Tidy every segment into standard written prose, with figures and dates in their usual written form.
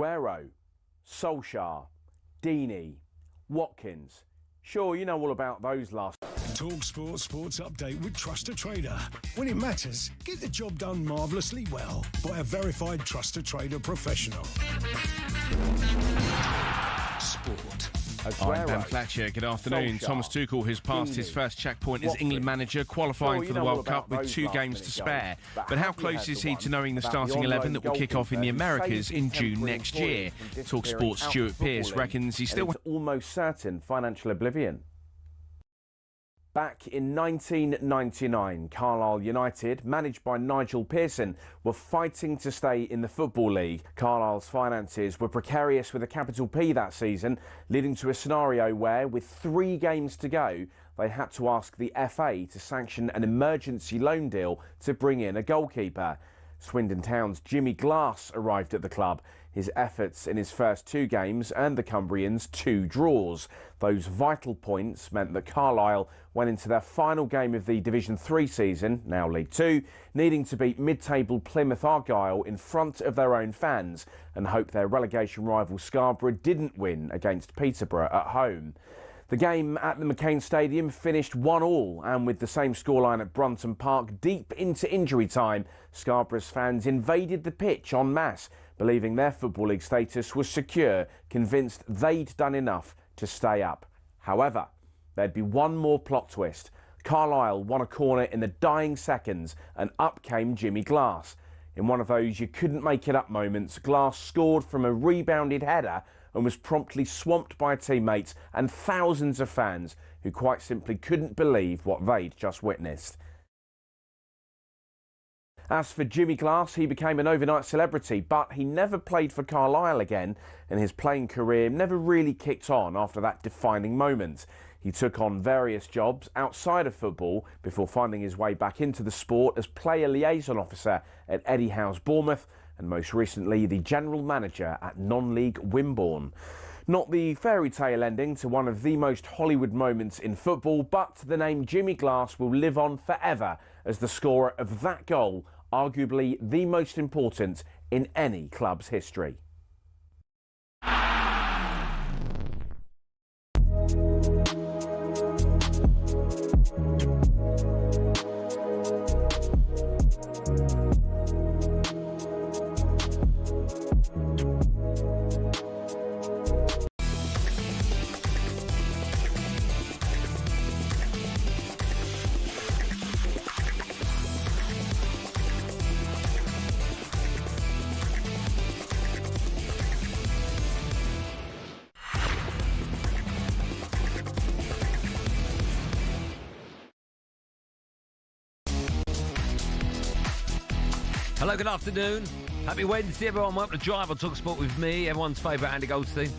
Aguero, Solskjaer, Deeney, Watkins. Sure, you know all about those last. talkSPORT Sports Update with Trust a Trader. When it matters, get the job done marvellously well by a verified Trust a Trader professional. Sport. I'm Ben Fletcher. Good afternoon. Thomas Tuchel has passed his first checkpoint as England manager, qualifying for the World Cup with 2 games to spare. But how close is he to knowing the starting 11 that will kick off in the Americas in June next year? talkSPORT's Stuart Pearce reckons he's still almost certain financial oblivion. Back in 1999, Carlisle United, managed by Nigel Pearson, were fighting to stay in the Football League. Carlisle's finances were precarious with a capital P that season, leading to a scenario where, with 3 games to go, they had to ask the FA to sanction an emergency loan deal to bring in a goalkeeper. Swindon Town's Jimmy Glass arrived at the club. His efforts in his first 2 games earned the Cumbrians 2 draws. Those vital points meant that Carlisle went into their final game of the Division 3 season, now League 2, needing to beat mid-table Plymouth Argyle in front of their own fans and hope their relegation rival Scarborough didn't win against Peterborough at home. The game at the McCain Stadium finished 1-1, and with the same scoreline at Brunton Park deep into injury time, Scarborough's fans invaded the pitch en masse, believing their Football League status was secure, convinced they'd done enough to stay up. However, there'd be one more plot twist. Carlisle won a corner in the dying seconds, and up came Jimmy Glass. In one of those you couldn't make it up moments, Glass scored from a rebounded header and was promptly swamped by teammates and thousands of fans who quite simply couldn't believe what they'd just witnessed. As for Jimmy Glass, he became an overnight celebrity, but he never played for Carlisle again, and his playing career never really kicked on after that defining moment. He took on various jobs outside of football before finding his way back into the sport as player liaison officer at Eddie Howe's Bournemouth, and most recently the general manager at non-league Wimborne. Not the fairy tale ending to one of the most Hollywood moments in football, but the name Jimmy Glass will live on forever as the scorer of that goal, arguably the most important in any club's history. Hello, good afternoon. Happy Wednesday, everyone. Welcome to Drive on talkSPORT with me, everyone's favourite Andy Goldstein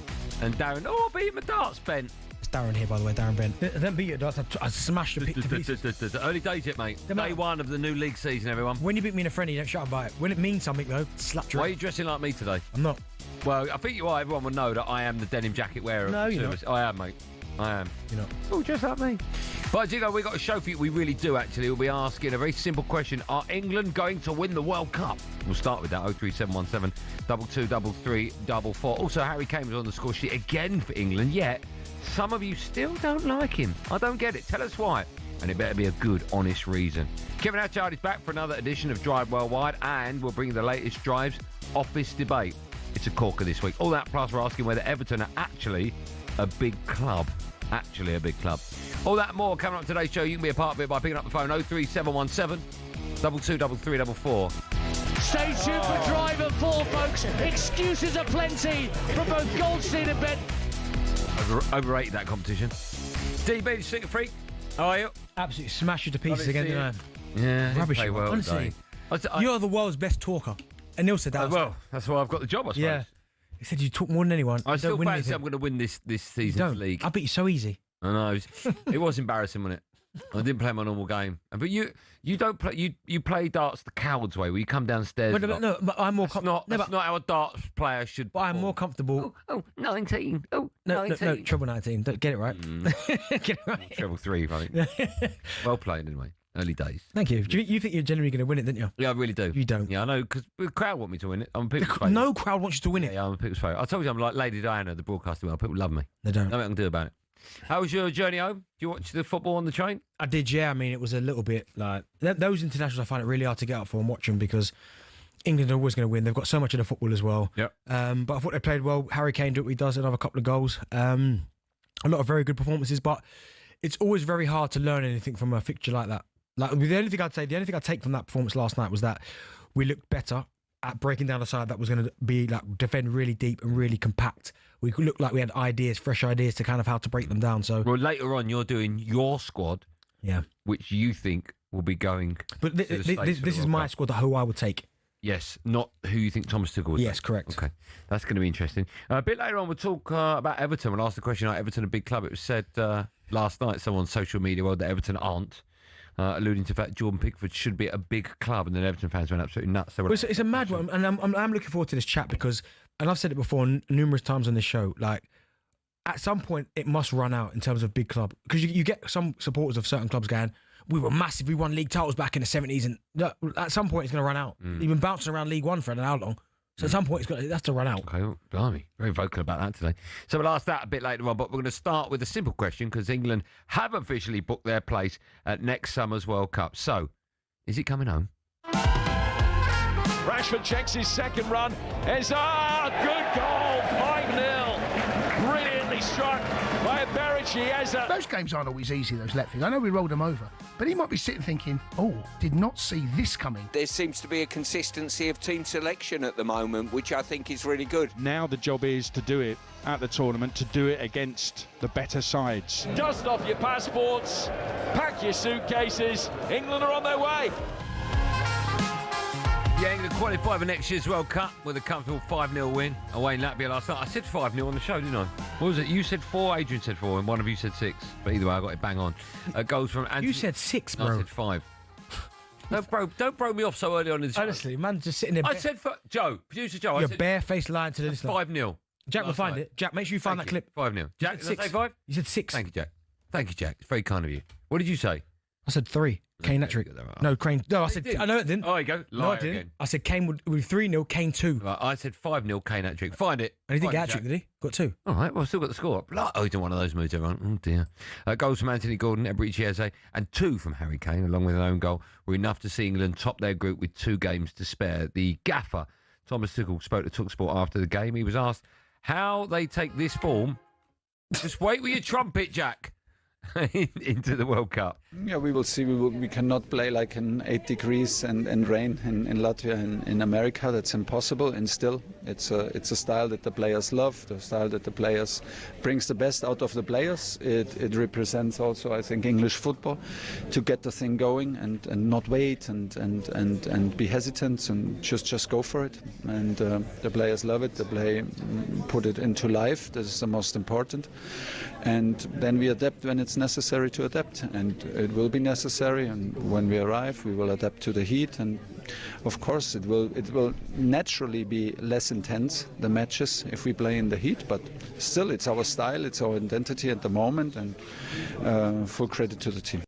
and Darren. Oh, I beat my darts, Ben. It's Darren here, by the way, Darren Bent. I didn't beat your darts. I smashed the pit to pieces. Early days yet, mate. Day 1 of the new league season, everyone. When you beat me in a friendly, you don't shut up about it. When it means something, though, slap you. Why are you dressing like me today? I'm not. Well, I think you are. Everyone will know that I am the denim jacket wearer. No, you're not. I am, mate. I am. You're not. Oh, just like me. But Jigo, we've got a show for you. We really do, actually. We'll be asking a very simple question. Are England going to win the World Cup? We'll start with that. 03717 223344. Also, Harry Kane was on the score sheet again for England, yet some of you still don't like him. I don't get it. Tell us why. And it better be a good, honest reason. Kevin Hatchard is back for another edition of Drive Worldwide, and we'll bring you the latest Drive's office debate. It's a corker this week. All that plus we're asking whether Everton are actually a big club. Actually a big club. All that and more coming up today's show. You can be a part of it by picking up the phone 03717 223344. Stay tuned for Drive at 4, folks. Excuses are plenty from both Goldstein and Bent. Overrated that competition. DB, the Sticker Freak. How are you? Absolutely smashed you to pieces again, didn't I? Yeah, Rubbish. play well Honestly, today. you're the world's best talker. And Neil said that. Well, that's why I've got the job, I suppose. Yeah. He said you talk more than anyone. I still win fancy anything. I'm going to win this season's Don't. league. I beat you so easy. I know. It was embarrassing, wasn't it? I didn't play my normal game. But you don't play. You play darts the coward's way, where you come downstairs. But I'm more comfortable. That's not how a darts player should. But I'm more comfortable. 19. Oh, no, 19. no, treble 19. Don't get it right. Get it right. Treble 3, I think. Well played, anyway. Early days. Thank you. You think you're generally going to win it, didn't you? Yeah, I really do. You don't. Yeah, I know, because the crowd want me to win it. I'm people's favourite. No crowd wants you to win it. Yeah, I'm a people's favourite. I told you I'm like Lady Diana, the broadcaster. Well, people love me. They don't. Nothing I can do about it. How was your journey home? Did you watch the football on the train? I did, yeah. I mean, it was a little bit like... Those internationals, I find it really hard to get up for and watch them because England are always going to win. They've got so much of the football as well. Yep. But I thought they played well. Harry Kane did what he does, another couple of goals. A lot of very good performances, but it's always very hard to learn anything from a fixture like that. Like the only thing I'd take from that performance last night was that we looked better at breaking down a side that was going to be like defend really deep and really compact. We looked like we had ideas, fresh ideas to kind of how to break them down. So, well, later on, you're doing your squad, yeah, which you think will be going. But this is my squad, who I would take. Yes, not who you think Thomas Tuchel would take. Yes, correct. Okay, that's going to be interesting. A bit later on, we'll talk about Everton. We'll ask the question, are Everton a big club? It was said last night, someone on social media world, that Everton aren't. Alluding to the fact Jordan Pickford should be a big club, and then Everton fans went absolutely nuts. Well, it's a mad one, and I'm looking forward to this chat because, and I've said it before numerous times on this show, like at some point it must run out in terms of big club because you get some supporters of certain clubs going, we were massive, we won league titles back in the 70s, and at some point it's going to run out. You've been bouncing around League One for an hour long. So at some point, it has to run out. Okay, well, blimey, very vocal about that today. So we'll ask that a bit later on, but we're going to start with a simple question because England have officially booked their place at next summer's World Cup. So, is it coming home? Rashford checks his second run. It's good goal, 5-0. Brilliantly struck by Berichy. Those games aren't always easy, those let things. I know we rolled them over, but he might be sitting thinking, did not see this coming. There seems to be a consistency of team selection at the moment, which I think is really good. Now the job is to do it at the tournament, to do it against the better sides. Dust off your passports, pack your suitcases. England are on their way. Yeah, England qualify for next year's World Cup with a comfortable 5-0 win away in Latvia last night. I said 5-0 on the show, didn't I? What was it? You said 4, Adrian said 4, and one of you said 6. But either way, I got it bang on. Goals from Anthony. You said 6, bro. I said 5. Don't throw me off so early on in the show. Honestly, man, just sitting there. I said, Joe, producer Joe. You're barefaced lying to the listener. 5-0. Jack will find it. Jack, make sure you find that clip. 5-0. Jack, did I say 5? You said 6. Thank you, Jack. Thank you, Jack. It's very kind of you. What did you say? I said 3. Kane hat-trick. No, Kane. No, I said... I know it didn't. Oh, there you go. No, I didn't. Again. I said Kane would 3-0, Kane 2. Right, I said 5-0, Kane hat-trick. Find it. And he didn't get hat-trick, did he? Got 2. All right, well, I've still got the score up. Oh, he's done one of those moves, everyone. Oh, dear. Goals from Anthony Gordon, Eberechi, and 2 from Harry Kane, along with an own goal, were enough to see England top their group with 2 games to spare. The gaffer, Thomas Tuchel, spoke to talkSPORT after the game. He was asked how they take this form. Just wait with your trumpet, Jack. Into the World Cup. Yeah, we will see. We cannot play like in 8 degrees and rain in Latvia and in America. That's impossible. And still, it's a style that the players love, the style that the players brings the best out of the players. It represents also, I think, English football to get the thing going and not wait and be hesitant and just go for it. And the players love it. The play put it into life. This is the most important. And then we adapt when it's necessary to adapt, and it will be necessary. And when we arrive, we will adapt to the heat. And of course, it will naturally be less intense, the matches, if we play in the heat. But still, it's our style, it's our identity at the moment, and full credit to the team.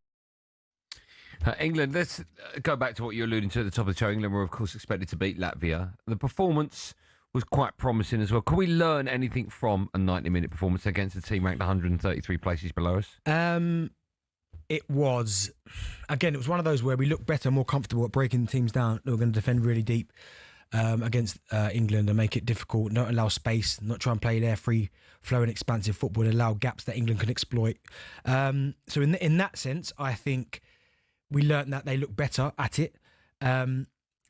England, let's go back to what you're alluding to at the top of the show. England were, of course, expected to beat Latvia. The performance was quite promising as well. Can we learn anything from a 90-minute performance against a team ranked 133 places below us? It was one of those where we looked better, more comfortable at breaking teams down. They were going to defend really deep against England and make it difficult, not allow space, not try and play their free-flowing, expansive football, and allow gaps that England can exploit. So in that sense, I think we learned that they look better at it.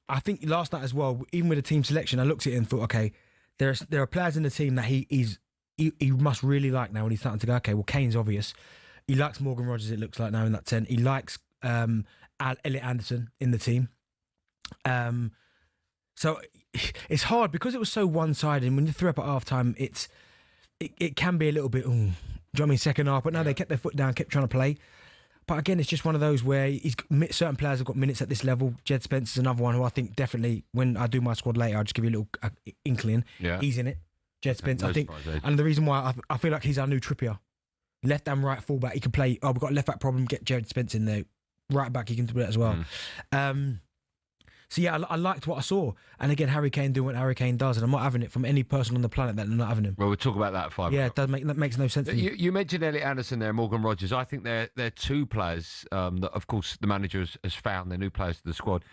I think last night as well, even with the team selection, I looked at it and thought, okay, there are players in the team that he must really like now when he's starting to go, okay, well, Kane's obvious. He likes Morgan Rogers, it looks like now in that 10. He likes Elliot Anderson in the team. So it's hard because it was so one-sided. When you threw up at half-time, it can be a little bit, do you know what I mean, second half. But no, they kept their foot down, kept trying to play. But again, it's just one of those where certain players have got minutes at this level. Jed Spencer's another one who I think definitely, when I do my squad later, I'll just give you a little inkling. Yeah. He's in it. Jed Spence, I think. And the reason why I feel like he's our new Trippier. Left and right fullback. He can play, we've got a left back problem, get Jed Spence in there. right back, he can do it as well. So yeah, I liked what I saw. And again, Harry Kane doing what Harry Kane does, and I'm not having it from any person on the planet that they're not having him. Well, we'll talk about that at 5 o'clock. Yeah, that makes no sense to me. You mentioned Elliot Anderson there, Morgan Rogers. I think they're two players that, of course, the manager has found. They're new players to the squad.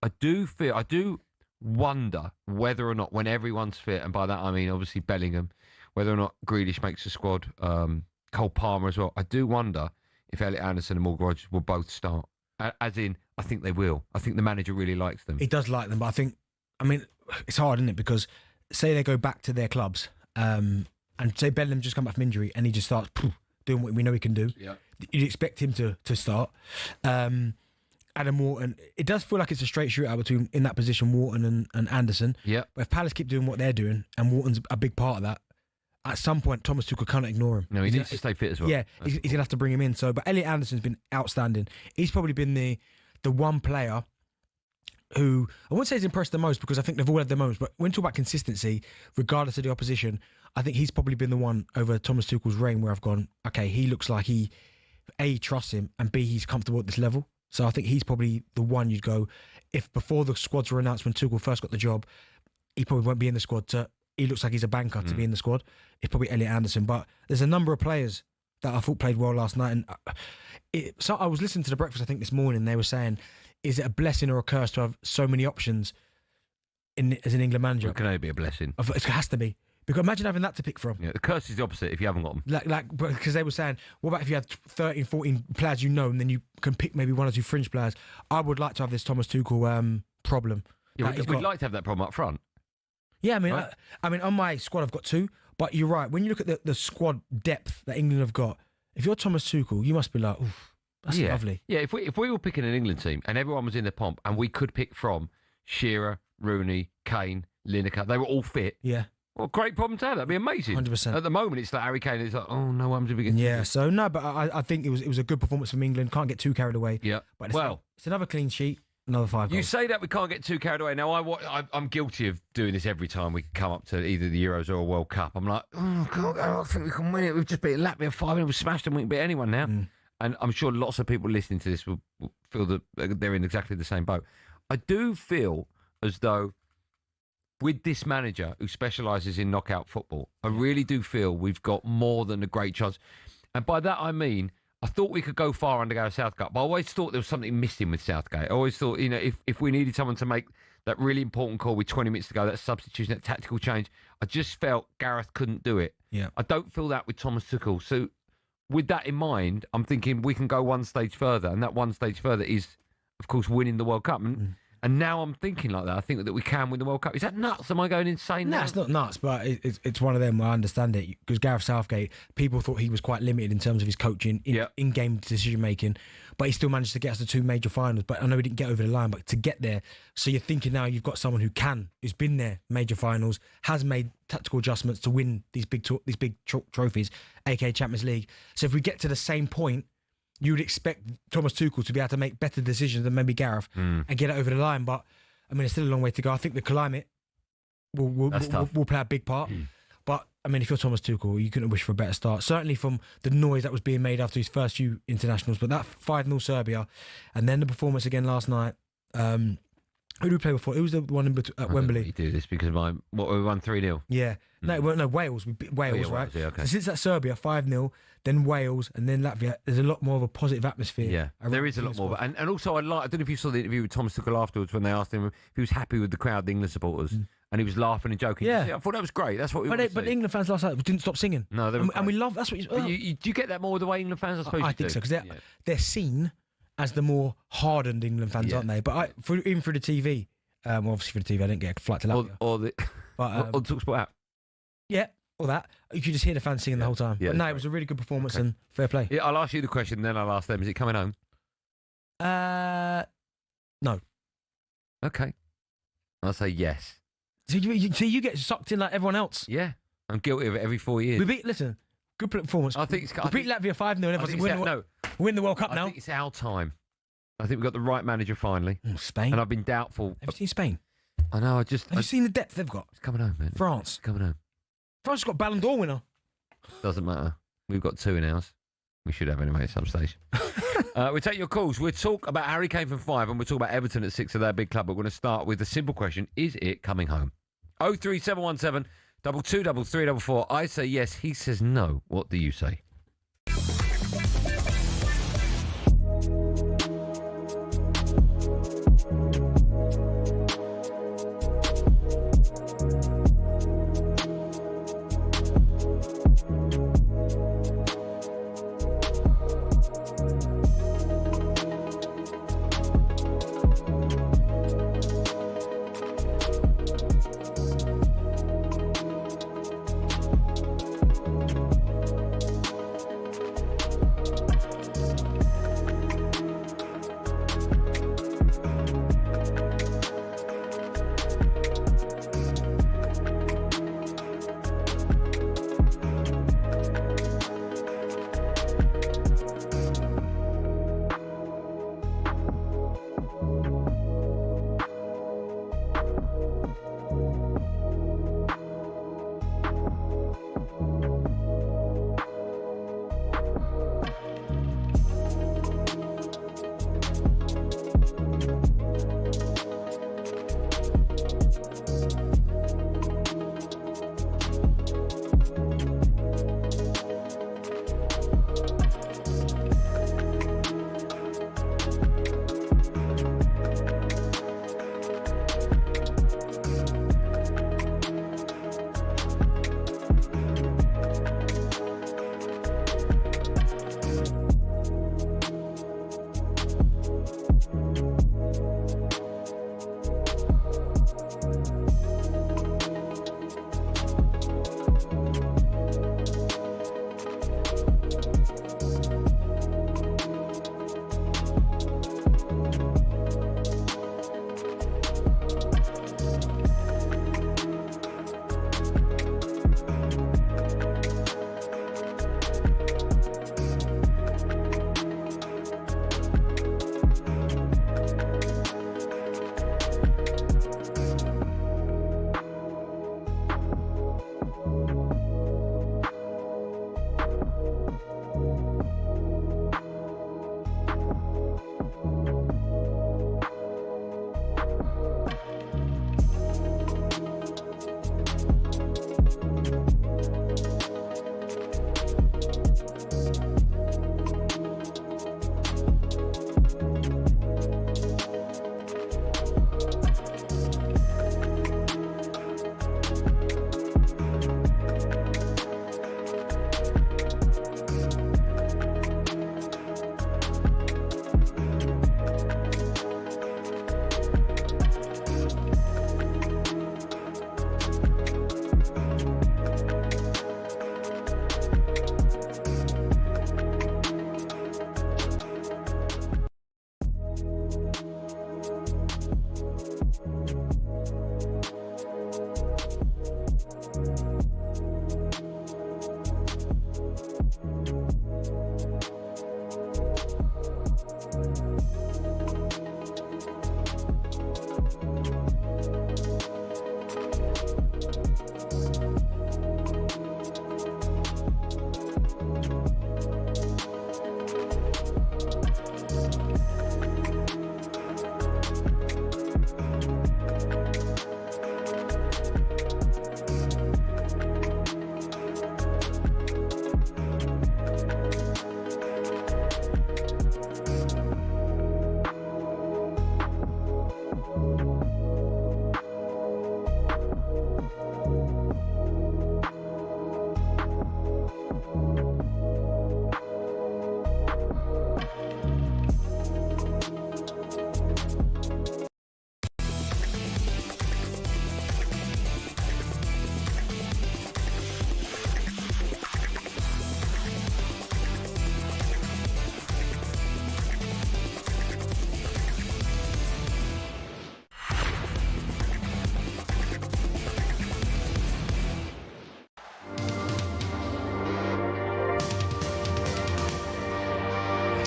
I do wonder whether or not, when everyone's fit, and by that I mean obviously Bellingham, whether or not Grealish makes the squad, Cole Palmer as well. I do wonder if Elliot Anderson and Morgan Rogers will both start. As in, I think they will. I think the manager really likes them. He does like them, but I mean, it's hard, isn't it? Because say they go back to their clubs, and say Bellingham just come back from injury and he just starts doing what we know he can do. Yeah. You'd expect him to start. Adam Wharton, it does feel like it's a straight shootout between, in that position, Wharton and Anderson. Yeah. But if Palace keep doing what they're doing, and Wharton's a big part of that, at some point, Thomas Tuchel can't ignore him. No, he needs to stay fit as well. Yeah, he's going to have to bring him in. But Elliot Anderson's been outstanding. He's probably been the one player who, I wouldn't say he's impressed the most, because I think they've all had their moments, but when you talk about consistency, regardless of the opposition, I think he's probably been the one over Thomas Tuchel's reign where I've gone, okay, he looks like he, A, trusts him, and B, he's comfortable at this level. So I think he's probably the one you'd go, if before the squads were announced when Tuchel first got the job, he probably won't be in the squad. He looks like he's a banker to be in the squad. It's probably Elliot Anderson. But there's a number of players that I thought played well last night. And so I was listening to The Breakfast, I think, this morning. They were saying, is it a blessing or a curse to have so many options as an England manager? It can only be a blessing. It has to be. Because imagine having that to pick from. Yeah, the curse is the opposite if you haven't got them. Because they were saying, what about if you had 13, 14 players you know, and then you can pick maybe one or two fringe players? I would like to have this Thomas Tuchel problem. Yeah, we'd like to have that problem up front. Yeah, I mean, right? I mean, on my squad, I've got two. But you're right. When you look at the squad depth that England have got, if you're Thomas Tuchel, you must be like, oof, that's lovely. Yeah, if we were picking an England team and everyone was in their pomp and we could pick from Shearer, Rooney, Kane, Lineker, they were all fit. Yeah. Well, great problem to have. That'd be amazing. 100%. At the moment, it's like Harry Kane. It's like, oh no, I'm to begin. Yeah. So no, but I think it was a good performance from England. Can't get too carried away. Yeah. But it's another clean sheet. Another 5 goals. You say that we can't get too carried away. Now, I'm guilty of doing this every time we come up to either the Euros or a World Cup. I'm like, oh, God, I don't think we can win it. We've just beat Latvia 5-0. We've smashed them. We can beat anyone now. And I'm sure lots of people listening to this will feel that they're in exactly the same boat. I do feel as though with this manager who specialises in knockout football, I really do feel we've got more than a great chance. And by that, I mean, I thought we could go far under Gareth Southgate, but I always thought there was something missing with Southgate. I always thought, if we needed someone to make that really important call with 20 minutes to go, that substitution, that tactical change, I just felt Gareth couldn't do it. Yeah. I don't feel that with Thomas Tuchel. So with that in mind, I'm thinking we can go one stage further, and that one stage further is, of course, winning the World Cup. And now I'm thinking like that. I think that we can win the World Cup. Is that nuts? Am I going insane now? No, it's not nuts, but it's one of them where I understand it. Because Gareth Southgate, people thought he was quite limited in terms of his coaching, in-game decision-making, but he still managed to get us to 2 major finals. But I know he didn't get over the line, but to get there. So you're thinking now you've got someone who's been there, major finals, has made tactical adjustments to win these big trophies, aka Champions League. So if we get to the same point, you would expect Thomas Tuchel to be able to make better decisions than maybe Gareth and get it over the line. But, I mean, it's still a long way to go. I think the climate will play a big part. But, I mean, if you're Thomas Tuchel, you couldn't wish for a better start. Certainly from the noise that was being made after his first few internationals. But that 5-0 Serbia, and then the performance again last night. Who did we play before? Who was the one at Wembley? You do this because we won 3-0. Yeah. No, Wales. We beat Wales, right? Yeah, okay. So since that Serbia, 5-0, then Wales, and then Latvia, there's a lot more of a positive atmosphere. Yeah, there is a lot more. And also, I don't know if you saw the interview with Thomas Tuchel afterwards when they asked him if he was happy with the crowd, the England supporters, and he was laughing and joking. Yeah. I thought that was great. That's what we But the England fans last night didn't stop singing. No, they were and we love, that's what do you get that more with the way England fans, I suppose I think so, because they're seen as the more hardened England fans, aren't they? But even through the TV, obviously for the TV, I didn't get a flight to Latvia. Or the talkSPORT app. Yeah, all that. You could just hear the fans singing the whole time. Yeah, but no, it was a really good performance and fair play. Yeah, I'll ask you the question, then I'll ask them. Is it coming home? No. Okay. I'll say yes. So you get sucked in like everyone else. Yeah. I'm guilty of it every 4 years. Listen, good performance. I think we beat Latvia 5-0. Win the World Cup now. I think it's our time. I think we've got the right manager finally. Spain. And I've been doubtful. Have you seen Spain? I know, Have you seen the depth they've got? It's coming home, man. France. It's coming home. France got Ballon d'Or winner. Doesn't matter. We've got 2 in ours. We should have anyway at some stage. We'll take your calls. We'll talk about Harry Kane from 5 and we'll talk about Everton at 6 of their big club. But we're going to start with the simple question. Is it coming home? 03717 223344. I say yes. He says no. What do you say?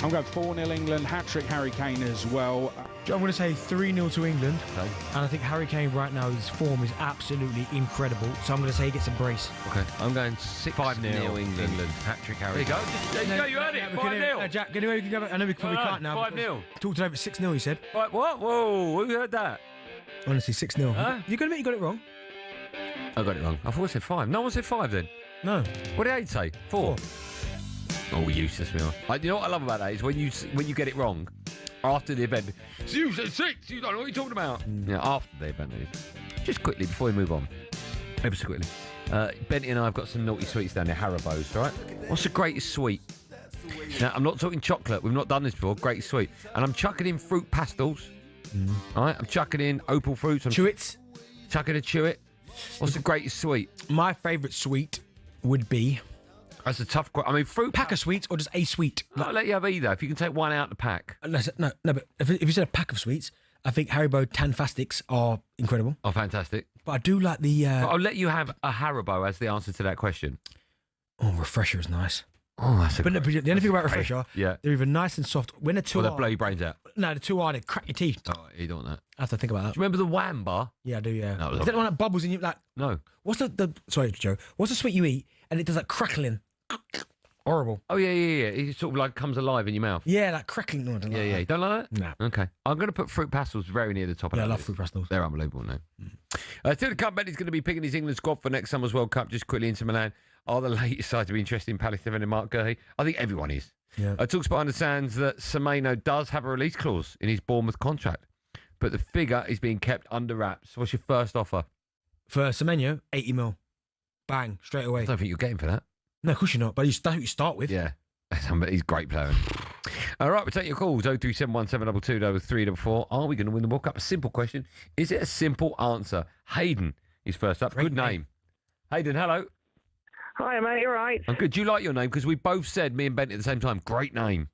I'm going 4-0 England, hat-trick Harry Kane as well. I'm going to say 3-0 to England. Okay. And I think Harry Kane right now, his form is absolutely incredible. So I'm going to say he gets a brace. Okay. I'm going 5-0 England. Hat-trick Harry. There you go. There you go. You heard it. 5-0. Jack, anyway, we can go back. I know we probably can't now. 5-0. Talked it over 6-0, he said. Right, what? Whoa. Who heard that? Honestly, 6-0. Huh? You're going to admit you got it wrong? I got it wrong. I thought I said 5. No one said 5 then. No. What did Aid say? 4. Oh, useless, me. You know what I love about that is when you get it wrong after the event. You said 6. You don't know what you're talking about. Yeah, after the event. Just quickly before we move on, ever so quickly. Benty and I have got some naughty sweets down there, Haribo's, right? What's the greatest sweet? Now, I'm not talking chocolate. We've not done this before. Greatest sweet, and I'm chucking in fruit pastels. All right, I'm chucking in opal fruits. Chewits. Chucking a chewit. What's the greatest sweet? My favourite sweet would be... That's a tough question. I mean, fruit... Pack of sweets or just a sweet? I'll let you have either. If you can take one out of the pack. No, but if you said a pack of sweets, I think Haribo Tanfastics are incredible. Oh, fantastic. But I do like the... But I'll let you have a Haribo as the answer to that question. Oh, Refresher is nice. Oh, that's a But the only thing about Refresher, yeah, they're either nice and soft. When they're too or they hard... blow your brains out. No, they're too hard, they crack your teeth. Oh, you don't want that. I have to think about that. Do you remember the Wham bar? Yeah, I do, yeah. No, is that the one that bubbles in you? Like, no. What's the sorry, Joe. What's the sweet you eat and it does that crackling? Horrible. Oh, yeah. It sort of like comes alive in your mouth. Yeah, like crackling. No, I don't like Yeah. that. You don't like that? No. Okay. I'm going to put fruit pastels very near the top of that. Yeah, I love list. fruit pastels. They're unbelievable now. Still to come, Benny's going to be picking his England squad for next summer's World Cup. Just quickly into Milan. Are the latest side to be interested in Palace defender Mark Gurley? I think everyone is. Yeah. talkSPORT understands that Semenyo does have a release clause in his Bournemouth contract, but the figure is being kept under wraps. What's your first offer? For Semenyo, 80 mil. Bang, straight away. I don't think you're getting for that. No, of course you're not, but that's what you start with. Yeah. He's a great player. All right, we'll take your calls. 0371722 344. Are we going to win the World Cup? A simple question. Is it a simple answer? Hayden is first up. Good name. Hayden, hello. Hi, mate. You're right. I'm good. Do you like your name? Because we both said, me and Bent at the same time, great name.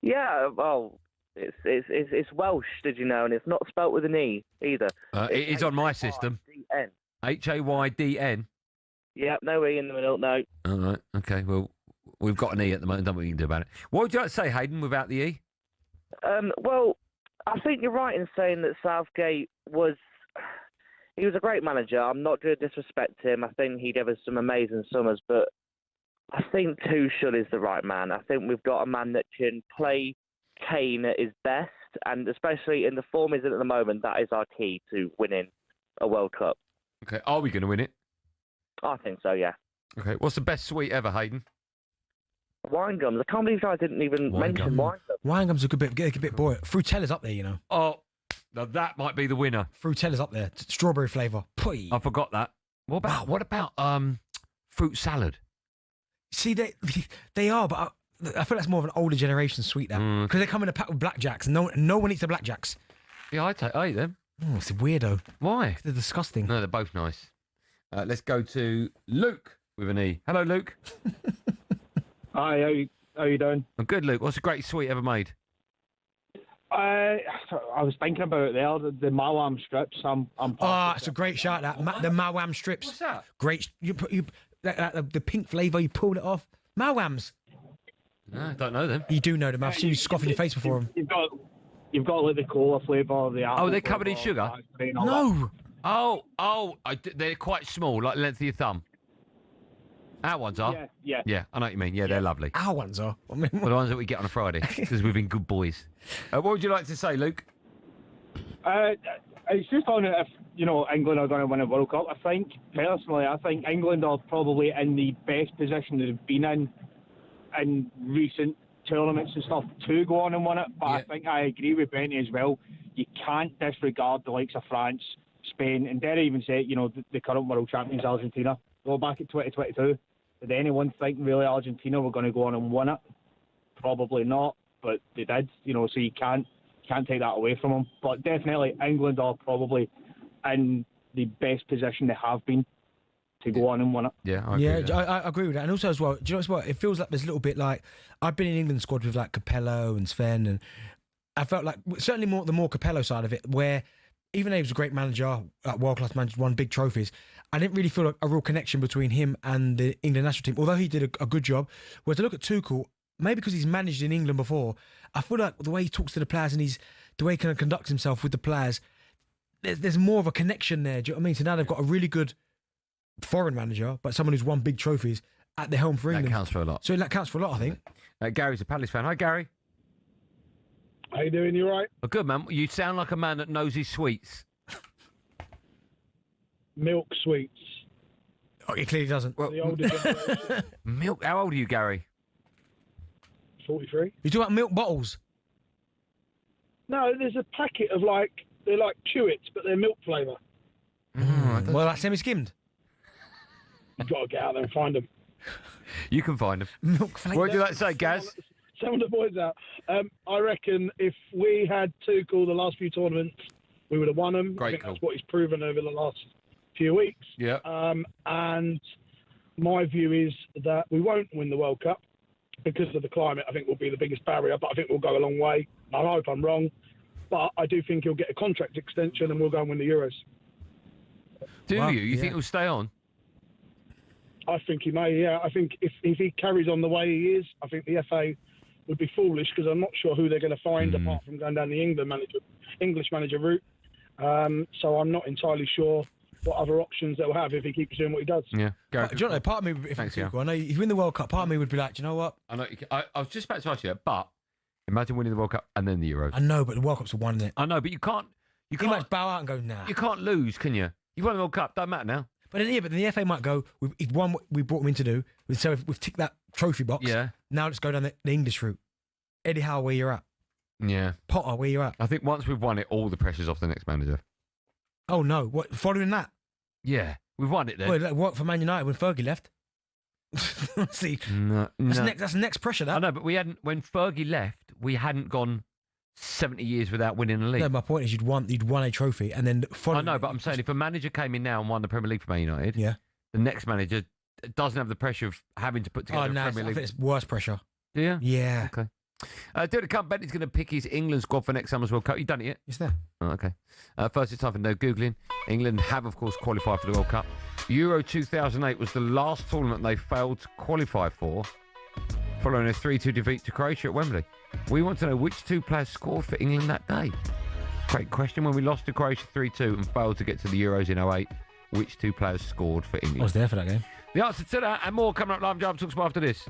Yeah, well, it's Welsh, did you know? And it's not spelt with an E either. It is on my system. Haydn. Yeah, no E in the middle, no. All right. Okay, well, we've got an E at the moment. Don't know what you can do about it. What would you like to say, Hayden, without the E? Well, I think you're right in saying that Southgate was a great manager. I'm not going to disrespect him. I think he gave us some amazing summers, but I think Tuchel is the right man. I think we've got a man that can play Kane at his best, and especially in the form he's in at the moment, that is our key to winning a World Cup. Okay, are we going to win it? I think so, yeah. Okay, what's the best sweet ever, Hayden? Wine gums. I can't believe I didn't even mention wine gums. Wine gums are a bit boring. Fruitella's up there, you know. Oh, now that might be the winner. Fruitella's up there. Strawberry flavour. I forgot that. What about fruit salad? See, they are, but I feel that's more of an older generation sweet now. Because they come in a pack with blackjacks, and no one eats the blackjacks. Yeah, I eat them. Oh, it's a weirdo. Why? They're disgusting. No, they're both nice. Let's go to Luke with an E. Hello, Luke. Hi, how you doing? I'm good, Luke. What's the greatest sweet ever made? I was thinking about it there, the Mawam strips. It's a great shout. The Mawam strips. What's that? Great. The pink flavour. You pulled it off. Mawams. No, I don't know them. You do know them. I've seen you scoffing your face before them. You've got like the cola flavour, the apple. Oh, they're covered in sugar. No. They're quite small, like the length of your thumb. Our ones are? Yeah. Yeah, I know what you mean. Yeah, they're lovely. Our ones are? I mean, well, the ones that we get on a Friday, because we've been good boys. What would you like to say, Luke? It's just on if, England are going to win a World Cup. I think England are probably in the best position they've been in recent tournaments and stuff to go on and win it. But I think I agree with Benny as well. You can't disregard the likes of France, Spain, and dare I even say, the current world champions, Argentina. Go back at 2022. Did anyone think really Argentina were going to go on and win it? Probably not, but they did. So you can't take that away from them. But definitely, England are probably in the best position they have been to go on and win it. Yeah, I agree with that. And also as well, do you know what? It feels like there's a little bit like I've been in England squad with like Capello and Sven, and I felt like certainly the more Capello side of it, where even though he was a great manager, world-class manager, won big trophies, I didn't really feel a real connection between him and the England national team, although he did a good job. Whereas I look at Tuchel, maybe because he's managed in England before, I feel like the way he talks to the players and the way he kind of conducts himself with the players, there's more of a connection there. Do you know what I mean? So now they've got a really good foreign manager, but someone who's won big trophies at the helm for England. That counts for a lot. So that counts for a lot, I think. Gary's a Palace fan. Hi, Gary. How you doing? You all right? Oh, good, man. You sound like a man that knows his sweets. Milk sweets. Oh, he clearly doesn't. The older generation. Milk. How old are you, Gary? 43. You talking about milk bottles? No, there's a packet of they're like Chewits, but they're milk flavour. Well, that's semi-skimmed. You've got to get out there and find them. You can find them. Milk flavour. What would you like to say, Gaz? Some of the boys out. I reckon if we had Tuchel the last few tournaments, we would have won them. Great I think call. that's what he's proven over the last few weeks. Yeah. And my view is that we won't win the World Cup because of the climate. I think will be the biggest barrier, but I think we'll go a long way. I hope I'm wrong, but I do think he'll get a contract extension and we'll go and win the Euros. Do you? You think he'll stay on? I think he may, yeah. I think if he carries on the way he is, I think the FA would be foolish because I'm not sure who they're going to find apart from going down the English manager route. So I'm not entirely sure what other options they'll have if he keeps doing what he does. Yeah. Do you know, part of me, if I know you win the World Cup, part of me would be like, do you know what? I know. I was just about to ask you that, but imagine winning the World Cup and then the Euros. I know, but the World Cup's one, isn't it? I know, but you can't. You can't much bow out and go, nah. You can't lose, can you? You've won the World Cup. Don't matter now. But then the FA might go, we've won what we brought him in to do. So we've ticked that trophy box. Yeah. Now let's go down the English route. Eddie Howe, where you're at. Yeah. Potter, where you're at. I think once we've won it, all the pressure's off the next manager. Oh, no. What, following that? Yeah. We've won it then. Well, like, what for Man United when Fergie left? See, that's next pressure, that. I know, but we hadn't, when Fergie left, we hadn't gone 70 years without winning a league. No, my point is you'd won a trophy and then I know, but I'm saying if a manager came in now and won the Premier League for Man United, the next manager doesn't have the pressure of having to put together a Premier League. I think it's worse pressure. Yeah? Yeah. Okay. Doing a come, Bentley's going to pick his England squad for next summer's World Cup. You done it yet? It's there. Oh, okay. First, it's time for no Googling. England have, of course, qualified for the World Cup. Euro 2008 was the last tournament they failed to qualify for, following a 3-2 defeat to Croatia at Wembley. We want to know which two players scored for England that day. Great question. When we lost to Croatia 3-2 and failed to get to the Euros in 2008, which two players scored for England? I was there for that game. The answer to that and more coming up live on talkSPORT after this.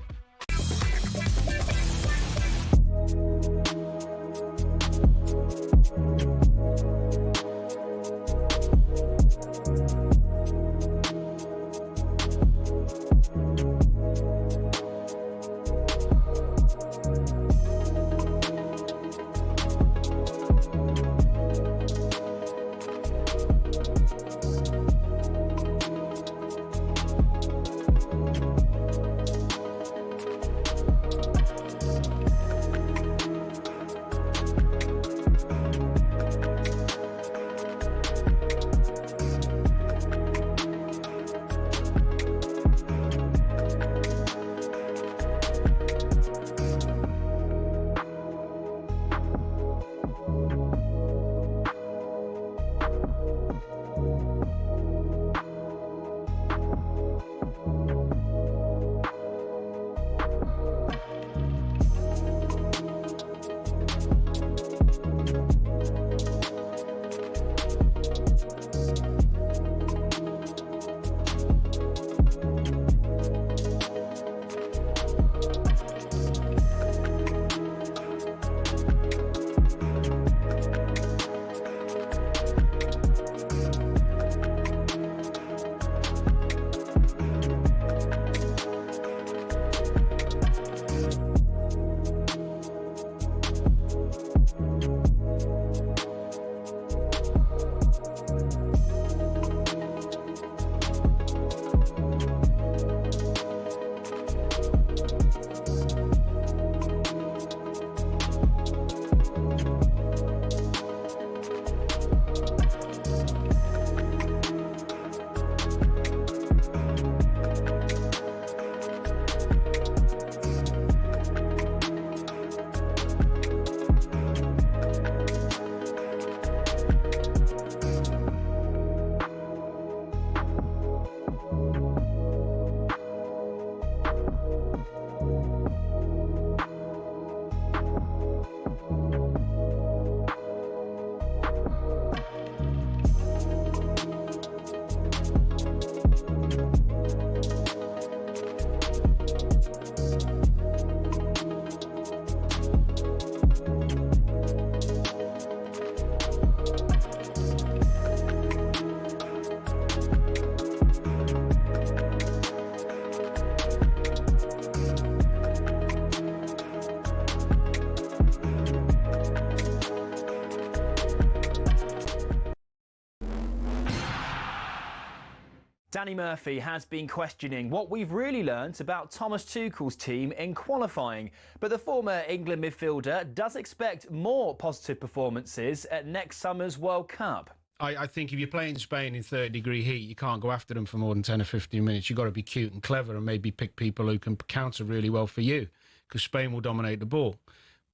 Danny Murphy has been questioning what we've really learnt about Thomas Tuchel's team in qualifying. But the former England midfielder does expect more positive performances at next summer's World Cup. I think if you're playing Spain in 30-degree heat, you can't go after them for more than 10 or 15 minutes. You've got to be cute and clever and maybe pick people who can counter really well for you, because Spain will dominate the ball.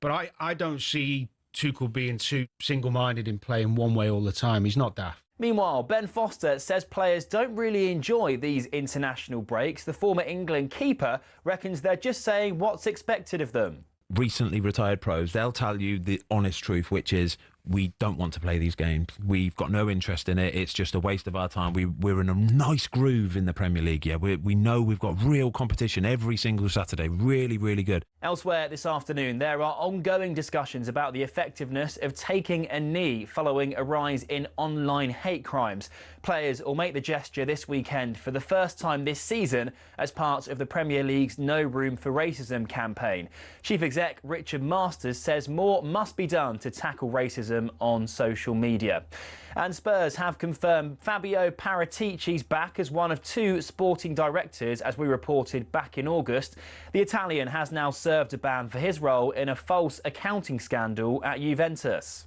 But I don't see Tuchel being too single-minded in playing one way all the time. He's not daft. Meanwhile, Ben Foster says players don't really enjoy these international breaks. The former England keeper reckons they're just saying what's expected of them. Recently retired pros, they'll tell you the honest truth, which is we don't want to play these games. We've got no interest in it. It's just a waste of our time. We're in a nice groove in the Premier League. Yeah, we know we've got real competition every single Saturday. Really, really good. Elsewhere this afternoon, there are ongoing discussions about the effectiveness of taking a knee following a rise in online hate crimes. Players will make the gesture this weekend for the first time this season as part of the Premier League's No Room for Racism campaign. Chief Exec Richard Masters says more must be done to tackle racism on social media. And Spurs have confirmed Fabio Paratici's back as one of 2 sporting directors, as we reported back in August. The Italian has now served a ban for his role in a false accounting scandal at Juventus.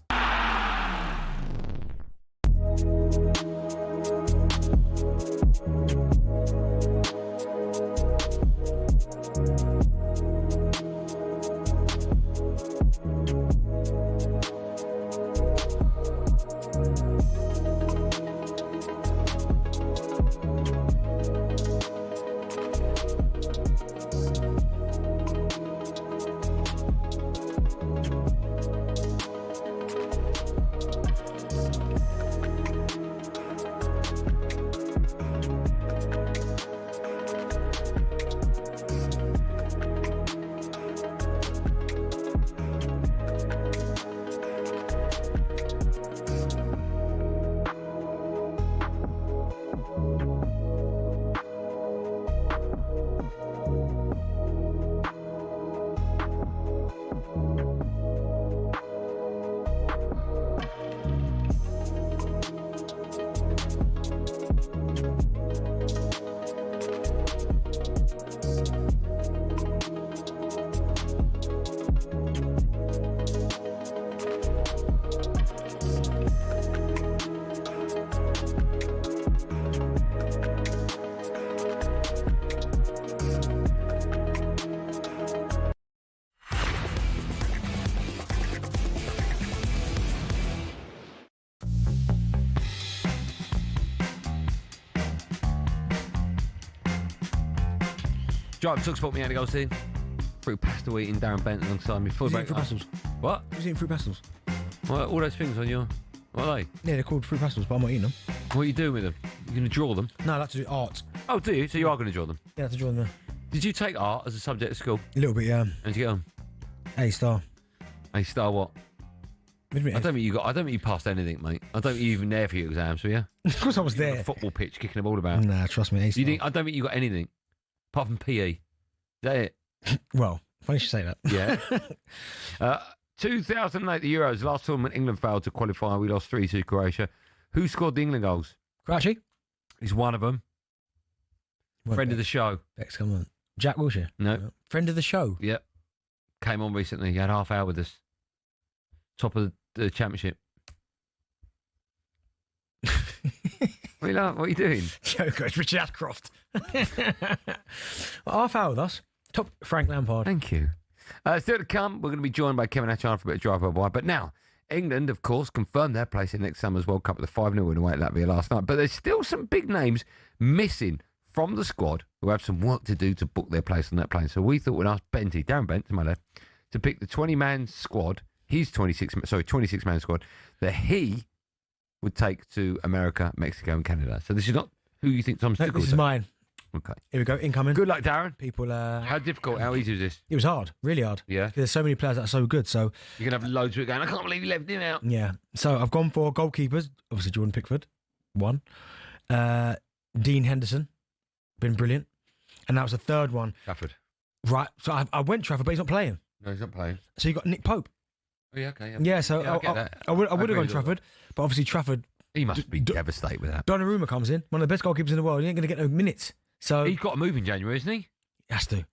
Drive talkSPORT, me Andy Goldstein. Fruit pastel eating Darren Bent alongside me. Fruit pastels. What? Who's eating fruit pastels? Well, all those things on your... What are they? Yeah, they're called fruit pastels, but I'm not eating them. What are you doing with them? You're going to draw them? No, I like to do art. Oh, do you? So you are going to draw them? Yeah, I have to draw them, yeah. Did you take art as a subject at school? A little bit, yeah. How'd you get on? A-star. A-star what? I don't think you passed anything, mate. I don't think you even there for your exams, were you? Of course I was there. On a football pitch kicking the ball about. Nah, trust me, A-star. I don't think you got anything. Apart from PE. Is that it? Well, funny you should say that. Yeah. 2008, the Euros. Last tournament, England failed to qualify. We lost 3-2 to Croatia. Who scored the England goals? Crouchy. He's one of them. Friend of the show. Come on. Jack Wilshere? No. Friend of the show? Yep. Came on recently. He had half hour with us. Top of the championship. What are you doing? Joker, it's Richard Ashcroft. Half hour with us. Top Frank Lampard. Thank you. Still to come, we're going to be joined by Kevin Hatchard for a bit of drive-by. But now, England, of course, confirmed their place in next summer's World Cup with a 5-0 win away at Latvia last night. But there's still some big names missing from the squad who have some work to do to book their place on that plane. So we thought we'd ask Benty, Darren Bent, to my left, to pick the 20-man squad, his 26-man squad, that he would take to America, Mexico and Canada. So this is not who you think Tom's This is mine. Okay. Here we go, incoming. Good luck, Darren. People, how difficult, how easy was this? It was hard, really hard. Yeah. There's so many players that are so good, so... You're going to have loads of it going, I can't believe you left him out. Yeah. So I've gone for goalkeepers. Obviously, Jordan Pickford, one. Dean Henderson, been brilliant. And that was the third one. Trafford. Right. So I went Trafford, but he's not playing. No, he's not playing. So you got Nick Pope. Oh, yeah, okay. Yeah, so I get that. I would have gone agree with Trafford, but obviously Trafford He must be devastated with that. Donnarumma comes in, one of the best goalkeepers in the world. He ain't going to get no minutes. So he's got to move in January, isn't he? He has to.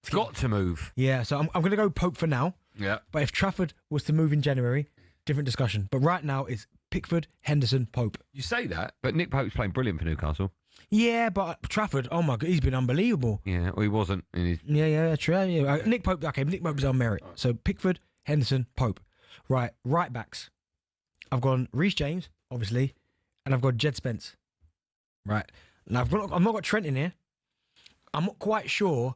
He's got to move. Yeah, so I'm going to go Pope for now. Yeah. But if Trafford was to move in January, different discussion. But right now it's Pickford, Henderson, Pope. You say that, but Nick Pope's playing brilliant for Newcastle. Yeah, but Trafford, oh my God, he's been unbelievable. Yeah, well, he wasn't. Yeah, true. Yeah. Nick Pope, okay, Nick Pope's on merit. So Pickford, Henderson, Pope. Right backs. I've gone Reece James, obviously, and I've got Jed Spence. Right. Now I've not got Trent in here. I'm not sure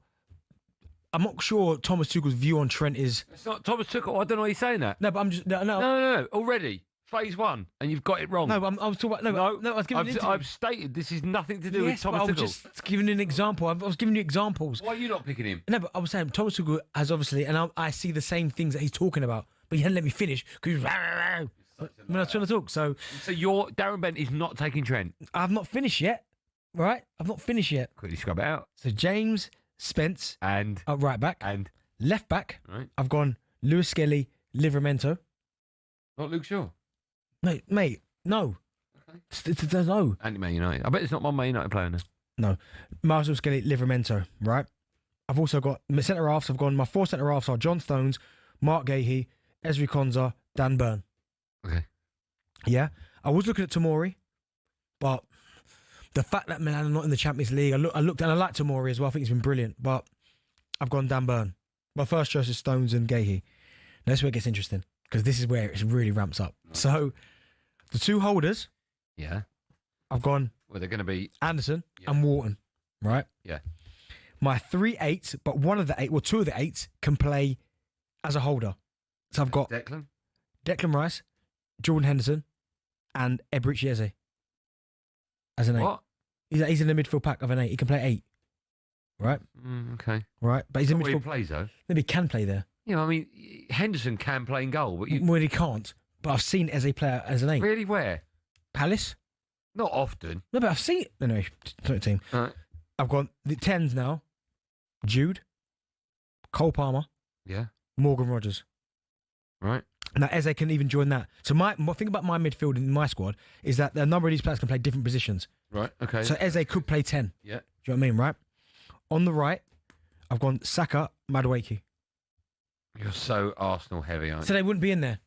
Thomas Tuchel's view on Trent is. It's not Thomas Tuchel. I don't know why you're saying that. No, but I'm just no. Already phase 1, and you've got it wrong. No, but I was talking about no. I was giving. I've stated this is nothing to do with Thomas Tuchel. I was just giving you an example. I was giving you examples. Why are you not picking him? No, but I was saying Thomas Tuchel has obviously, and I see the same things that he's talking about, but he hadn't let me finish because when I was trying to talk. So your Darren Bent is not taking Trent. I've not finished yet. Right, I've not finished yet. Quickly scrub it out. So James, Spence, and right back, and left back. Right. I've gone Lewis Skelly, Livramento. Not Luke Shaw. Mate, no. Okay. No. Anti-Man United. I bet it's not one Man United player now. No. Marcel Skelly, Livramento. Right. I've also got my centre halves. I've gone. My 4 centre halves are John Stones, Mark Gahey, Ezri Konsa, Dan Burn. Okay. Yeah. I was looking at Tomori, but the fact that Milan are not in the Champions League, I looked and I like Tomori as well. I think he's been brilliant, but I've gone Dan Burn. My first choice is Stones and Gahey. Now, this is where it gets interesting because this is where it really ramps up. Right. So the 2 holders, yeah, I've gone. Well, they're going to be Anderson and Wharton, right? Yeah. My 3 8s, but one of the 8, well, 2 of the 8s can play as a holder. So I've got Declan Rice, Jordan Henderson, and Eberechi Eze. As an 8. What? He's in the midfield pack of an 8. He can play 8. Right? Okay. Right. But he's in midfield. He plays, though. Maybe he can play there. You know, I mean, Henderson can play in goal, but Well, he can't. But I've seen Eze play as an 8. Really? Where? Palace. Not often. No, but I've seen it. Anyway, team. Right. I've got the 10s now. Jude. Cole Palmer. Yeah. Morgan Rogers. Right. Now, Eze can even join that. So my thing about my midfield in my squad is that a number of these players can play different positions. Right, okay. So Eze could play 10. Yeah. Do you know what I mean, right? On the right, I've gone Saka, Madueke. You're so Arsenal heavy, aren't you? So they wouldn't be in there.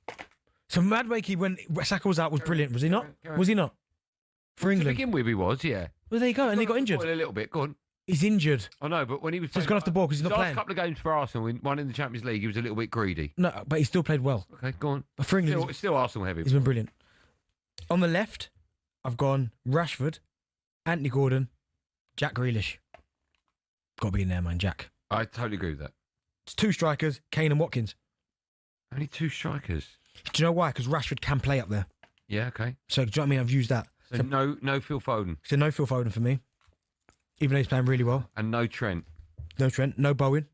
So Madueke, when Saka was out, was brilliant, was he not? Was he not? For England. To begin with, he was, yeah. Well, there you go, and he got injured. A little bit, go on. He's injured. I know, but when he was So he's gone off the ball because he's not playing. Last couple of games for Arsenal, one in the Champions League, he was a little bit greedy. No, but he still played well. Okay, go on. But for England, still Arsenal heavy. He's been brilliant. On the left, I've gone Rashford, Anthony Gordon, Jack Grealish. Got to be in there, man, Jack. I totally agree with that. It's 2 strikers, Kane and Watkins. Only 2 strikers. Do you know why? Because Rashford can play up there. Yeah, okay. So, do you know what I mean? I've used that. So no Phil Foden. So no Phil Foden for me. Even though he's playing really well. And no Trent. No Trent. No Bowen.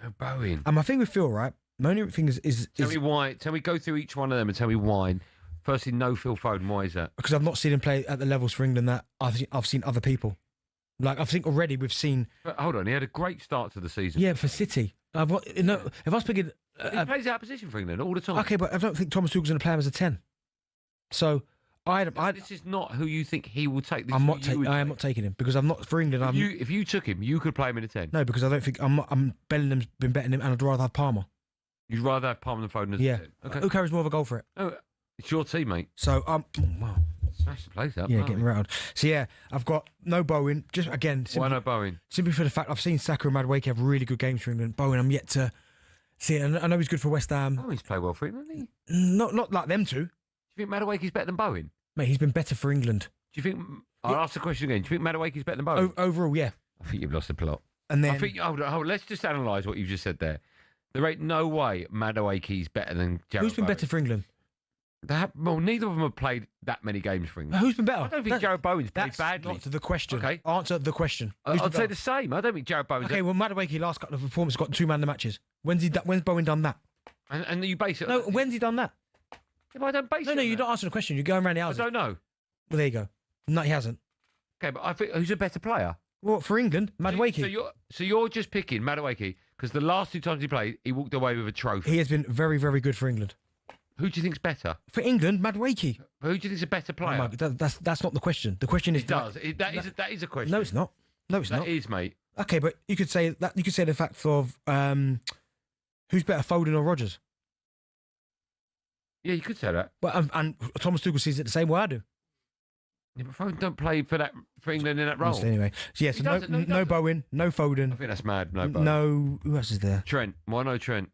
No Bowen. And my thing with Phil, right? My only thing is Tell me why. Tell me, go through each one of them and tell me why. Firstly, no Phil Foden. Why is that? Because I've not seen him play at the levels for England that I've seen other people. Like, I think already we've seen... But hold on, he had a great start to the season. Yeah, for City. If I was picking... he plays out of position for England all the time. Okay, but I don't think Thomas Tuchel's going to play him as a 10. So... this is not who you think he will take. I am not taking him because I'm not for England. If you took him, you could play him in a 10. No, because I don't think Bellingham's been better than him, and I'd rather have Palmer. You'd rather have Palmer than Foden as a 10? Okay. Who carries more of a goal for it? Oh, it's your team, mate. So wow. Smash the place up. Yeah, getting rattled. So yeah, I've got no Bowen. Just again, why no Bowen? Simply for the fact I've seen Saka and Madueke have really good games for England. Bowen, I'm yet to see it. I know he's good for West Ham. Bowen's played well for him, hasn't he? Not like them two. Do you think Madueke's better than Bowen? Mate, he's been better for England. Do you think... I'll ask the question again. Do you think Madueke's better than Bowen? Overall, yeah. I think you've lost the plot. And then... I think... Hold on, let's just analyse what you've just said there. There ain't no way Madueke's better than Jarrod Who's been Bowen. better for England? Neither of them have played that many games for England. Who's been better? I don't think Jarrod Bowen's played badly. Not to the question. Okay. Answer the question. I'd say the same. I don't think Jarrod Bowen's... Okay, well, Madueke last couple of performances got 2 man of the matches. When's Bowen done that? And you base it... No, when's he done that? If I don't base it... No, you're not answering the question. You're going around the houses. I don't know. Well, there you go. No, he hasn't. Okay, but I think who's a better player? Well, for England, Madueke. So you're just picking Madueke because the last 2 times he played, he walked away with a trophy. He has been very, very good for England. Who do you think's better? For England, Madueke. Who do you think's a better player? That's not the question. The question is... That is a question. No, it's not. No, it's not. That is, mate. Okay, but you could say that. You could say the fact of who's better, Foden or Rodgers? Yeah, you could say that. But and Thomas Tuchel sees it the same way I do. Yeah, but Foden don't play for England in that role. Anyway, so yeah, so no Bowen, no Foden. I think that's mad. No Bowen. No, who else is there? Trent. Why no Trent?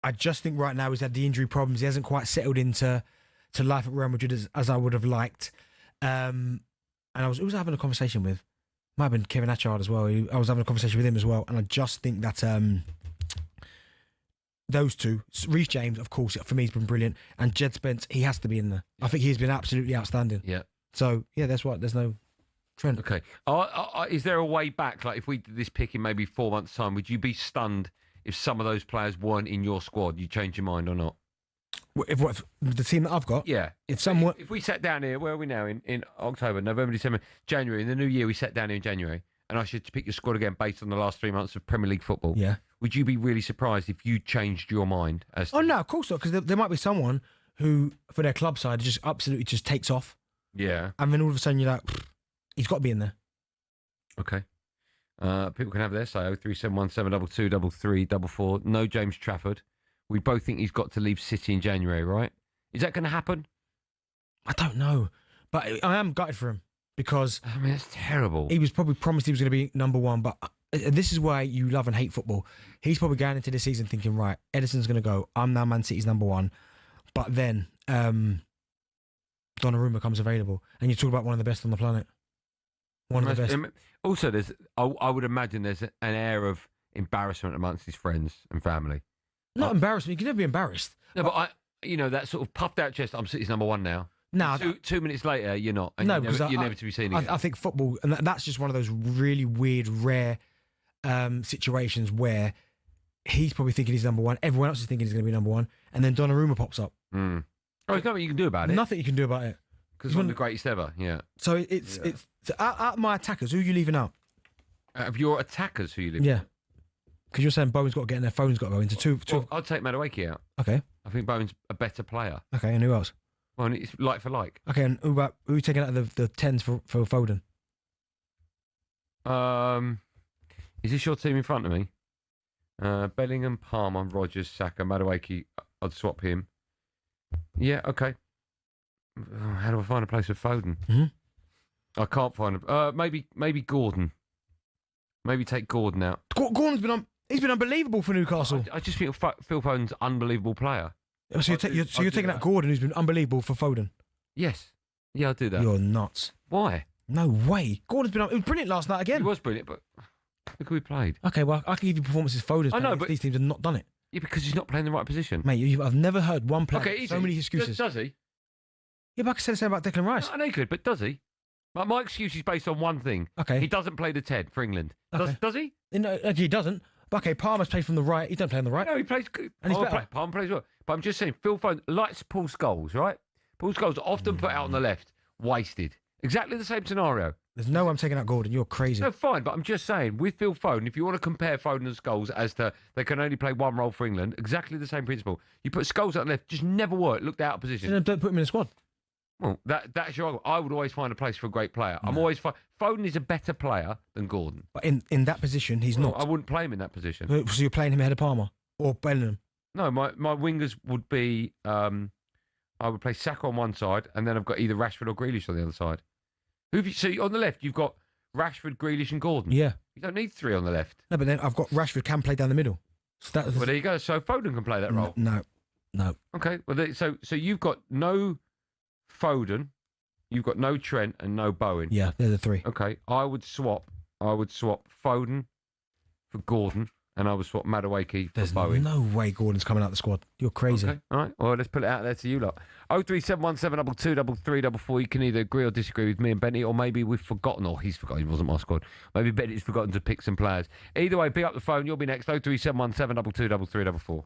I just think right now he's had the injury problems. He hasn't quite settled into life at Real Madrid as I would have liked. And who was I having a conversation with? Might have been Kevin Atchard as well. I was having a conversation with him as well, and I just think that those two, Reece James, of course, for me, has been brilliant, and Jed Spence, he has to be in there. I think he's been absolutely outstanding. Yeah. So yeah, that's why there's no Trent. Okay. Is there a way back? Like if we did this pick in maybe 4 months' time, would you be stunned if some of those players weren't in your squad? You change your mind or not? If the team that I've got? Yeah. If we sat down here, where are we now? In October, November, December, January, in the new year, we sat down here in January, and I should pick your squad again based on the last 3 months of Premier League football. Yeah. Would you be really surprised if you changed your mind? Oh no, of course not, because there might be someone who, for their club side, just absolutely just takes off. Yeah. And then all of a sudden you're like, he's got to be in there. Okay. People can have their say. 0371 722 3344. No James Trafford. We both think he's got to leave City in January, right? Is that going to happen? I don't know, but I am gutted for him because I mean it's terrible. He was probably promised he was going to be number one, but this is why you love and hate football. He's probably going into the season thinking, right, Edison's going to go. I'm now Man City's number one, but then Donnarumma comes available, and you talk about one of the best on the planet. One of the best. Also, I would imagine there's an air of embarrassment amongst his friends and family. Not embarrassment. You can never be embarrassed. No, but that sort of puffed out chest. I'm City's number one now. No, 2 minutes later, you're not. And no, you're never to be seen again. I think football, and that's just one of those really weird, rare situations where he's probably thinking he's number one. Everyone else is thinking he's going to be number one, and then Donnarumma pops up. Mm. Oh, there's nothing you can do about it. Nothing you can do about it. Because he's one of the greatest ever. Yeah. So it's out of my attackers. Who are you leaving out? Out of your attackers, who are you leaving? Yeah. Because you're saying Bowen's got to get in there, Foden's got to go into two. Well, I'd take Madueke out. Okay. I think Bowen's a better player. Okay, and who else? Well, it's like for like. Okay, and who are you taking out of the 10s for Foden? Is this your team in front of me? Bellingham, Palmer, Rodgers, Saka, Madueke. I'd swap him. Yeah, okay. How do I find a place for Foden? Mm-hmm. I can't find him. Maybe Gordon. Maybe take Gordon out. Gordon's been unbelievable for Newcastle. I just think Phil Foden's an unbelievable player. So you're taking out Gordon, who's been unbelievable for Foden? Yes. Yeah, I'll do that. You're nuts. Why? No way. Gordon's been... It was brilliant last night again. He was brilliant, but look who we played. Okay, well, I can give you performances Foden's I know, but these teams have not done it. Yeah, because he's not playing the right position. Mate, I've never heard one player... Okay, easy. So many excuses. Does he? Yeah, but I can say the same about Declan Rice. No, I know he could, but does he? My excuse is based on one thing. Okay. He doesn't play the 10 for England. Okay. Does he? No, okay, he doesn't. But okay, Palmer's played from the right. He don't play on the right. No, he plays good. And he's better. Palmer plays well. But I'm just saying, Phil Foden likes Paul Scholes, right? Paul Scholes often put out on the left, wasted. Exactly the same scenario. There's no way I'm taking out Gordon. You're crazy. No, fine, but I'm just saying, with Phil Foden, if you want to compare Foden and Scholes as to they can only play one role for England, exactly the same principle. You put Scholes on the left, just never worked, looked out of position. Then don't put him in the squad. Well, that's your argument. I would always find a place for a great player. No. I'm always Foden is a better player than Gordon. But in that position, he's not. I wouldn't play him in that position. So you're playing him ahead of Palmer or Bellingham? No, my wingers would be I would play Saka on one side, and then I've got either Rashford or Grealish on the other side. So on the left, you've got Rashford, Grealish, and Gordon. Yeah. You don't need three on the left. No, but then I've got Rashford can play down the middle. So well, there you go. So Foden can play that role. No. Okay. Well, so you've got no Foden. You've got no Trent and no Bowen. Yeah, they're the three. Okay, I would swap Foden for Gordon, and I would swap Madueke for Bowen. There's no way Gordon's coming out of the squad. You're crazy. Okay, all right. Well, let's put it out there to you lot. 03717 22 344. You can either agree or disagree with me and Benny, or maybe we've forgotten, or he's forgotten. He wasn't my squad. Maybe Benny's forgotten to pick some players. Either way, pick up the phone. You'll be next. 03717 22 344.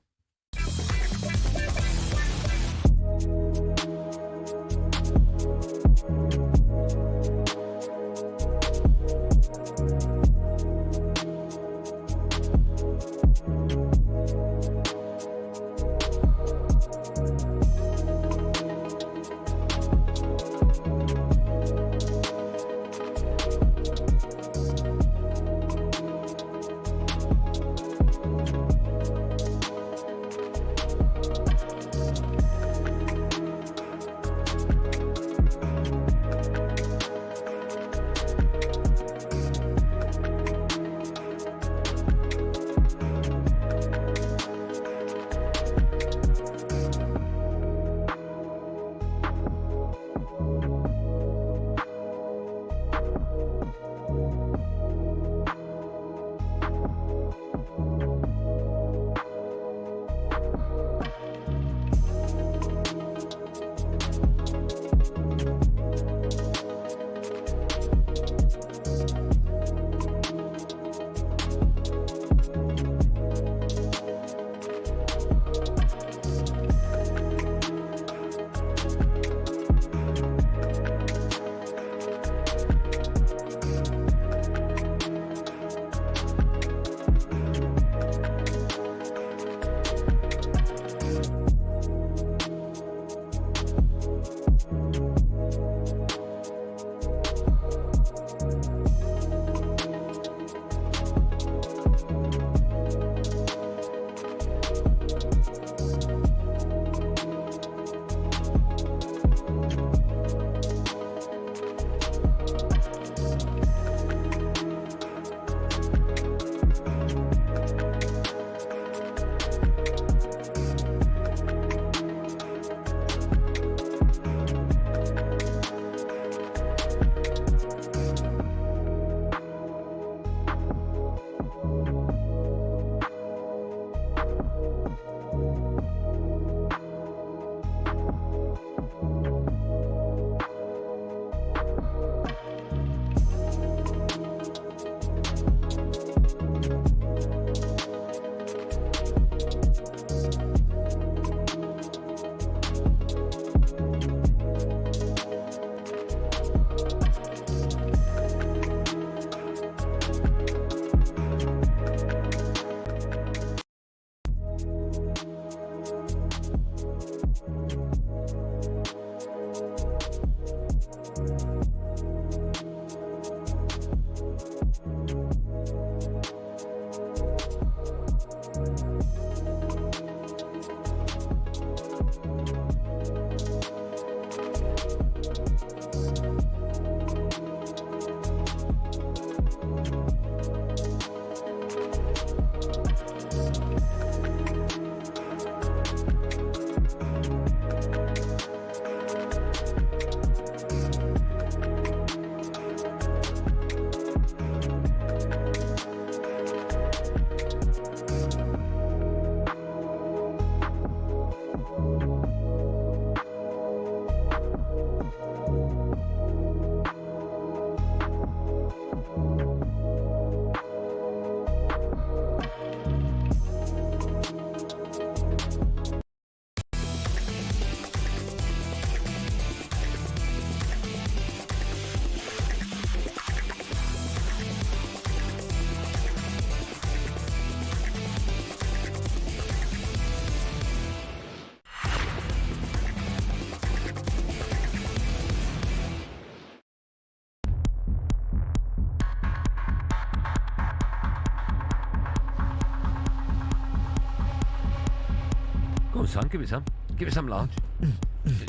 Go on, son, give it some. Give it some large.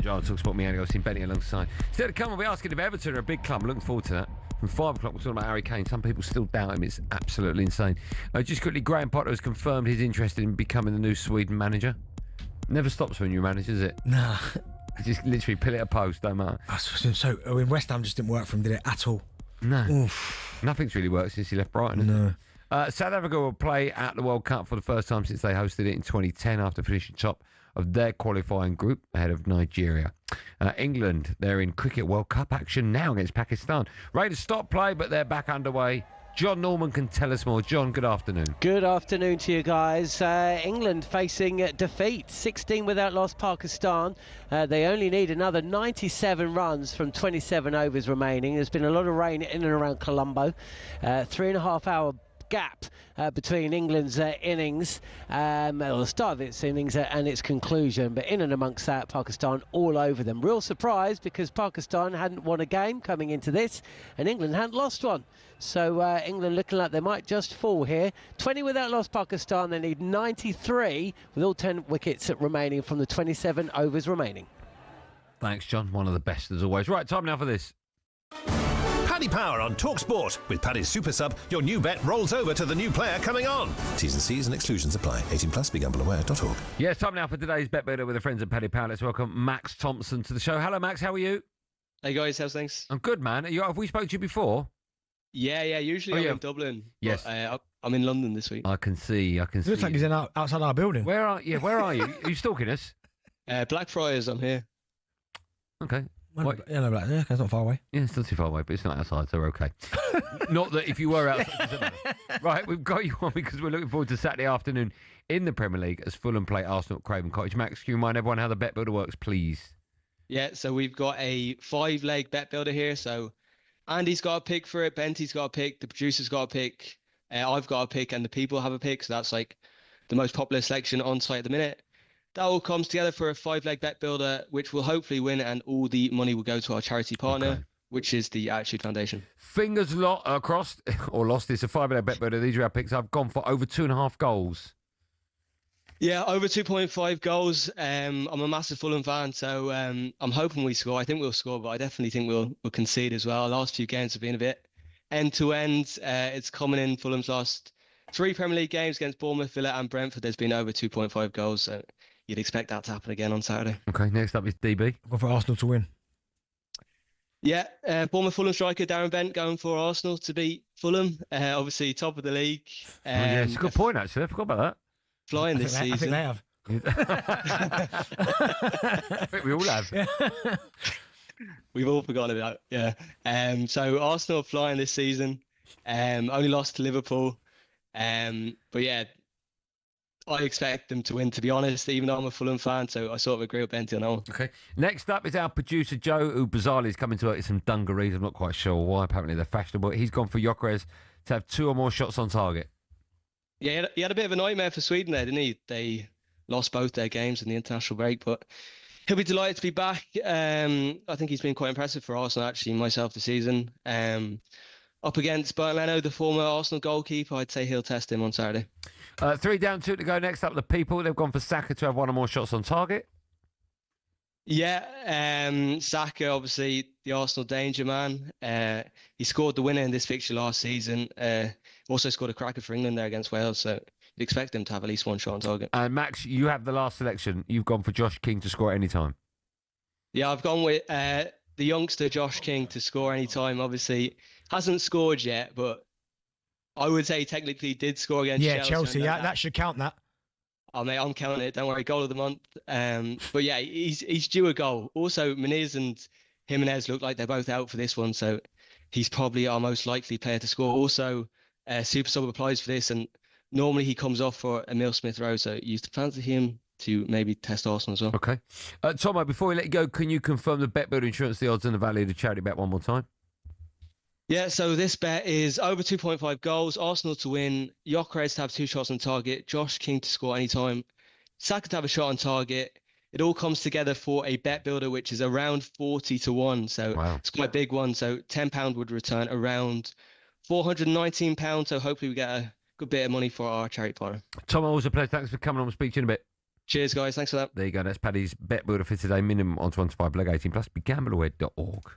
John talkSPORT, me, Andy Goldstein Darren Bent alongside. Still to come, we'll be asking if Everton are a big club. Looking forward to that. From 5 o'clock, we're talking about Harry Kane. Some people still doubt him. It's absolutely insane. Just quickly, Graham Potter has confirmed he's interested in becoming the new Sweden manager. Never stops when you're manager, does it? Nah. Just literally pill it a post, don't matter. So, West Ham just didn't work for him, did it, at all? No. Oof. Nothing's really worked since he left Brighton, has it? South Africa will play at the World Cup for the first time since they hosted it in 2010 after finishing top of their qualifying group ahead of Nigeria. England, they're in Cricket World Cup action now against Pakistan. Raiders stop play, but they're back underway. John Norman can tell us more. John, good afternoon. Good afternoon to you guys. England facing defeat, 16 without loss Pakistan. They only need another 97 runs from 27 overs remaining. There's been a lot of rain in and around Colombo. 3.5 hour gap between England's innings, or the start of its innings and its conclusion, but in and amongst that, Pakistan all over them. Real surprise because Pakistan hadn't won a game coming into this and England hadn't lost one. So England looking like they might just fall here. 20 without loss Pakistan, they need 93 with all 10 wickets remaining from the 27 overs remaining. Thanks, John. One of the best as always. Right, time now for this. Paddy Power on talkSPORT. With Paddy's Super Sub, your new bet rolls over to the new player coming on. T's and C's and exclusions apply. 18 plus, begambleaware.org. Yes, time now for today's Bet Builder with the friends of Paddy Power. Let's welcome Max Thompson to the show. Hello, Max. How are you? Hey, guys. How's things? I'm good, man. Have we spoke to you before? Yeah. Usually I'm in Dublin. Yes. But, I'm in London this week. I can see. It looks like he's outside our building. Where are you? Are you stalking us? Blackfriars, I'm here. Okay. It's not far away. Yeah, it's not too far away, but it's not outside, so we're okay. Not that if you were outside. Right, we've got you on because we're looking forward to Saturday afternoon in the Premier League as Fulham play Arsenal at Craven Cottage. Max, can you remind everyone how the Bet Builder works, please? Yeah, so we've got a 5-leg Bet Builder here. So Andy's got a pick for it, Benty's got a pick, the producer's got a pick, I've got a pick, and the people have a pick. So that's like the most popular selection on site at the minute. That all comes together for a 5-leg Bet Builder, which will hopefully win, and all the money will go to our charity partner, which is the Attitude Foundation. Fingers crossed or lost. It's a 5-leg Bet Builder. These are our picks. I've gone for over 2.5 goals. Yeah, over 2.5 goals. I'm a massive Fulham fan, so I'm hoping we score. I think we'll score, but I definitely think we'll concede as well. Last few games have been a bit end-to-end. It's coming in. Fulham's lost 3 Premier League games against Bournemouth, Villa and Brentford. There's been over 2.5 goals, so you'd expect that to happen again on Saturday. Okay, next up is DB. Go for Arsenal to win. Yeah, Bournemouth Fulham striker Darren Bent going for Arsenal to beat Fulham. Obviously, top of the league. Yeah, it's a good point, actually. I forgot about that. Flying this season. I think they have. I think we all have. We've all forgotten about it, yeah. So Arsenal are flying this season. Only lost to Liverpool. But yeah, I expect them to win, to be honest, even though I'm a Fulham fan, so I sort of agree with Benty on that one. Okay. Next up is our producer, Joe, who bizarrely is coming to us with some dungarees. I'm not quite sure why. Apparently they're fashionable. He's gone for Gyökeres to have 2 or more shots on target. Yeah, he had a bit of a nightmare for Sweden there, didn't he? They lost both their games in the international break, but he'll be delighted to be back. I think he's been quite impressive for Arsenal, actually, myself this season. Up against Bernd Leno, the former Arsenal goalkeeper, I'd say he'll test him on Saturday. 3 down, 2 to go. Next up, the people. They've gone for Saka to have 1 or more shots on target. Yeah, Saka, obviously, the Arsenal danger man. He scored the winner in this fixture last season. Also scored a cracker for England there against Wales, so you'd expect him to have at least 1 shot on target. And Max, you have the last selection. You've gone for Josh King to score at any time. Yeah, I've gone with the youngster Josh King to score any time. Obviously, hasn't scored yet, but I would say technically did score against Chelsea. Yeah, Chelsea. Yeah, that should count that. Oh, mate, I'm counting it. Don't worry, goal of the month. But yeah, he's due a goal. Also, Muniz and Jimenez look like they're both out for this one, so he's probably our most likely player to score. Also, Super Sub applies for this, and normally he comes off for Emile Smith-Rowe, so you fancy him to maybe test Arsenal as well. Okay. Tomo, before we let you go, can you confirm the Bet Builder Insurance, the odds and the value of the charity bet one more time? Yeah, so this bet is over 2.5 goals, Arsenal to win, Gyökeres to have 2 shots on target, Josh King to score anytime, Saka to have a shot on target. It all comes together for a bet builder, which is around 40 to 1. So It's quite a big one. So £10 would return around £419. So hopefully we get a good bit of money for our charity partner. Tom, always a pleasure. Thanks for coming on. We'll speak to you in a bit. Cheers, guys. Thanks for that. There you go. That's Paddy's bet builder for today. Minimum odds 1 to 5, leg 18 plus. BeGambleAware.org.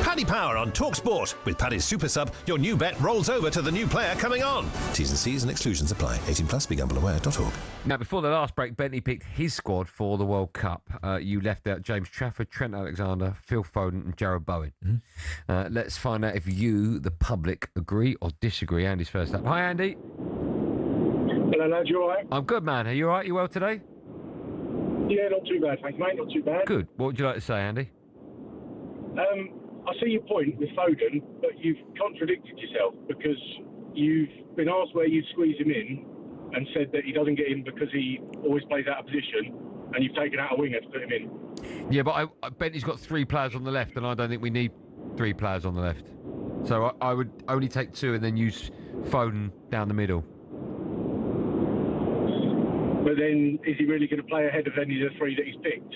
Paddy Power on talkSPORT. With Paddy's Super Sub, your new bet rolls over to the new player coming on. T's and C's and exclusions apply. 18 plus. BeGambleAware.org. Now, before the last break, Bentley picked his squad for the World Cup. You left out James Trafford, Trent Alexander, Phil Foden and Jarrod Bowen. Mm-hmm. Let's find out if you, the public, agree or disagree. Andy's first up. Hi, Andy. Hello, lads. You all right? I'm good, man. Are you all right? You well today? Yeah, not too bad, thanks, mate. Not too bad. Good. What would you like to say, Andy? I see your point with Foden, but you've contradicted yourself because you've been asked where you'd squeeze him in and said that he doesn't get in because he always plays out of position, and you've taken out a winger to put him in. Yeah, but I Bentley's got 3 players on the left, and I don't think we need 3 players on the left. So I would only take 2 and then use Foden down the middle. But then, is he really going to play ahead of any of the 3 that he's picked?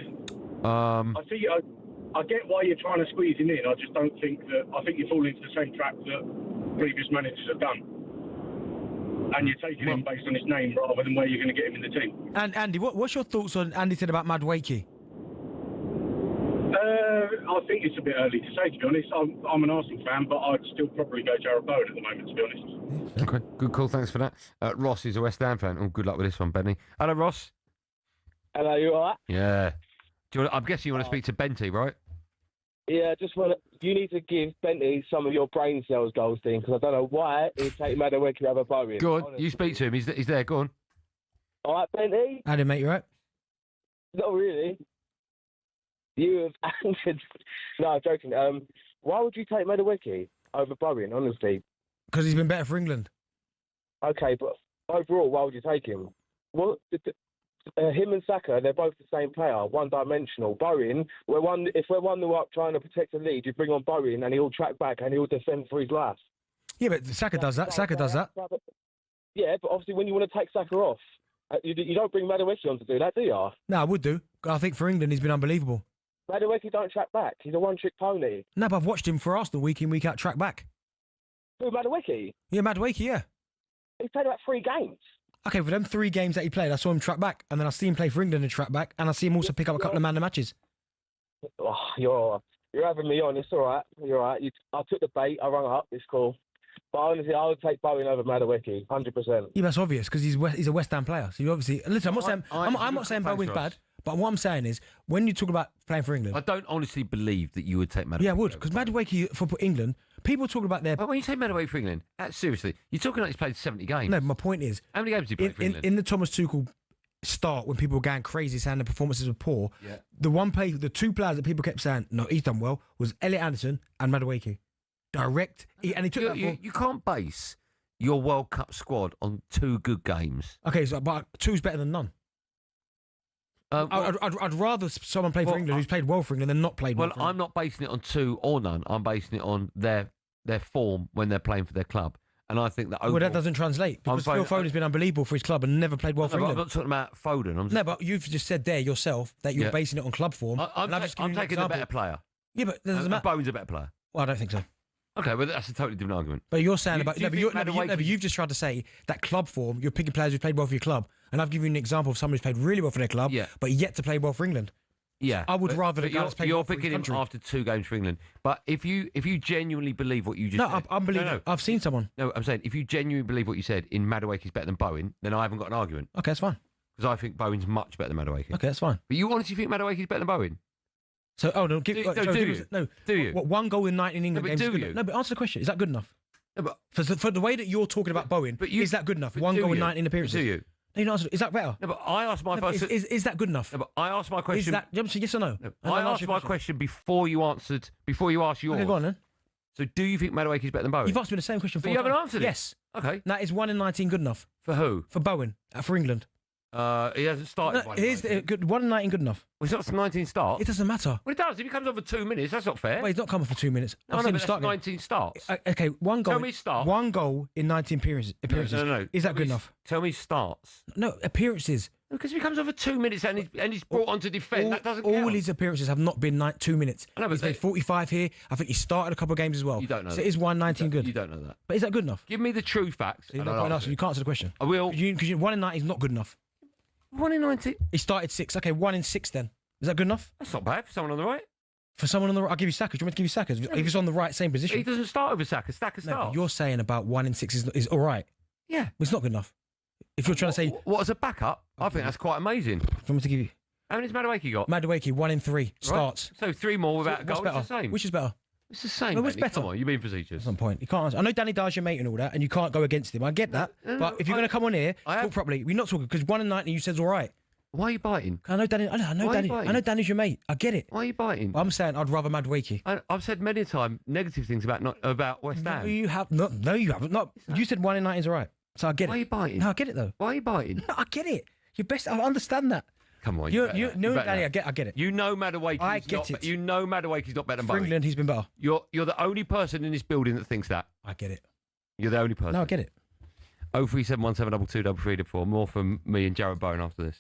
I get why you're trying to squeeze him in. I just don't think that. I think you're falling into the same trap that previous managers have done. And you're taking him based on his name rather than where you're going to get him in the team. And Andy, what's your thoughts on Andy said about Madueke? I think it's a bit early to say, to be honest. I'm an Arsenal fan, but I'd still probably go Jarrod Bowen at the moment, to be honest. Okay, good call. Thanks for that. Ross is a West Ham fan. Oh, good luck with this one, Benny. Hello, Ross. Hello, you all right? Yeah. I'm guessing you want to speak to Benty, right? Yeah, you need to give Benty some of your brain cells, Goldstein, because I don't know why he'd take Madueke over Bowen. Go on, you speak to him. He's there. Go on. All right, Benty? Howdy, mate, you right? Not really. You have answered. No, I'm joking. Why would you take Madueke over Bowen, honestly? Because he's been better for England. Okay, but overall, why would you take him? Well, him and Saka, they're both the same player, one-dimensional. Bowen, if we're 1-0 up trying to protect the lead, you bring on Bowen and he'll track back and he'll defend for his life. Yeah, but Saka does that. Saka does that. Yeah, but obviously when you want to take Saka off, you don't bring Madueke on to do that, do you? No, I would do. I think for England, he's been unbelievable. Madueke don't track back. He's a one-trick pony. No, but I've watched him for Arsenal week in, week out, track back. Who, Madueke? Yeah, Madueke, yeah. He's played about 3 games. Okay, for them 3 games that he played, I saw him track back, and then I see him play for England and track back, and I see him also pick up a couple of man of matches. Oh, you're having me on. It's all right. You're all right. I took the bait. I rung up. It's cool. But honestly, I would take Bowen over Madueke, 100%. Yeah, that's obvious because he's a West Ham player. So you obviously listen. I'm not saying Bowen's bad, but what I'm saying is when you talk about playing for England, I don't honestly believe that you would take Madueke. Yeah, I would because Madueke for England. People talk about their. But when you take Madueke for England, seriously, you're talking like he's played 70 games. No, my point is, how many games did he play for England? In the Thomas Tuchel start when people were going crazy saying the performances were poor. Yeah. The two players that people kept saying, no, he's done well, was Elliot Anderson and Madueke. Direct. And he took that you can't base your World Cup squad on 2 good games. Okay, but 2's better than none. I'd rather someone play for England who's played well for England than not played well for England. I'm not basing it on 2 or none. I'm basing it on their form when they're playing for their club. And I think that overall... Well, that doesn't translate, because Phil Foden's been unbelievable for his club and never played well for England. I'm not talking about Foden. No, but you've just said there yourself that you're basing it on club form. I'm taking the better player. Yeah, but doesn't matter. Bowen's a better player. Well, I don't think so. Okay, well, that's a totally different argument. But you're saying but you've just tried to say that club form, you're picking players who played well for your club. And I've given you an example of someone who's played really well for their club, but yet to play well for England. Yeah, I would rather the guy that's played well for his country. You're picking him after 2 games for England. But if you genuinely believe what you just said... I'm believing. No. I've seen someone. No, I'm saying, if you genuinely believe what you said in Madueke's better than Bowen, then I haven't got an argument. Okay, that's fine. Because I think Bowen's much better than Madueke. Okay, that's fine. But you honestly think Madueke's better than Bowen? So, do you? What, 1 goal in 19 England games? Do you? No, but answer the question. Is that good enough? No, but for the way that you're talking about Bowen, is that good enough? 1 goal in 19 appearances. Do you? No, you answer. Is that better? No, but I asked my first... Is that good enough? No, but I asked my question... Is that... Yes or no? I asked my question before you answered... Before you asked yours. Okay, go on then. So do you think Madueke's better than Bowen? You've asked me the same question. But you haven't answered it. Yes. Okay. That is 1 in 19 good enough. For who? For Bowen. For England. He hasn't started. No, here's the good 1 in 19 good enough. Well, it's not 19 starts. It doesn't matter. Well, it does. If he comes on for 2 minutes, that's not fair. Well, he's not coming for 2 minutes. No, but that's 19 starts. Okay, 1 goal. Tell me starts. 1 goal in 19 appearances. No. Is that good enough? Tell me starts. No, appearances. Because if he comes on for 2 minutes and he's brought on to defend, that doesn't count. All his appearances have not been 2 minutes. I know, but he's played 45 here. I think he started a couple of games as well. You don't know. So it is 1-19 good. You don't know that. But is that good enough? Give me the true facts. So you can't answer the question. I will. Because 1 in 19 is not good enough. 1 in 19? He started 6. Okay, 1 in 6 then. Is that good enough? That's not bad for someone on the right. For someone on the right, I'll give you Saka. Do you want me to give you Saka? If it's on the right, same position. He doesn't start over Saka. Saka starts. No, you're saying about 1 in 6 is all right. Yeah. Well, it's not good enough. If you're trying to say... What, as a backup? I think that's quite amazing. Do you want me to give you... How many's Madueke got? Madueke, 1 in 3 starts. Right. So 3 more without a goal. Better? It's the same. Which is better? It's the same. No, what's better? Come on, you're being facetious. That's one point. You can't answer. I know Danny Dye's your mate and all that, and you can't go against him. I get that. But if you're going to come on here, talk properly. We're not talking, because 1 in 19 you said's all right. Why are you biting? I know Danny. I know Danny's your mate. I get it. Why are you biting? I'm saying I'd rather Madueke. I've said many a time negative things about West Ham. No, you have not. No, you haven't. Not. You said 1 in 19 is all right. So I get it. Why are you biting? No, I get it though. Why are you biting? No, I get it. You're best. I understand that. Come on, Danny. I get it. You know Madueke. I get it. You know Madueke's not better than For Bowen. England, he's been better. You're the only person in this building that thinks that. I get it. You're the only person. No, I get it. 03717223344. More from me and Jared Bowen after this.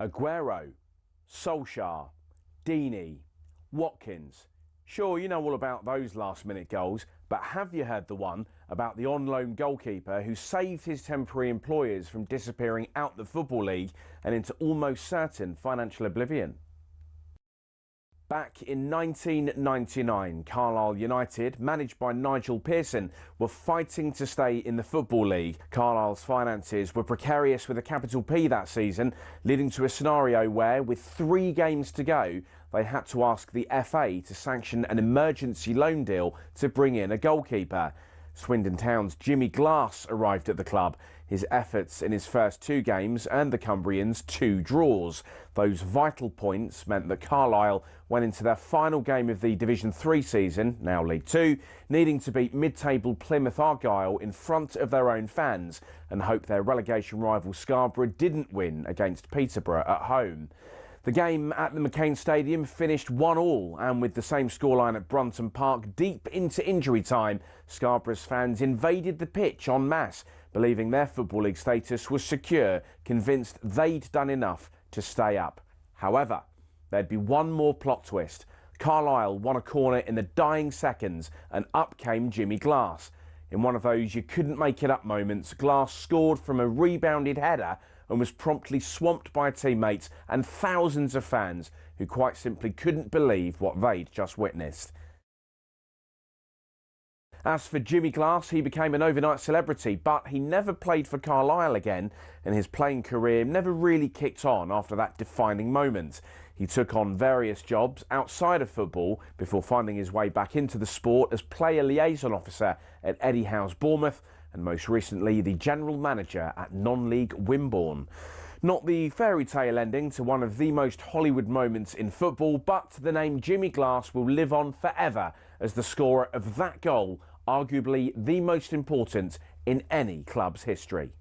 Aguero, Solskjaer, Deeney, Watkins. Sure, you know all about those last-minute goals, but have you heard the one about the on-loan goalkeeper who saved his temporary employers from disappearing out the Football League and into almost certain financial oblivion? Back in 1999, Carlisle United, managed by Nigel Pearson, were fighting to stay in the Football League. Carlisle's finances were precarious with a capital P that season, leading to a scenario where, with 3 games to go, they had to ask the FA to sanction an emergency loan deal to bring in a goalkeeper. Swindon Town's Jimmy Glass arrived at the club. His efforts in his first 2 games earned the Cumbrians 2 draws. Those vital points meant that Carlisle went into their final game of the Division 3 season, now League 2, needing to beat mid-table Plymouth Argyle in front of their own fans and hope their relegation rival Scarborough didn't win against Peterborough at home. The game at the McCain Stadium finished 1-1, and with the same scoreline at Brunton Park deep into injury time, Scarborough's fans invaded the pitch en masse, believing their Football League status was secure, convinced they'd done enough to stay up. However, there'd be one more plot twist. Carlisle won a corner in the dying seconds, and up came Jimmy Glass. In one of those you couldn't make it up moments, Glass scored from a rebounded header and was promptly swamped by teammates and thousands of fans who quite simply couldn't believe what they'd just witnessed. As for Jimmy Glass, he became an overnight celebrity, but he never played for Carlisle again, and his playing career never really kicked on after that defining moment. He took on various jobs outside of football before finding his way back into the sport as player liaison officer at Eddie Howe's Bournemouth, and most recently the general manager at non-league Wimborne. Not the fairy tale ending to one of the most Hollywood moments in football, but the name Jimmy Glass will live on forever as the scorer of that goal, arguably the most important in any club's history.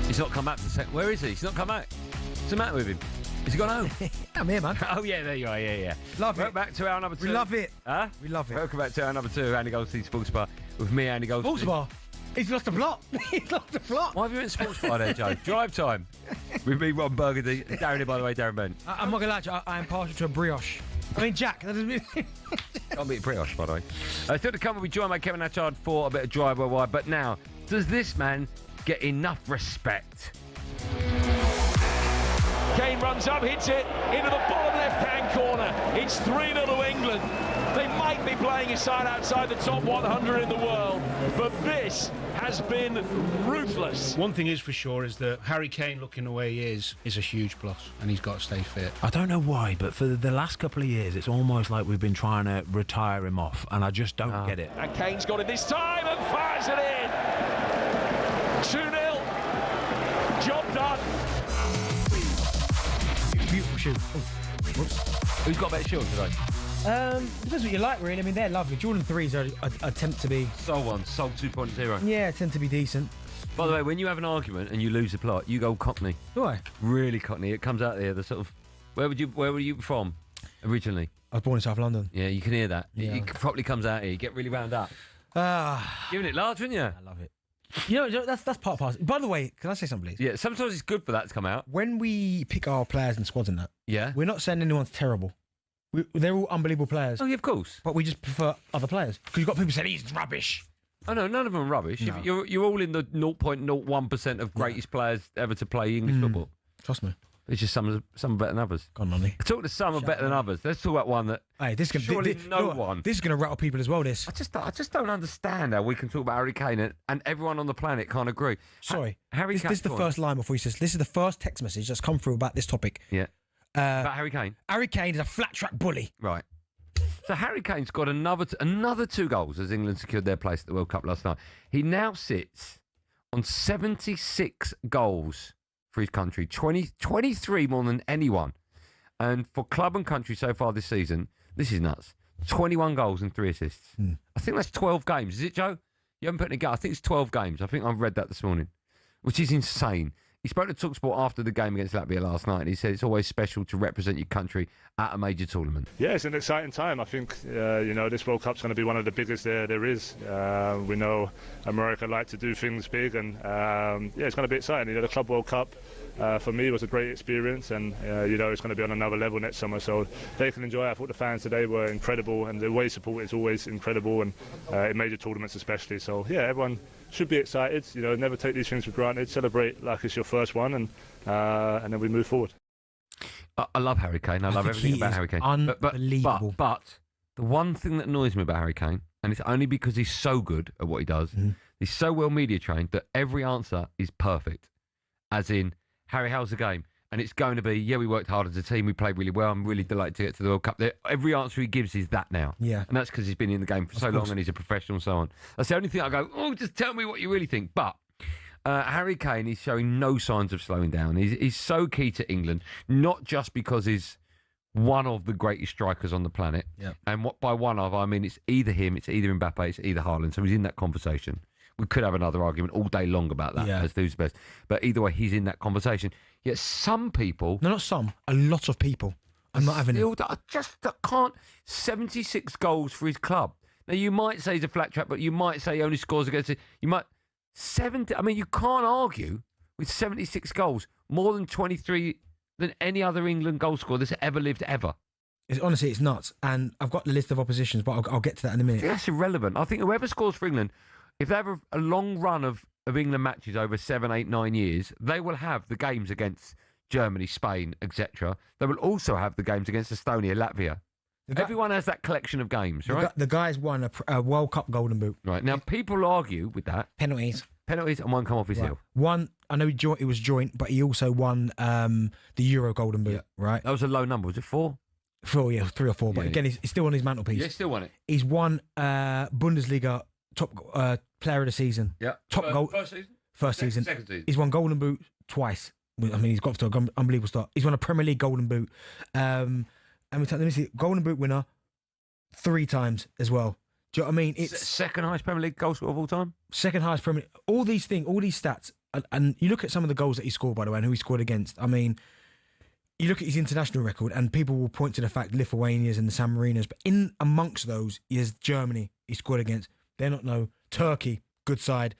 He's not come back for the second. Where is he? He's not come back. What's the matter with him? Has he gone home? I'm here, man. Oh, yeah, there you are. Yeah. Love it. Welcome back to our number 2. We love it. Huh? We love it. Welcome back to our number 2, Andy Goldstein Sports Bar, with me, Andy Goldstein. Sports Bar? He's lost the plot. He's lost the plot. Why have you been Sports Bar there, Joe? Drive time. With me, Ron Burgundy. Darren here, by the way, Darren Bent. I'm not going to lie to you, I am partial to a brioche. I mean, Jack, that doesn't mean... Can't beat brioche, by the way. Still to come, we'll be joined by Kevin Hatchard for a bit of Drive Worldwide. But now, does this man get enough respect? Kane runs up, hits it into the bottom left-hand corner. It's 3-0 to England. They might be playing a side outside the top 100 in the world, but this has been ruthless. One thing is for sure is that Harry Kane looking the way he is a huge plus, and he's got to stay fit. I don't know why, but for the last couple of years, it's almost like we've been trying to retire him off, and I just don't get it. And Kane's got it this time and fires it in. 2-0. Job done. Beautiful shoot. Oh, whoops. Who's got better shots today? Depends what you like, really. I mean, they're lovely. Jordan 3s attempt to be... Soul 2.0. Yeah, tend to be decent. By the way, when you have an argument and you lose the plot, you go Cockney. Do I? Really Cockney. It comes out there, the sort of... Where were you from, originally? I was born in South London. Yeah, you can hear that. Yeah. It probably comes out here. You get really wound up. Giving it large, wouldn't you? I love it. You know, that's part of parcel. By the way, can I say something, please? Yeah, sometimes it's good for that to come out. When we pick our players and squads and that, yeah, we're not saying anyone's terrible. They're all unbelievable players. Oh, yeah, of course. But we just prefer other players. Because you've got people saying he's rubbish. Oh, no, none of them are rubbish. No. You're all in the 0.01% of greatest players ever to play English football. Trust me. It's just some are better than others. Go on, Lonnie. Talk to some are better than others. Let's talk about one that. Hey, this can surely no one. This is going to rattle people as well. This. I just don't understand how we can talk about Harry Kane and everyone on the planet can't agree. Sorry, Harry Kane. This is the first line before he says. This is the first text message that's come through about this topic. Yeah. About Harry Kane. Harry Kane is a flat track bully. Right. So Harry Kane's got another 2 goals as England secured their place at the World Cup last night. He now sits on 76 goals for his country, 23 more than anyone. And for club and country so far this season, this is nuts. 21 goals and 3 assists. I think that's 12 games. Is it, Joe? You haven't put in a go. I think it's 12 games. I think I've read that this morning, which is insane. He spoke to talkSPORT after the game against Latvia last night, and he said it's always special to represent your country at a major tournament. Yeah, it's an exciting time. I think this World Cup's going to be one of the biggest there is. We know America like to do things big, and it's going to be exciting. The Club World Cup for me was a great experience, and it's going to be on another level next summer, so they can enjoy it. I thought the fans today were incredible, and the away support is always incredible, and in major tournaments especially. So yeah, everyone should be excited. Never take these things for granted. Celebrate like it's your first one, and then we move forward. I love Harry Kane. I love everything about Harry Kane. Unbelievable. But the one thing that annoys me about Harry Kane, and it's only because he's so good at what he does, he's so well media trained that every answer is perfect. As in, Harry, how's the game? And it's going to be, yeah, we worked hard as a team, we played really well, I'm really delighted to get to the World Cup. Every answer he gives is that now. Yeah. And that's because he's been in the game for so long and he's a professional and so on. That's the only thing I go, just tell me what you really think. But Harry Kane is showing no signs of slowing down. He's so key to England, not just because he's one of the greatest strikers on the planet. Yeah. And by one of, I mean it's either him, it's either Mbappe, it's either Haaland. So he's in that conversation. We could have another argument all day long about that as who's best. But either way, he's in that conversation. Yet some people... No, not some. A lot of people. I'm not having it. I can't... 76 goals for his club. Now, you might say he's a flat track, but you might say he only scores against it. You might... 70... I mean, you can't argue with 76 goals, more than 23 than any other England goal scorer that's ever lived, ever. Honestly, it's nuts. And I've got the list of oppositions, but I'll get to that in a minute. That's irrelevant. I think whoever scores for England... If they have a long run of England matches over 7, 8, 9 years, they will have the games against Germany, Spain, etc. They will also have the games against Estonia, Latvia. Everyone has that collection of games, right? The guy's won a World Cup Golden Boot. Right. Now, people argue with that. Penalties, and one come off his heel. One, I know it was joint, but he also won the Euro Golden Boot, right? That was a low number. Was it 4? 4, yeah, 3 or 4. But again, he's still on his mantelpiece. Yeah, he still won it. He's won Bundesliga top player of the season. Yeah. Top goal. First season. Second season. He's won Golden Boot twice. I mean, he's got to an unbelievable start. He's won a Premier League Golden Boot. And let me see, Golden Boot winner 3 times as well. Do you know what I mean? It's second highest Premier League goal scorer of all time. Second highest Premier League. All these things, all these stats, and you look at some of the goals that he scored, by the way, and who he scored against. I mean, you look at his international record, and people will point to the fact Lithuanians and the San Marinos, but in amongst those is Germany he scored against. They're not Turkey, good side.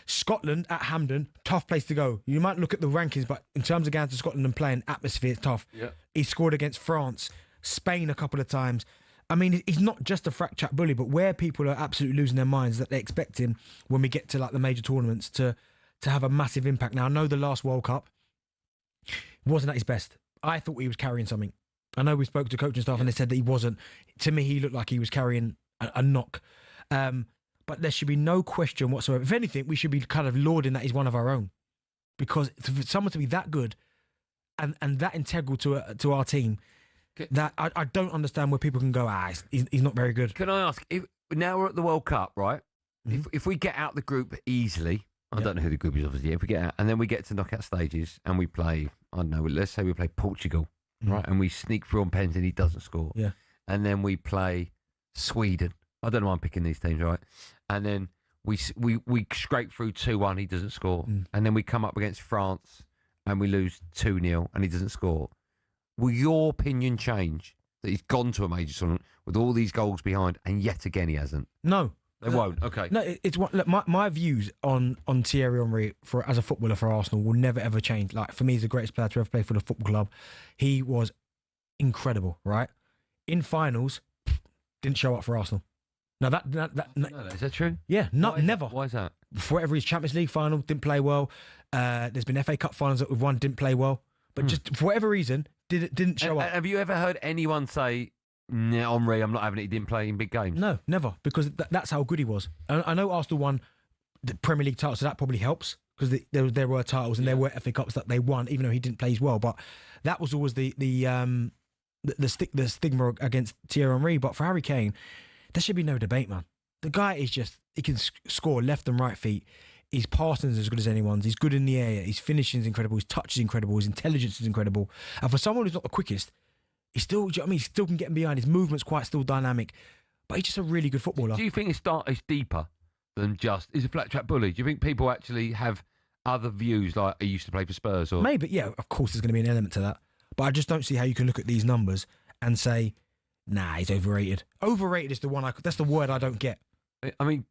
Scotland at Hampden, tough place to go. You might look at the rankings, but in terms of going to Scotland and playing, atmosphere, it's tough. Yeah. He scored against France, Spain a couple of times. I mean, he's not just a frat chat bully, but where people are absolutely losing their minds that they expect him when we get to like the major tournaments to have a massive impact. Now, I know the last World Cup wasn't at his best. I thought he was carrying something. I know we spoke to coaching staff and they said that he wasn't. To me, he looked like he was carrying a knock. But there should be no question whatsoever. If anything, we should be kind of lauding that he's one of our own. Because for someone to be that good and that integral to our team, that I don't understand where people can go, he's not very good. Can I ask, now we're at the World Cup, right? Mm-hmm. If we get out the group easily, I don't know who the group is obviously, if we get out, and then we get to knockout stages and we play, I don't know, let's say we play Portugal, right? And we sneak through on pens and he doesn't score. Yeah. and then we play Sweden. I don't know why I'm picking these teams, right? And then we scrape through 2-1, he doesn't score. And then we come up against France and we lose 2-0 and he doesn't score. Will your opinion change that he's gone to a major tournament with all these goals behind and yet again he hasn't? No. They won't. Okay. No, it's what. Look, my views on Thierry Henry as a footballer for Arsenal will never ever change. Like, for me, he's the greatest player to ever play for the football club. He was incredible, right? In finals, didn't show up for Arsenal. Now is that true? Yeah, never. Why is that? For whatever reason, Champions League final didn't play well. There's been FA Cup finals that we've won, didn't play well. But just for whatever reason, didn't show up. Have you ever heard anyone say, "Nah, Henry, I'm not having it. He didn't play in big games"? No, never, because that's how good he was. I know Arsenal won the Premier League title, so that probably helps because there were titles and there were FA Cups that they won, even though he didn't play as well. But that was always the stigma against Thierry Henry. But for Harry Kane, there should be no debate, man. The guy is he can score left and right feet. His passing is as good as anyone's. He's good in the air. His finishing is incredible. His touch is incredible. His intelligence is incredible. And for someone who's not the quickest, he still can get him behind. His movement's quite still dynamic. But he's just a really good footballer. Do you think it's deeper than just, he's a flat track bully? Do you think people actually have other views, like he used to play for Spurs? Or maybe, yeah, of course there's going to be an element to that. But I just don't see how you can look at these numbers and say, nah, he's overrated. Overrated is the one, that's the word I don't get. I mean,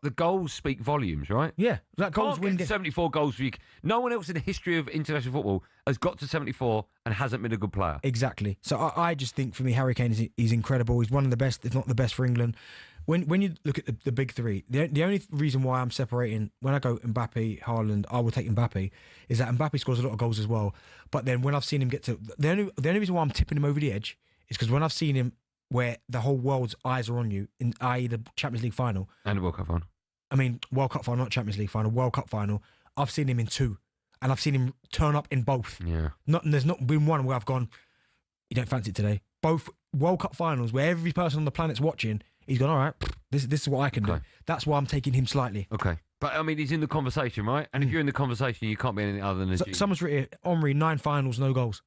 the goals speak volumes, right? Yeah, that goals win. 74 goals for you. No one else in the history of international football has got to 74 and hasn't been a good player. Exactly. So I just think, for me, Harry Kane he's incredible. He's one of the best, if not the best, for England. When you look at the big three, the only reason why I'm separating, when I go Mbappe, Haaland, I will take Mbappe, is that Mbappe scores a lot of goals as well. But then when I've seen him get to the only reason why I'm tipping him over the edge is because when I've seen him where the whole world's eyes are on you, i.e. the Champions League final. And the World Cup final. I mean, World Cup final, not Champions League final, World Cup final. I've seen him in two. And I've seen him turn up in both. Yeah. There's not been one where I've gone, you don't fancy it today. Both World Cup finals where every person on the planet's watching, he's gone, all right, this is what I can do. That's why I'm taking him slightly. Okay. But, I mean, he's in the conversation, right? And if you're in the conversation, you can't be anything other than a G. Someone's written, Henry, 9 finals, no goals.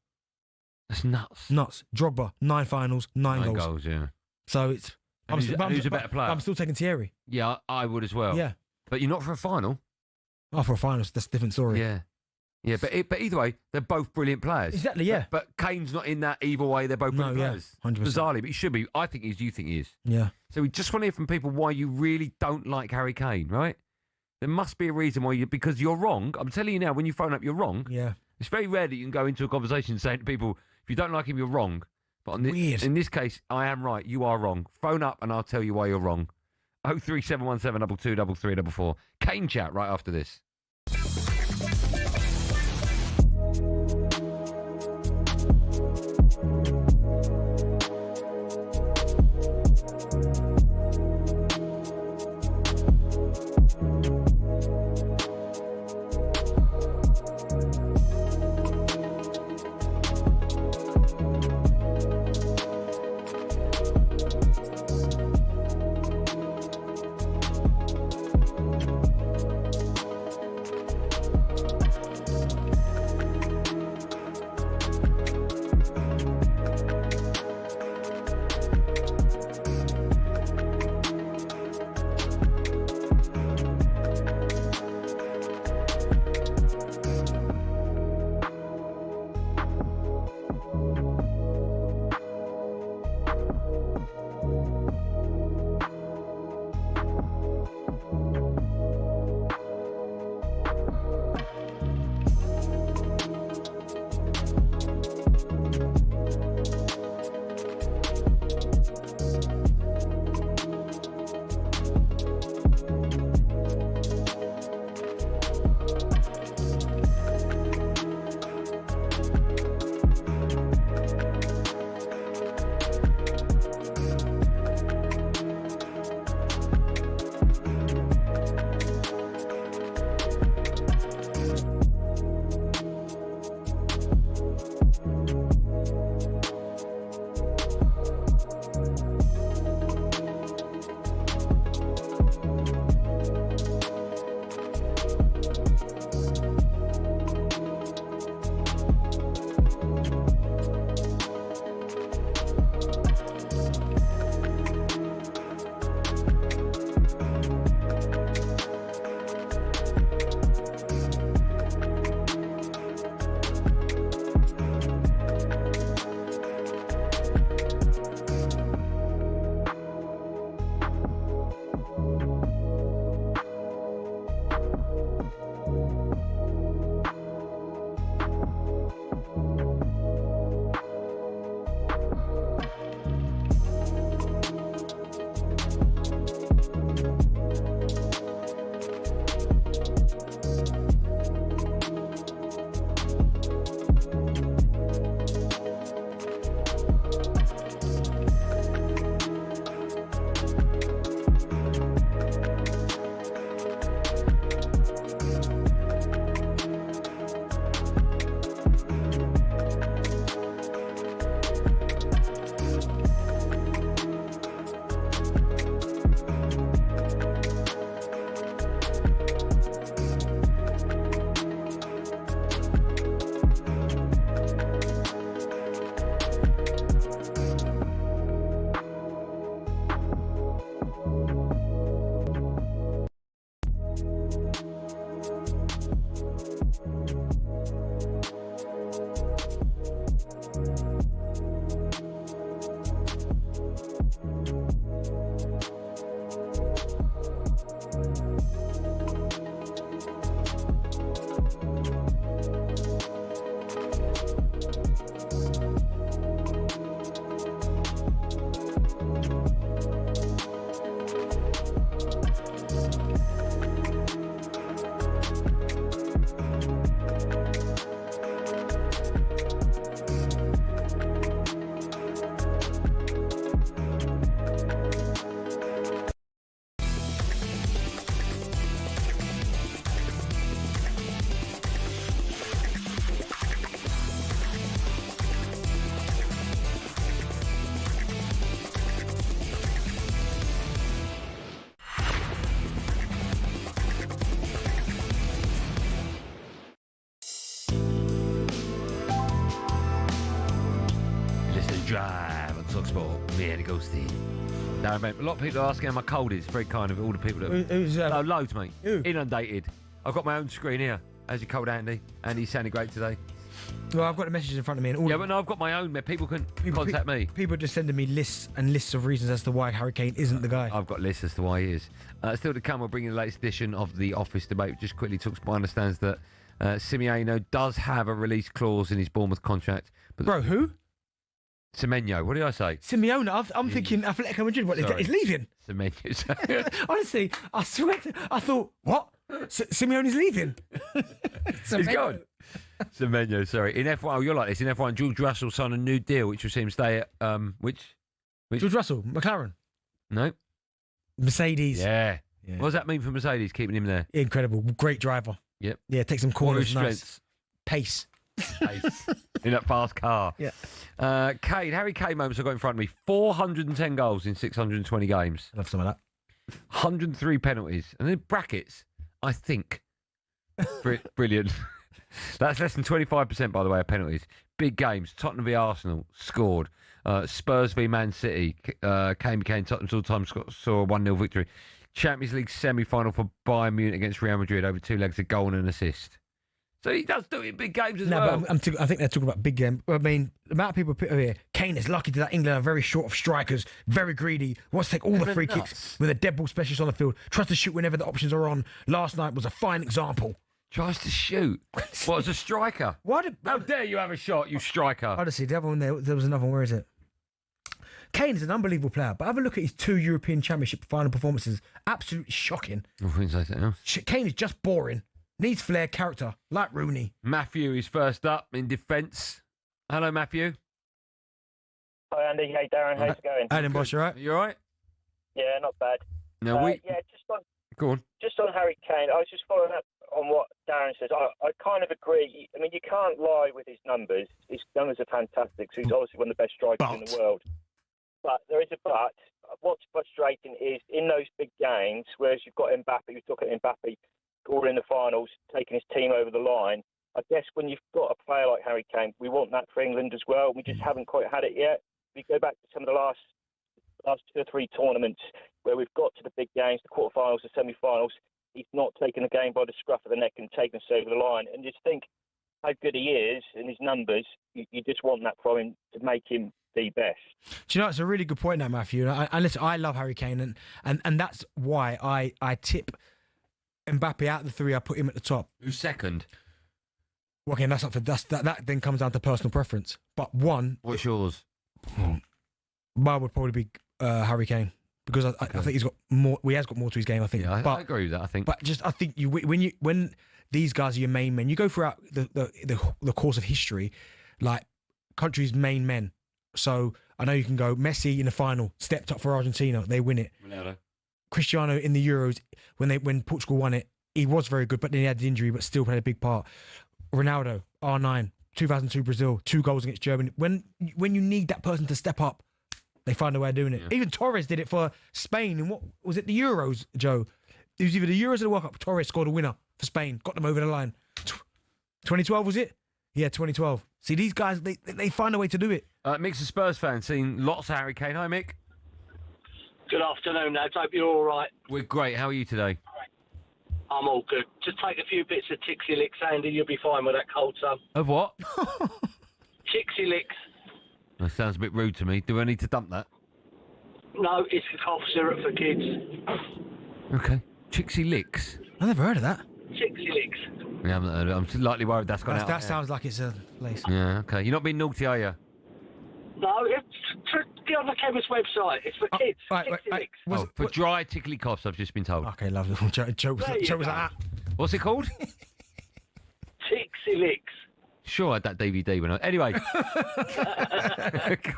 That's nuts. Nuts. Drogba, 9 finals, 9 goals. 9 goals, yeah. So it's... Who's a better player? I'm still taking Thierry. Yeah, I would as well. Yeah. But you're not for a final. Oh, for a final, that's a different story. Yeah. Yeah, but either way, they're both brilliant players. Exactly, yeah. But Kane's not in that either way. They're both brilliant players. 100%. Bizarrely, but he should be. I think he is. You think he is. Yeah. So we just want to hear from people why you really don't like Harry Kane, right? There must be a reason why because you're wrong. I'm telling you now, when you phone up, you're wrong. Yeah. It's very rare that you can go into a conversation saying to people, if you don't like him, you're wrong. But in this case, I am right. You are wrong. Phone up and I'll tell you why you're wrong. 03717 22 33 Kane chat right after this. Drive on talkSPORT. Me, Andy Goldstein Darren Bent. A lot of people are asking how my cold is. Very kind of all the people that... Who's no, loads, mate. Inundated. I've got my own screen here. How's your cold, Andy? Andy sounded great today. Well, I've got the messages in front of me. And all but no, I've got my own. People can contact me. People are just sending me lists and lists of reasons as to why Harry Kane isn't the guy. I've got lists as to why he is. Still to come, we'll bring you the latest edition of the Office Debate. Just quickly, talkSPORT understands that Simeone does have a release clause in his Bournemouth contract. But Bro, who? Semenyo. What did I say? Simeone. I'm thinking Atletico Madrid. What, he's leaving? Semenyo. Honestly, I swear I thought, what? Simeone's leaving? He's gone. Semenyo, sorry. In F1, you're like this. In F1, George Russell signed a new deal, which will see him stay at, which? George Russell, McLaren? No. Mercedes. Yeah. What does that mean for Mercedes, keeping him there? Incredible. Great driver. Yep. Yeah, takes some corners. Nice. Pace. In that fast car. Yeah. Kane, Harry Kane moments I've got in front of me. 410 goals in 620 games. I love some of that. 103 penalties. And then brackets, I think. Brilliant. That's less than 25%, by the way, of penalties. Big games. Tottenham v Arsenal, scored. Spurs v Man City. Kane became Tottenham's all-time saw a 1-0 victory. Champions League semi-final for Bayern Munich against Real Madrid over 2 legs, a goal and an assist. So he does do it in big games as well. But I think they're talking about big game. I mean, the amount of people put here, Kane is lucky that England are very short of strikers, very greedy, wants to take all the free kicks with a dead ball specialist on the field, tries to shoot whenever the options are on. Last night was a fine example. Tries to shoot? What, as a striker? How dare you have a shot, you striker? Honestly, the other one there was another one. Where is it? Kane is an unbelievable player, but have a look at his 2 European Championship final performances. Absolutely shocking. Kane is just boring. Needs flair, character, like Rooney. Matthew is first up in defence. Hello, Matthew. Hi, Andy. Hey, Darren. How's it going? Hey, boss, you all right? You all right? Yeah, not bad. No, Go on. Just on Harry Kane, I was just following up on what Darren says. I kind of agree. I mean, you can't lie with his numbers. His numbers are fantastic, so he's obviously one of the best strikers in the world. But there is a but. What's frustrating is in those big games, whereas you've got Mbappe, you're talking Mbappe, scoring in the finals, taking his team over the line. I guess when you've got a player like Harry Kane, we want that for England as well. We just haven't quite had it yet. We go back to some of the last 2 or 3 tournaments where we've got to the big games, the quarterfinals, the semi-finals. He's not taken the game by the scruff of the neck and taken us over the line. And just think how good he is and his numbers. You just want that from him to make him the best. Do you know, it's a really good point now, Matthew. And listen, I love Harry Kane, and that's why I tip Mbappe out of the 3. I put him at the top. Who's second? Well, okay, that then comes down to personal preference. But one. What's yours? Mine would probably be Harry Kane because I think he's got more. Well, he has got more to his game. I think. Yeah, I agree with that. I think. But I think when these guys are your main men, you go throughout the course of history, like countries' main men. So I know you can go Messi in the final, stepped up for Argentina, they win it. Ronaldo. Cristiano in the Euros when Portugal won it, he was very good, but then he had the injury, but still played a big part. Ronaldo, R9, 2002 Brazil, 2 goals against Germany. When you need that person to step up, they find a way of doing it. Yeah. Even Torres did it for Spain. And what was it? The Euros, Joe. It was either the Euros or the World Cup. Torres scored a winner for Spain, got them over the line. 2012 was it? Yeah, 2012. See, these guys, they find a way to do it. Mick's a Spurs fan, seen lots of Harry Kane. Hi, Mick. Good afternoon, lads. Hope you're all right. We're great. How are you today? I'm all good. Just take a few bits of Tixie Licks, Andy. You'll be fine with that cold sun. Of what? Tixie Licks. That sounds a bit rude to me. Do I need to dump that? No, it's cough syrup for kids. Okay. Trixie Licks. I've never heard of that. Tixie Licks. Yeah, I haven't heard of it. I'm slightly worried that's gone out. That sounds like it's a place. Yeah, okay. You're not being naughty, are you? No, get on the chemist website. It's for kids. Right. For dry, tickly coughs, I've just been told. Okay, lovely. Joe was like that. What's it called? Tixie Licks. Sure, I had that DVD when I... Anyway. Go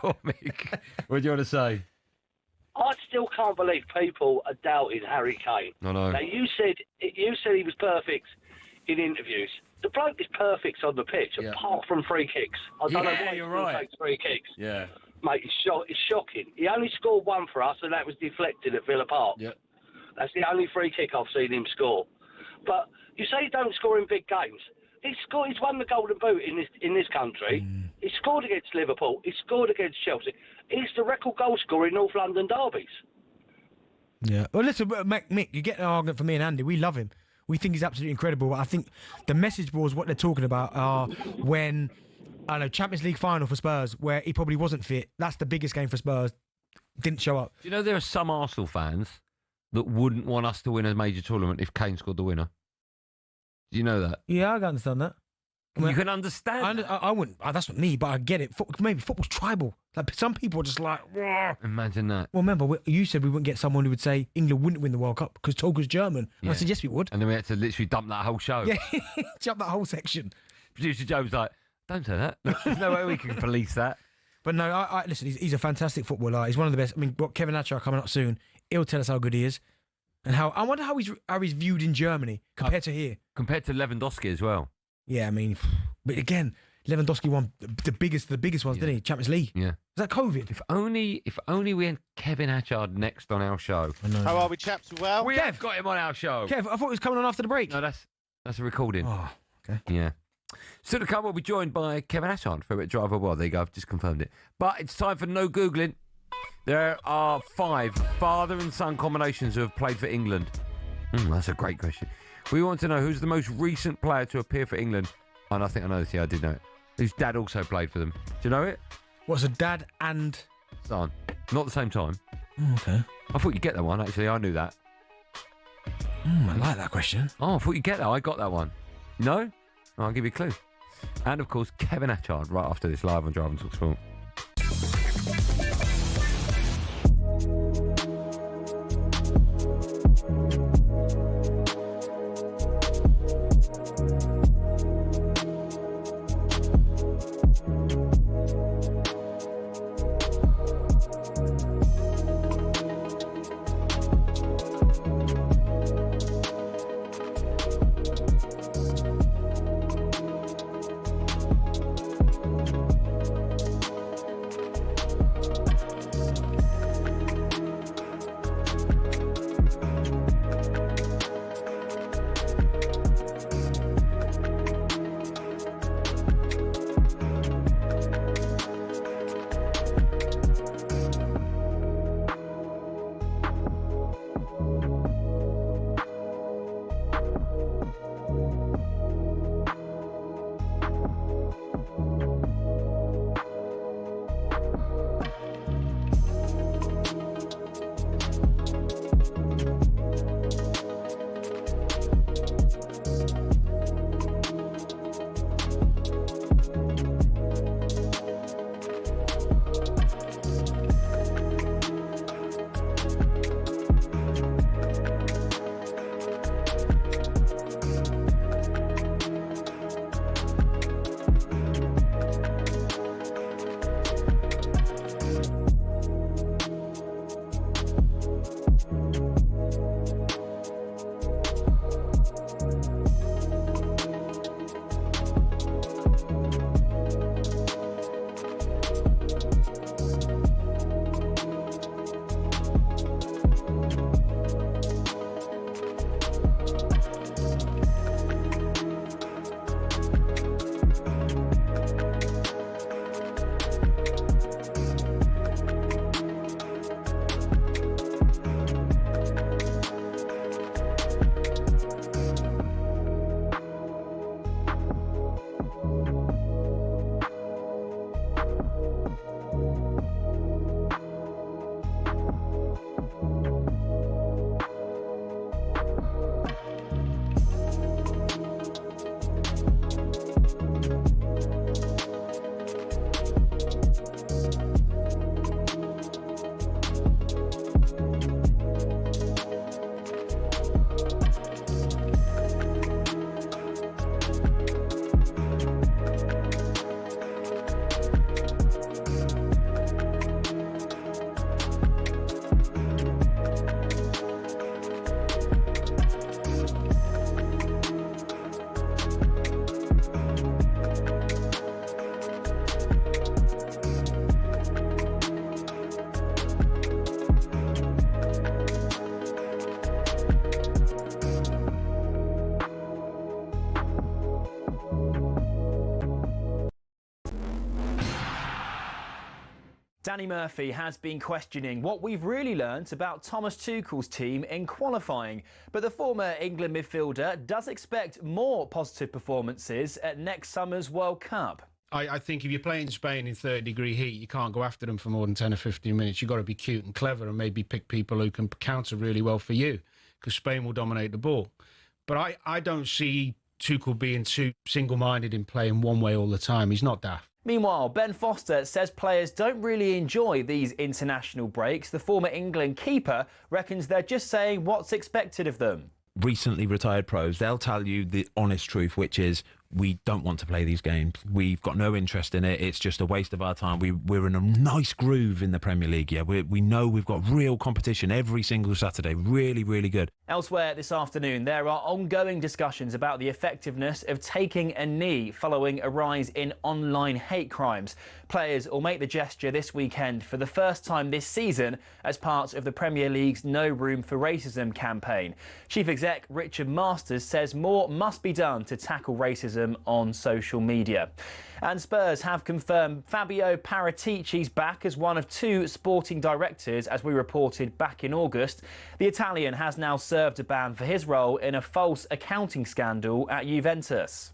on, Mick. What do you want to say? I still can't believe people are doubting Harry Kane. I know. Now, you said he was perfect in interviews. The bloke is perfect on the pitch, apart from free kicks. I don't know why he still takes free kicks. Yeah. Mate, it's shocking. He only scored 1 for us, and that was deflected at Villa Park. Yep. That's the only free kick I've seen him score. But you say he don't score in big games. He's won the Golden Boot in this country. He scored against Liverpool. He scored against Chelsea. He's the record goal scorer in North London derbies. Yeah. Well, listen, Mick, you get an argument from me and Andy. We love him. We think he's absolutely incredible. But I think the message boards, what they're talking about, are when, I don't know, Champions League final for Spurs, where he probably wasn't fit. That's the biggest game for Spurs. Didn't show up. Do you know there are some Arsenal fans that wouldn't want us to win a major tournament if Kane scored the winner? Do you know that? Yeah, I can understand that. You can understand. I wouldn't. That's not me, but I get it. Maybe football's tribal. Like some people are just like, whoa. Imagine that. Well, remember, you said we wouldn't get someone who would say England wouldn't win the World Cup because Toga's German. Yeah. I said, yes, we would. And then we had to literally dump that whole show. Yeah, jump that whole section. Producer Joe was like, don't say that. There's no way we can police that. But no, listen, he's a fantastic footballer. He's one of the best. I mean, Kevin Hatchard coming up soon. He'll tell us how good he is. And I wonder how he's viewed in Germany compared to here. Compared to Lewandowski as well. Yeah, I mean, but again, Lewandowski won the biggest ones, didn't he? Champions League. Yeah. Is that COVID? If only we had Kevin Hatchard next on our show. How are we, chaps? Well, we have got him on our show. Kev, I thought he was coming on after the break. No, that's a recording. Oh, okay. Yeah. Still to come, we'll be joined by Kevin Hatchard for a bit driver. Well, there you go. I've just confirmed it. But it's time for no Googling. There are 5 father and son combinations who have played for England. That's a great question. We want to know who's the most recent player to appear for England. And I think I know this. Yeah, I did know it. Whose dad also played for them. Do you know it? What's a dad and son? Not at the same time. Okay. I thought you'd get that one, actually. I knew that. I like that question. Oh, I thought you'd get that. I got that one. No? I'll give you a clue. And, of course, Kevin Hatchard right after this live on Drive and talkSPORT. Danny Murphy has been questioning what we've really learnt about Thomas Tuchel's team in qualifying, but the former England midfielder does expect more positive performances at next summer's World Cup. I think if you're playing Spain in 30-degree heat, you can't go after them for more than 10 or 15 minutes. You've got to be cute and clever and maybe pick people who can counter really well for you, because Spain will dominate the ball. But I don't see Tuchel being too single-minded in playing one way all the time. He's not daft. Meanwhile, Ben Foster says players don't really enjoy these international breaks. The former England keeper reckons they're just saying what's expected of them. Recently retired pros, they'll tell you the honest truth, which is we don't want to play these games. We've got no interest in it. It's just a waste of our time. We're in a nice groove in the Premier League. Yeah, we know we've got real competition every single Saturday. Really, really good. Elsewhere this afternoon, there are ongoing discussions about the effectiveness of taking a knee following a rise in online hate crimes. Players will make the gesture this weekend for the first time this season as part of the Premier League's No Room for Racism campaign. Chief Exec Richard Masters says more must be done to tackle racism on social media. And Spurs have confirmed Fabio Paratici's back as one of 2 sporting directors, as we reported back in August. The Italian has now served a ban for his role in a false accounting scandal at Juventus.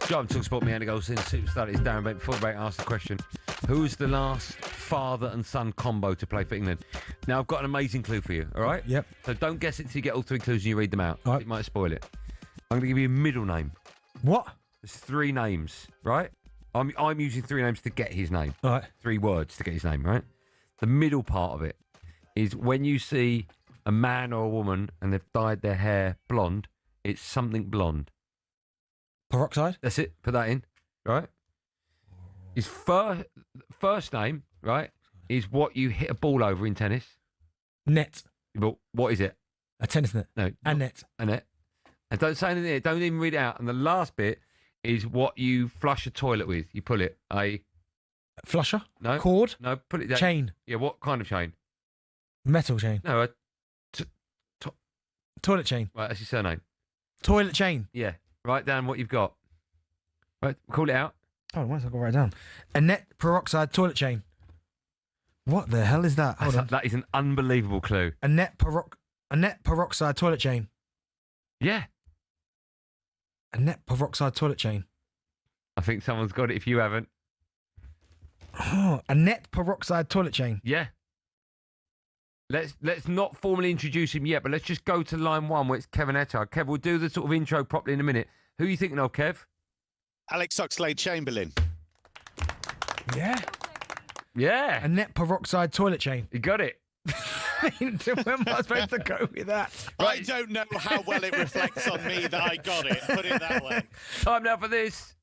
John, talkSPORT, me, Andy Goldstein, superstar is Darren Bent. Before the break, asked the question, who's the last father and son combo to play for England? Now, I've got an amazing clue for you, all right? Yep. So don't guess it till you get all 3 clues and you read them out. All right. It might spoil it. I'm going to give you a middle name. What? There's 3 names, right? I'm using 3 names to get his name. All right. 3 words to get his name, right? The middle part of it is when you see a man or a woman and they've dyed their hair blonde, it's something blonde. Peroxide? That's it. Put that in, right? His first name, right, is what you hit a ball over in tennis. Net. But what is it? A tennis net. No. A net. A net. And don't say anything there. Don't even read it out. And the last bit is what you flush a toilet with. You pull it. A flusher? No. Cord? No. Put it down. Chain? Yeah. What kind of chain? Metal chain? No. Toilet chain? Right. That's your surname. Toilet chain? Yeah. Write down what you've got. Right. Call it out. Oh, why have I got to write down? A net peroxide toilet chain. What the hell is that? Hold on. That is an unbelievable clue. A net peroxide toilet chain. Yeah. A net peroxide toilet chain. I think someone's got it if you haven't. Oh, a net peroxide toilet chain. Yeah. Let's not formally introduce him yet, but let's just go to line 1 where it's Kevin Ettard. Kev, we'll do the sort of intro properly in a minute. Who are you thinking of, Kev? Alex Oxlade-Chamberlain. Yeah. Yeah. A net peroxide toilet chain. You got it. Where am I supposed to go with that? I don't know how well it reflects on me that I got it. Put it that way. Time now for this.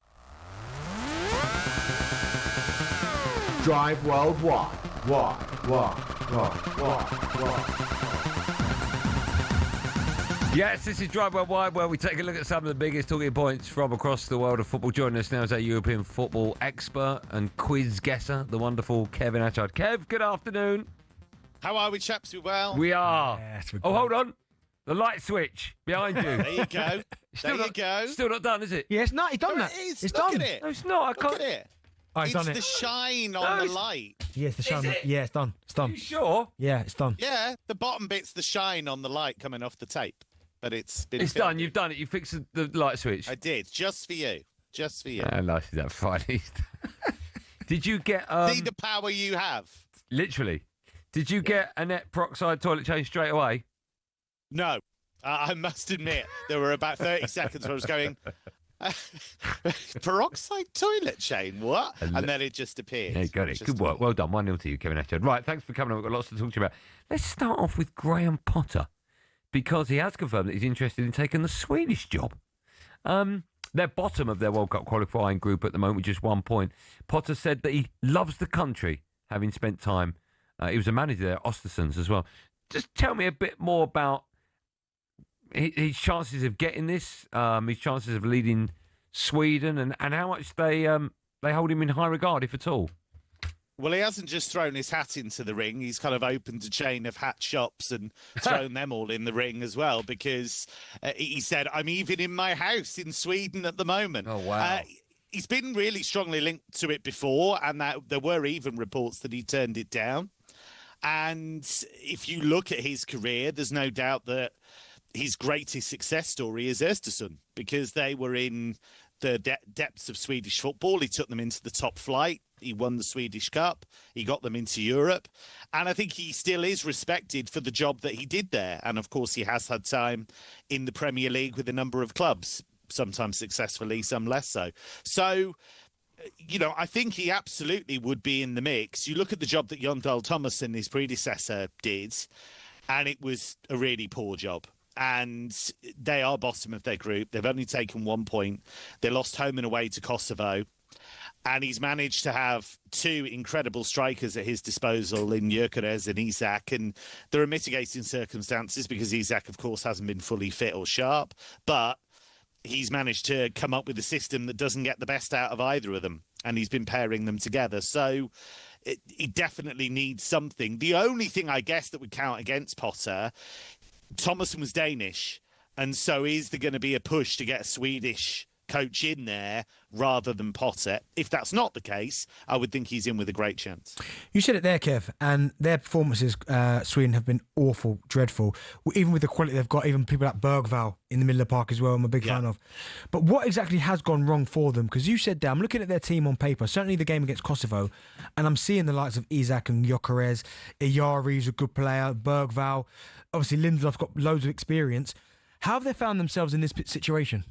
Drive worldwide. Why? Yes, this is Drive Worldwide, where we take a look at some of the biggest talking points from across the world of football. Joining us now is our European football expert and quiz guesser, the wonderful Kevin Atchard. Kev, good afternoon. How are we, chaps? We well? We are. Yes, Hold on. The light switch behind you. There you go. There you go. Still not done, is it? Yeah, it's not. He's done No, that. it is. It's Look done. at it. No, it's not. I can't. Look at it. Oh, he's It's done the it. shine on the light. Yeah, it's the shine. it? Yeah, it's done. It's done. You sure? Yeah, it's done. Yeah, the bottom bit's the shine on the light coming off the tape. But it's been It's filled done. You've done it. You fixed the light switch. I did, just for you. Just for you. How nice is that Friday? Did you get... See the power you have. Literally. Did you get a net peroxide toilet change straight away? No. I must admit, there were about 30 seconds where I was going... peroxide toilet chain, what? And then it just appeared. Yeah, got it. Good work. Well done. 1-0 to you, Kevin Atchard. Right, thanks for coming on. We've got lots to talk to you about. Let's start off with Graham Potter, because he has confirmed that he's interested in taking the Swedish job. They're bottom of their World Cup qualifying group at the moment with just 1 point. Potter said that he loves the country, having spent time. He was a manager there at Östersunds as well. Just tell me a bit more about his chances of getting this, his chances of leading Sweden, and how much they hold him in high regard, if at all. Well, he hasn't just thrown his hat into the ring. He's kind of opened a chain of hat shops and thrown them all in the ring as well, because he said, I'm even in my house in Sweden at the moment. Oh, wow. He's been really strongly linked to it before, and that there were even reports that he turned it down. And if you look at his career, there's no doubt that his greatest success story is Östersund, because they were in the depths of Swedish football. He took them into the top flight. He won the Swedish Cup. He got them into Europe. And I think he still is respected for the job that he did there. And, of course, he has had time in the Premier League with a number of clubs, sometimes successfully, some less so. So, you know, I think he absolutely would be in the mix. You look at the job that Jon Dahl Tomasson, his predecessor, did, and it was a really poor job. And they are bottom of their group. They've only taken 1 point. They lost home and away to Kosovo. And he's managed to have two incredible strikers at his disposal in Gyökeres and Isak. And there are mitigating circumstances because Isak, of course, hasn't been fully fit or sharp. But he's managed to come up with a system that doesn't get the best out of either of them. And he's been pairing them together. So he definitely needs something. The only thing, I guess, that would count against Potter, Thomasson was Danish. And so is there going to be a push to get a Swedish coach in there rather than Potter? If that's not the case, I would think he's in with a great chance. You said it there, Kev, and their performances, Sweden, have been awful, dreadful. Even with the quality they've got, even people like Bergvall in the middle of the park as well, I'm a big fan of. But what exactly has gone wrong for them? Because you said that, I'm looking at their team on paper, certainly the game against Kosovo, and I'm seeing the likes of Isak and Gyökeres, Iyari's a good player, Bergvall, obviously Lindelof's got loads of experience. How have they found themselves in this situation?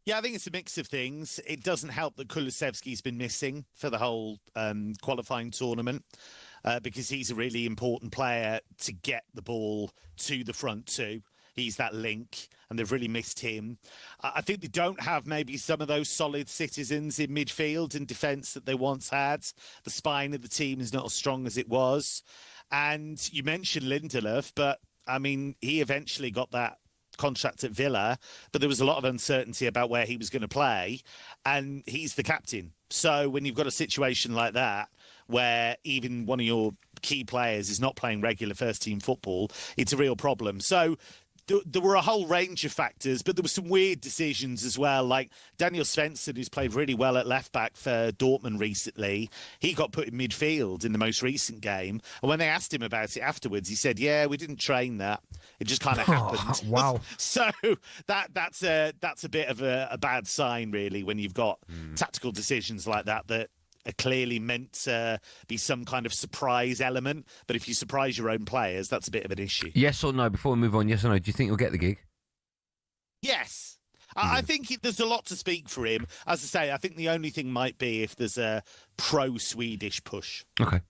Yeah, I think it's a mix of things. It doesn't help that Kulusevski's been missing for the whole qualifying tournament because he's a really important player to get the ball to the front too. He's that link, and they've really missed him. I think they don't have maybe some of those solid citizens in midfield and defence that they once had. The spine of the team is not as strong as it was. And you mentioned Lindelof, but, I mean, he eventually got that contract at Villa, but there was a lot of uncertainty about where he was going to play, and he's the captain. So when you've got a situation like that, where even one of your key players is not playing regular first-team football, it's a real problem. So there were a whole range of factors, but there were some weird decisions as well. Like Daniel Svensson, who's played really well at left-back for Dortmund recently, he got put in midfield in the most recent game. And when they asked him about it afterwards, he said, yeah, we didn't train that. It just kind of happened. Wow. So that's a bit of a bad sign, really, when you've got tactical decisions like that are clearly meant to be some kind of surprise element. But if you surprise your own players, that's a bit of an issue. Yes or no? Before we move on, yes or no? Do you think you'll get the gig? Yes. I think there's a lot to speak for him. As I say, I think the only thing might be if there's a pro-Swedish push. Okay.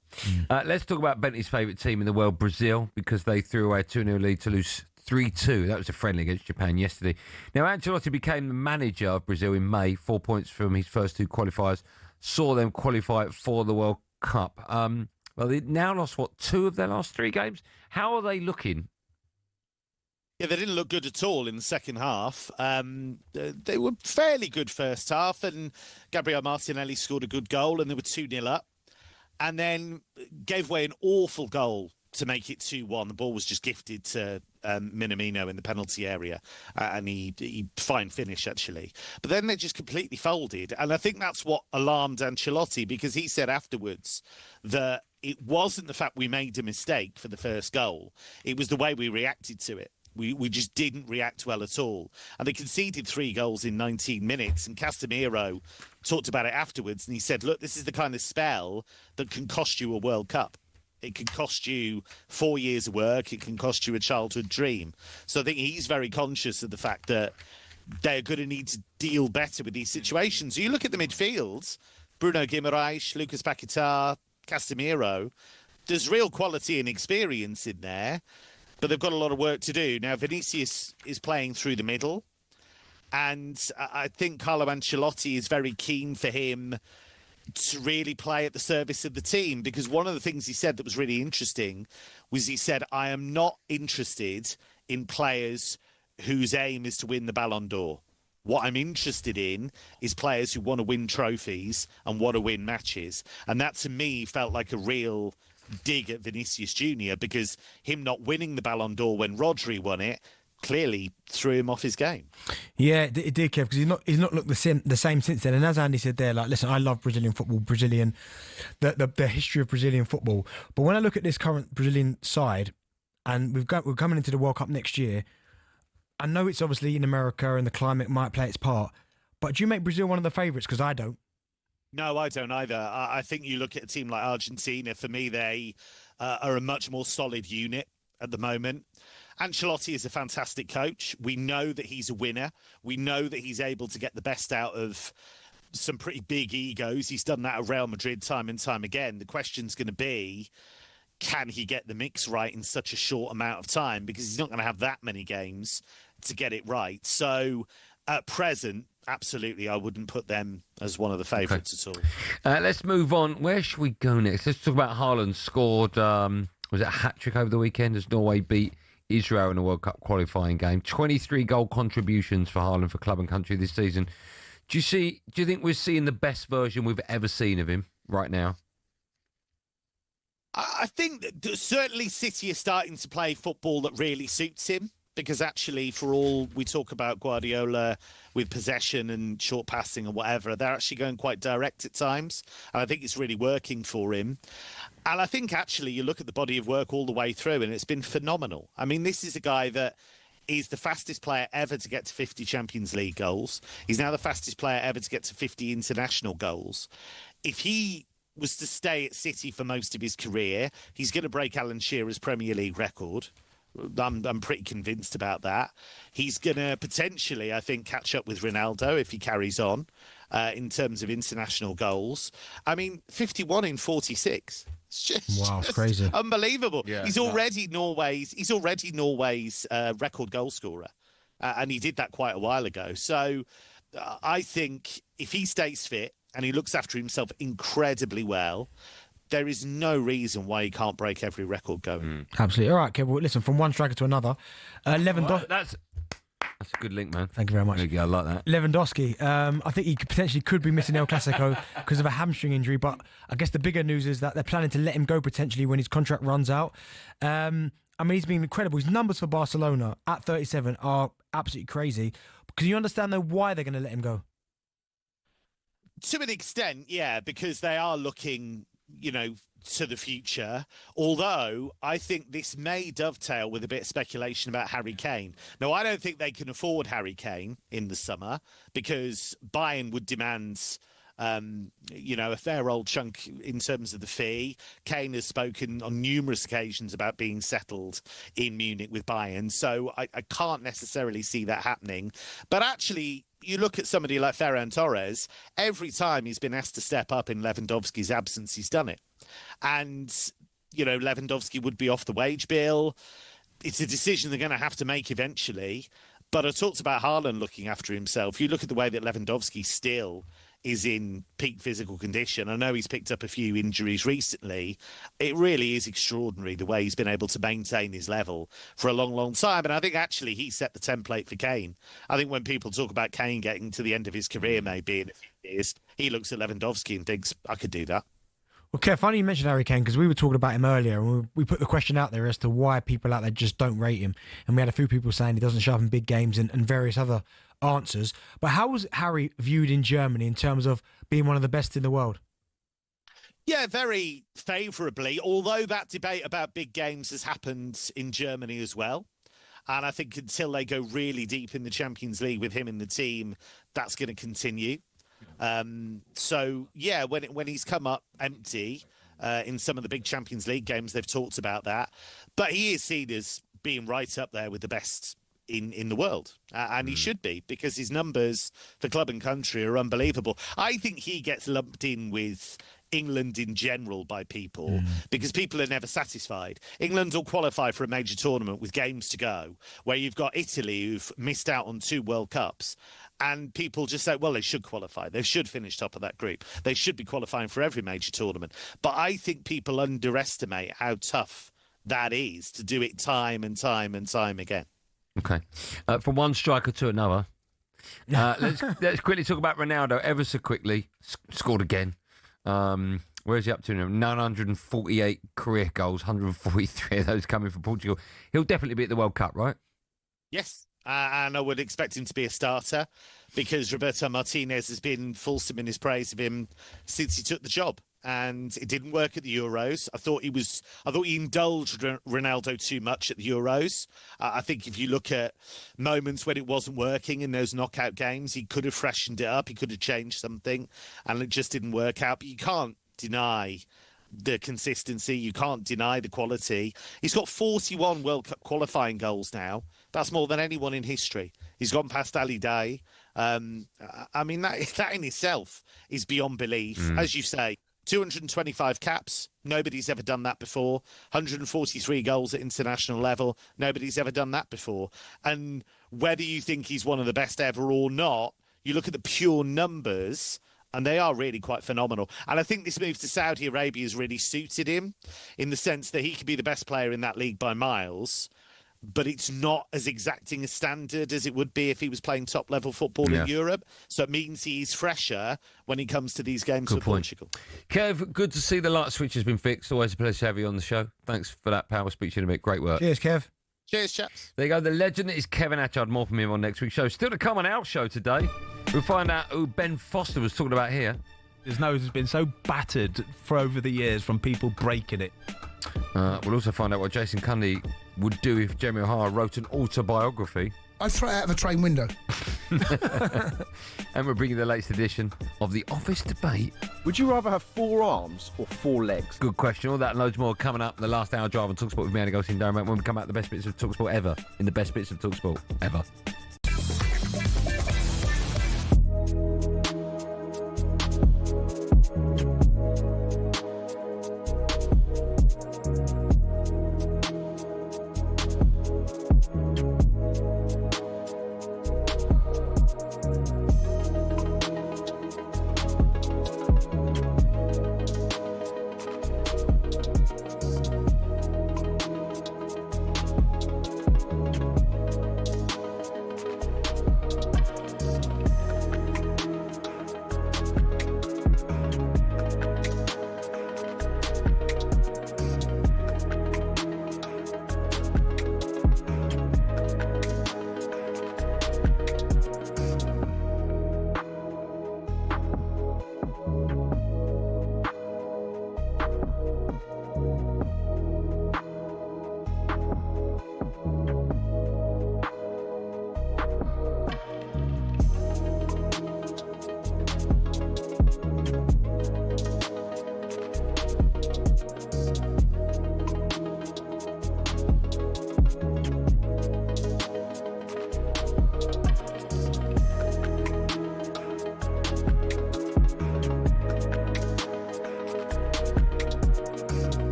Let's talk about Bentley's favourite team in the world, Brazil, because they threw away a 2-0 lead to lose 3-2. That was a friendly against Japan yesterday. Now, Ancelotti became the manager of Brazil in May, 4 points from his first two qualifiers, saw them qualify for the World Cup. Well, they've now lost, 2 of their last 3 games? How are they looking? Yeah, they didn't look good at all in the second half. They were fairly good first half, and Gabriel Martinelli scored a good goal, and they were 2-0 up, and then gave away an awful goal to make it 2-1. The ball was just gifted to Minamino in the penalty area, and he fine finish, actually. But then they just completely folded, and I think that's what alarmed Ancelotti, because he said afterwards that it wasn't the fact we made a mistake for the first goal, it was the way we reacted to it. We just didn't react well at all. And they conceded 3 goals in 19 minutes. And Casemiro talked about it afterwards. And he said, look, this is the kind of spell that can cost you a World Cup. It can cost you 4 years of work. It can cost you a childhood dream. So I think he's very conscious of the fact that they're going to need to deal better with these situations. You look at the midfields, Bruno Guimaraes, Lucas Paquetá, Casemiro, there's real quality and experience in there. But they've got a lot of work to do. Now, Vinicius is playing through the middle, and I think Carlo Ancelotti is very keen for him to really play at the service of the team, because one of the things he said that was really interesting was he said, I am not interested in players whose aim is to win the Ballon d'Or. What I'm interested in is players who want to win trophies and want to win matches. And that, to me, felt like a real dig at Vinicius Junior, because him not winning the Ballon d'Or when Rodri won it clearly threw him off his game. Yeah, it did, Kev, because he's not looked the same since then. And as Andy said there, like, listen, I love Brazilian football, the history of Brazilian football. But when I look at this current Brazilian side, and we're coming into the World Cup next year, I know it's obviously in America and the climate might play its part, but do you make Brazil one of the favourites? Because I don't. No, I don't either. I think you look at a team like Argentina, for me, they are a much more solid unit at the moment. Ancelotti is a fantastic coach. We know that he's a winner. We know that he's able to get the best out of some pretty big egos. He's done that at Real Madrid time and time again. The question's going to be, can he get the mix right in such a short amount of time? Because he's not going to have that many games to get it right. So at present, absolutely, I wouldn't put them as one of the favourites at all. Let's move on. Where should we go next? Let's talk about Haaland. Scored, was it a hat-trick over the weekend as Norway beat Israel in a World Cup qualifying game? 23 goal contributions for Haaland for club and country this season. Do you think we're seeing the best version we've ever seen of him right now? I think that certainly City are starting to play football that really suits him. Because actually, for all we talk about Guardiola with possession and short passing and whatever, they're actually going quite direct at times. And I think it's really working for him. And I think actually you look at the body of work all the way through and it's been phenomenal. I mean, this is a guy that is the fastest player ever to get to 50 Champions League goals. He's now the fastest player ever to get to 50 international goals. If he was to stay at City for most of his career, he's going to break Alan Shearer's Premier League record. I'm pretty convinced about that. He's going to potentially, I think, catch up with Ronaldo if he carries on in terms of international goals. I mean, 51 in 46. It's just crazy, unbelievable. Yeah, he's already Norway's record goal scorer, and he did that quite a while ago. So I think if he stays fit and he looks after himself incredibly well, there is no reason why he can't break every record going. Absolutely. All right, Kev, well, listen, from one striker to another. Lewandowski. That's a good link, man. Thank you very much. I like that. Lewandowski, I think he potentially could be missing El Clasico because of a hamstring injury, but I guess the bigger news is that they're planning to let him go potentially when his contract runs out. I mean, he's been incredible. His numbers for Barcelona at 37 are absolutely crazy. Can you understand, though, why they're going to let him go? To an extent, yeah, because they are looking, to the future. Although I think this may dovetail with a bit of speculation about Harry Kane. Now, I don't think they can afford Harry Kane in the summer because Bayern would demand, a fair old chunk in terms of the fee. Kane has spoken on numerous occasions about being settled in Munich with Bayern. So I can't necessarily see that happening. But actually, you look at somebody like Ferran Torres, every time he's been asked to step up in Lewandowski's absence, he's done it. And, Lewandowski would be off the wage bill. It's a decision they're going to have to make eventually. But I talked about Haaland looking after himself. You look at the way that Lewandowski still is in peak physical condition. I know he's picked up a few injuries recently. It really is extraordinary the way he's been able to maintain his level for a long, long time. And I think actually he set the template for Kane. I think when people talk about Kane getting to the end of his career maybe in a few years, he looks at Lewandowski and thinks, I could do that. Well, Kev, funny you mentioned Harry Kane because we were talking about him earlier and we put the question out there as to why people out there just don't rate him. And we had a few people saying he doesn't show up in big games and various other answers. But how was Harry viewed in Germany in terms of being one of the best in the world? Yeah, very favourably, although that debate about big games has happened in Germany as well. And I think until they go really deep in the Champions League with him in the team, that's going to continue. So, yeah, when he's come up empty in some of the big Champions League games, they've talked about that. But he is seen as being right up there with the best in the world. And he should be, because his numbers for club and country are unbelievable. I think he gets lumped in with England in general by people because people are never satisfied. England will qualify for a major tournament with games to go, where you've got Italy who've missed out on 2 World Cups. And people just say, well, they should qualify. They should finish top of that group. They should be qualifying for every major tournament. But I think people underestimate how tough that is to do it time and time and time again. Okay. From one striker to another. Let's quickly talk about Ronaldo ever so quickly. Scored again. Where is he up to now? 948 career goals, 143 of those coming from Portugal. He'll definitely be at the World Cup, right? Yes. And I would expect him to be a starter because Roberto Martinez has been fulsome in his praise of him since he took the job. And it didn't work at the Euros. I thought he indulged Ronaldo too much at the Euros. I think if you look at moments when it wasn't working in those knockout games, he could have freshened it up. He could have changed something, and it just didn't work out. But you can't deny the consistency. You can't deny the quality. He's got 41 World Cup qualifying goals now. That's more than anyone in history. He's gone past Ali Day. I mean, that in itself is beyond belief. As you say, 225 caps. Nobody's ever done that before. 143 goals at international level. Nobody's ever done that before. And whether you think he's one of the best ever or not, you look at the pure numbers, and they are really quite phenomenal. And I think this move to Saudi Arabia has really suited him in the sense that he could be the best player in that league by miles, but it's not as exacting a standard as it would be if he was playing top-level football in Europe. So it means he's fresher when he comes to these games for Portugal. Kev, good to see the light switch has been fixed. Always a pleasure to have you on the show. Thanks for that, pal. We'll speak to you in a bit. Great work. Cheers, Kev. Cheers, chaps. There you go. The legend is Kevin Atchard. More from him on next week's show. Still to come on our show today. We'll find out who Ben Foster was talking about here. His nose has been so battered for over the years from people breaking it. We'll also find out what Jason Cundy would do if Jamie O'Hara wrote an autobiography. I'd throw it out of a train window. And we're bringing the latest edition of the Office Debate. Would you rather have 4 arms or 4 legs? Good question. All that and loads more coming up in the last hour drive on talkSPORT with me, Andy Goldstein Darren Bent, when we come out the best bits of talkSPORT ever. In the best bits of talkSPORT ever.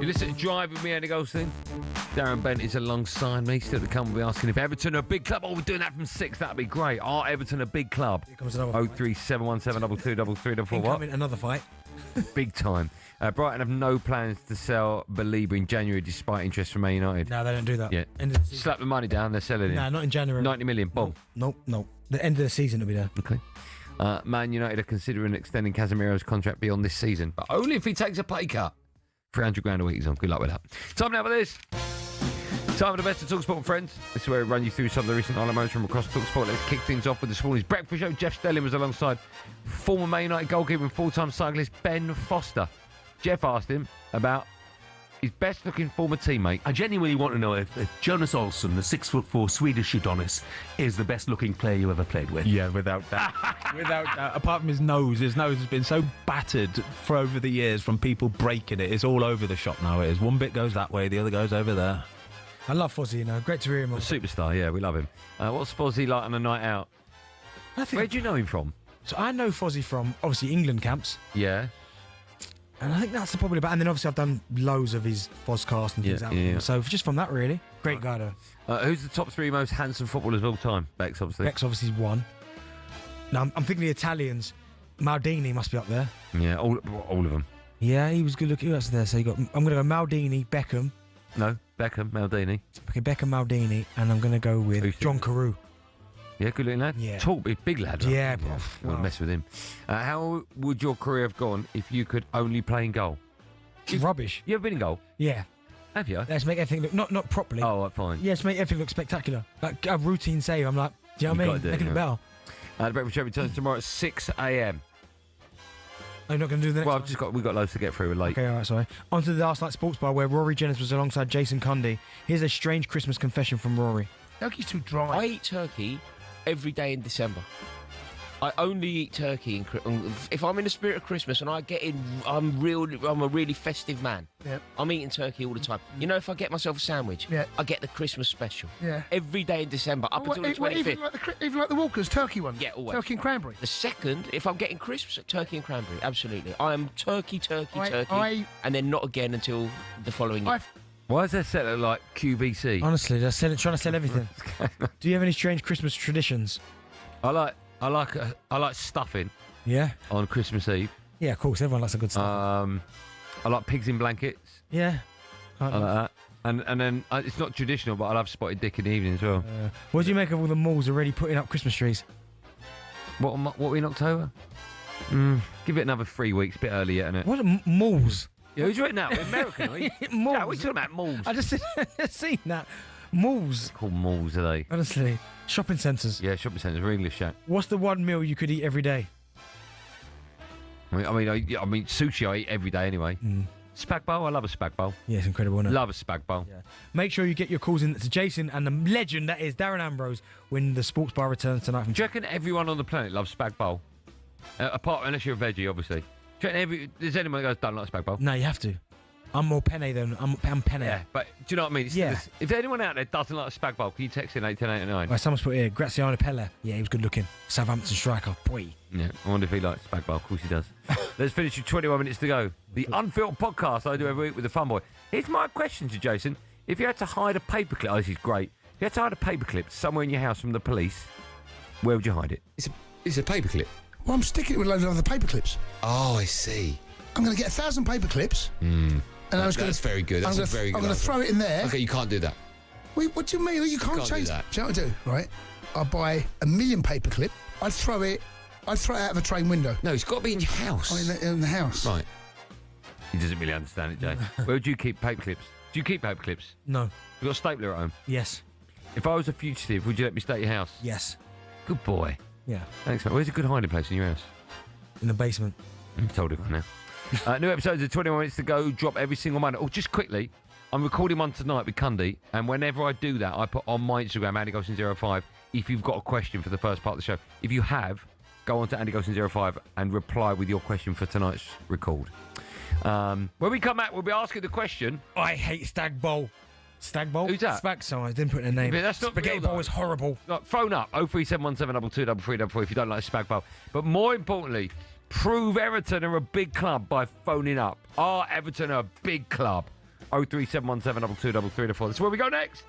You listen to Drive with me, Andy Goldstein. Darren Bent is alongside me. Still to come, we'll be asking if Everton are a big club. Oh, we're doing that from 6. That'd be great. Are Everton a big club? Here comes another 03717223344. What? Another fight. Big time. Brighton have no plans to sell Belieber in January despite interest from Man United. No, they don't do that. Yeah. Slap the money down, they're selling it. No, not in January. 90 million, boom. Nope. The end of the season will be there. Okay. Man United are considering extending Casemiro's contract beyond this season, but only if he takes a pay cut. 300 grand a week he's on. Good luck with that. Time now for this. Time for the best of talkSPORT, friends. This is where we run you through some of the recent highlight moments from across talkSPORT. Let's kick things off with this morning's breakfast show. Jeff Stelling was alongside former Man United goalkeeper and full-time cyclist Ben Foster. Jeff asked him about his best-looking former teammate. I genuinely want to know if Jonas Olsson, the 6'4" Swedish Adonis, is the best-looking player you ever played with. Yeah, without doubt. Without doubt. Apart from his nose has been so battered for over the years from people breaking it. It's all over the shop now. It is. One bit goes that way, the other goes over there. I love Fozzie, Great to hear him. A superstar, yeah, we love him. What's Fozzie like on a night out? Where do you know him from? So I know Fozzie from, obviously, England camps. Yeah. And I think that's probably about. And then obviously I've done loads of his Fozcast and things out with him. So just from that, really. Great guy, though. Who's the top 3 most handsome footballers of all time? Bex, obviously. Bex, obviously, is one. Now, I'm thinking the Italians. Maldini must be up there. Yeah, all of them. Yeah, he was good looking. Who else is there? So I'm going to go Maldini, Beckham. No, Beckham, Maldini. Okay, Beckham, Maldini. And I'm going to go with John Carew. Yeah, good looking lad. Yeah. Tall, big lad. Right? Yeah, I wouldn't mess with him. How would your career have gone if you could only play in goal? Rubbish. You ever been in goal? Yeah. Have you? Let's make everything look not properly. Oh, right, fine. Yeah, let's make everything look spectacular. Like a routine save. I'm like, do you know what I mean? Making it better. The breakfast show returns tomorrow at 6 a.m. Are you not going to do the next one? We've got loads to get through. We're late. Okay, all right, sorry. On to the Last Night Sports Bar, where Rory Jennings was alongside Jason Cundy. Here's a strange Christmas confession from Rory. Turkey's too dry. I eat turkey every day in December. I only eat turkey if I'm in the spirit of Christmas and I'm a really festive man. Yeah. I'm eating turkey all the time. You know, if I get myself a sandwich, I get the Christmas special. Yeah. Every day in December up until the 25th. Even like the Walker's turkey one? Yeah, always. Turkey and cranberry? The second, if I'm getting crisps, turkey and cranberry, absolutely. I am turkey, and then not again until the following year. Why is that set at like QVC? Honestly, they're trying to sell everything. Do you have any strange Christmas traditions? I like stuffing. Yeah. On Christmas Eve. Yeah, of course. Everyone likes a good stuff. I like pigs in blankets. Yeah. I like that. And then it's not traditional, but I love spotted dick in the evening as well. What do you make of all the malls already putting up Christmas trees? What are we in October? Give it another 3 weeks, bit early yet, innit? What are malls? Yeah, who's right now? American, are you? Malls. Yeah, we're talking about malls. I just seen that. Malls. They're called malls, are they? Honestly. Shopping centres. Yeah, shopping centres. We're English, chat. What's the one meal you could eat every day? I mean, sushi I eat every day anyway. Spag bowl, I love a spag bowl. Yeah, it's incredible, isn't it? Love a spag bowl. Yeah. Make sure you get your calls in to Jason and the legend that is Darren Ambrose when the sports bar returns tonight. Do you reckon everyone on the planet loves spag bowl? Unless you're a veggie, obviously. Do you reckon there's anyone that goes, don't like spag bowl? No, you have to. I'm more penne than I'm penne. Yeah, but do you know what I mean? If anyone out there doesn't like a spag bowl, can you text in 81089? Right, someone's put here, Graziano Pelle. Yeah, he was good looking. Southampton striker. Boy. Yeah, I wonder if he likes spag bowl. Of course he does. Let's finish with 21 minutes to go. The unfiltered podcast I do every week with the fun boy. Here's my question to Jason. If you had to hide a paperclip, this is great. If you had to hide a paperclip somewhere in your house from the police, where would you hide it? It's a paperclip. Well, I'm sticking it with loads of other paper clips. Oh, I see. I'm going to get 1,000 paper clips. And That's very good. That's very good. I'm going to throw it in there. Okay, you can't do that. Wait, what do you mean? You can't change do that. Do you know what I do? Right? I'll buy 1 million paper clip. I'd throw it out of a train window. No, it's got to be in your house. In the house. Right. He doesn't really understand it, Jay. Where would you keep paper clips? Do you keep paper clips? No. You got a stapler at home? Yes. If I was a fugitive, would you let me stay at your house? Yes. Good boy. Yeah. Thanks, mate. Where's a good hiding place in your house? In the basement. I've told everyone now. New episodes of 21 Minutes to Go drop every single Monday. Oh, just quickly, I'm recording one tonight with Cundy, and whenever I do that, I put on my Instagram, Andy Goldstein 05, if you've got a question for the first part of the show. If you have, go on to Andy Goldstein 05 and reply with your question for tonight's record. When we come back, we'll be asking the question. I hate Stag Bowl. Stag Bowl? Who's that? Spag Song. I didn't put in a name. Yeah, that's not Spaghetti real, Bowl though. is horrible. Like, phone up, 03717223344 if you don't like Spag Bowl. But more importantly, prove Everton are a big club by phoning up. Are Everton a big club? 03717 2233. That's where we go next.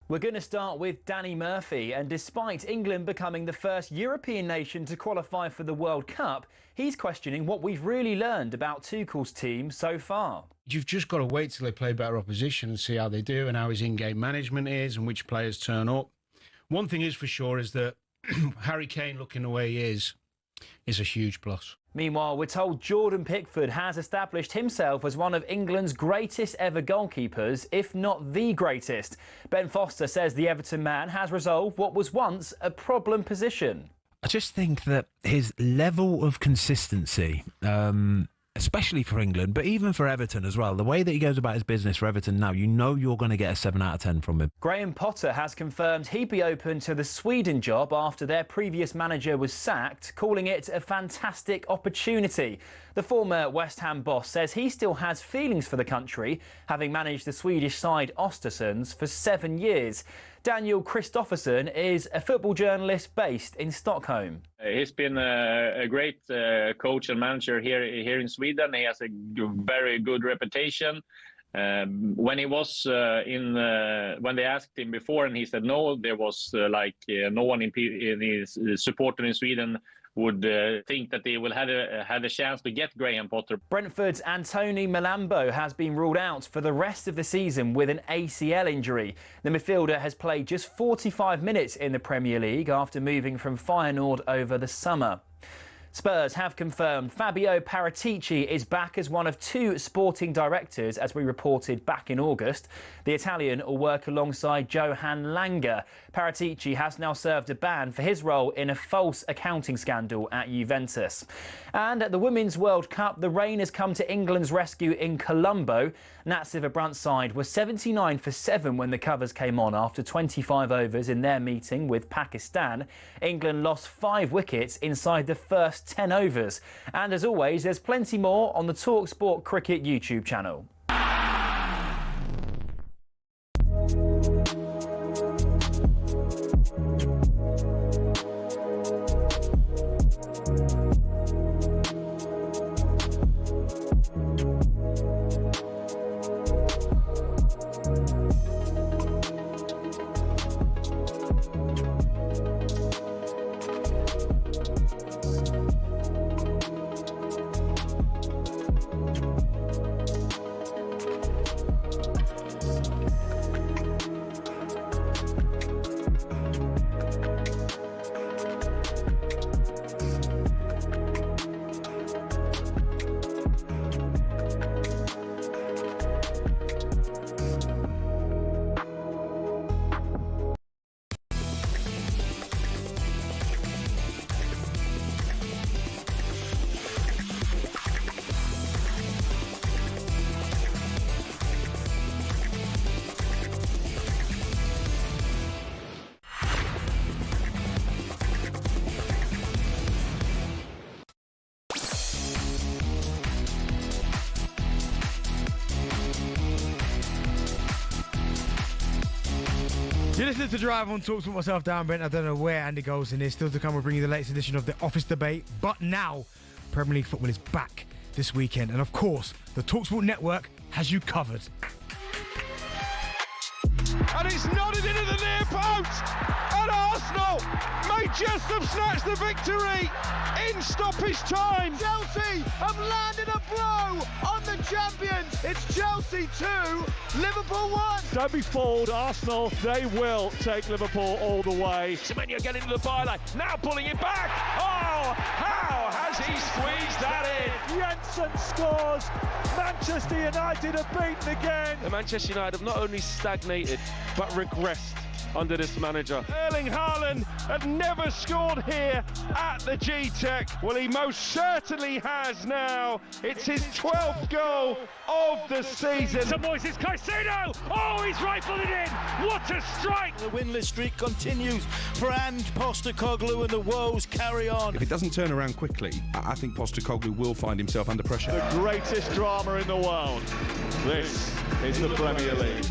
We're going to start with Danny Murphy, and despite England becoming the first European nation to qualify for the World Cup, he's questioning what we've really learned about Tuchel's team so far. You've just got to wait till they play better opposition and see how they do and how his in-game management is and which players turn up. One thing is for sure is that Harry Kane looking the way he is a huge plus. Meanwhile, we're told Jordan Pickford has established himself as one of England's greatest ever goalkeepers, if not the greatest. Ben Foster says the Everton man has resolved what was once a problem position. I just think that his level of consistency, especially for England, but even for Everton as well, the way that he goes about his business for Everton now, you know you're going to get a 7 out of 10 from him. Graham Potter has confirmed he'd be open to the Sweden job after their previous manager was sacked, calling it a fantastic opportunity. The former West Ham boss says he still has feelings for the country, having managed the Swedish side Östersunds for 7 years. Daniel Kristoffersson is a football journalist based in Stockholm. He's been a great coach and manager here in Sweden. He has a very good reputation. When he was when they asked him before and he said no, there was no one in his supporter in Sweden would think that they will had a chance to get Graham Potter. Brentford's Anthony Malambo has been ruled out for the rest of the season with an ACL injury. The midfielder has played just 45 minutes in the Premier League after moving from Feyenoord over the summer. Spurs have confirmed Fabio Paratici is back as one of 2 sporting directors, as we reported back in August. The Italian will work alongside Johan Langer. Paratici has now served a ban for his role in a false accounting scandal at Juventus. And at the Women's World Cup, the rain has come to England's rescue in Colombo. Nat Sciver-Brunt's side was 79 for 7 when the covers came on after 25 overs in their meeting with Pakistan. England lost 5 wickets inside the first 10 overs. And as always, there's plenty more on the talkSPORT Cricket YouTube channel. You're listening to Drive on Talks with myself, Darren Bent. I don't know where Andy Goldstein is. Still to come, we'll bring you the latest edition of the Office Debate. But now, Premier League football is back this weekend. And of course, the talkSPORT network has you covered. And it's nodded into the near post. And Arsenal may just have snatched the victory in stoppage time. Chelsea have landed a blow on the champions. It's Chelsea 2, Liverpool 1. Don't be fooled, Arsenal, they will take Liverpool all the way. Semenyo getting to the byline, now pulling it back. Oh, how has he squeezed that in? Jensen scores. Manchester United are beaten again. The Manchester United have not only stagnated, but regressed under this manager. Erling Haaland had never scored here at the G-Tech. Well, he most certainly has now. It's his 12th goal of the season. Some Moises Caicedo. Oh, he's rifled it in. What a strike. The winless streak continues for Ange Postecoglou, and the woes carry on. If it doesn't turn around quickly, I think Postecoglou will find himself under pressure. The greatest drama in the world. This is the Premier League.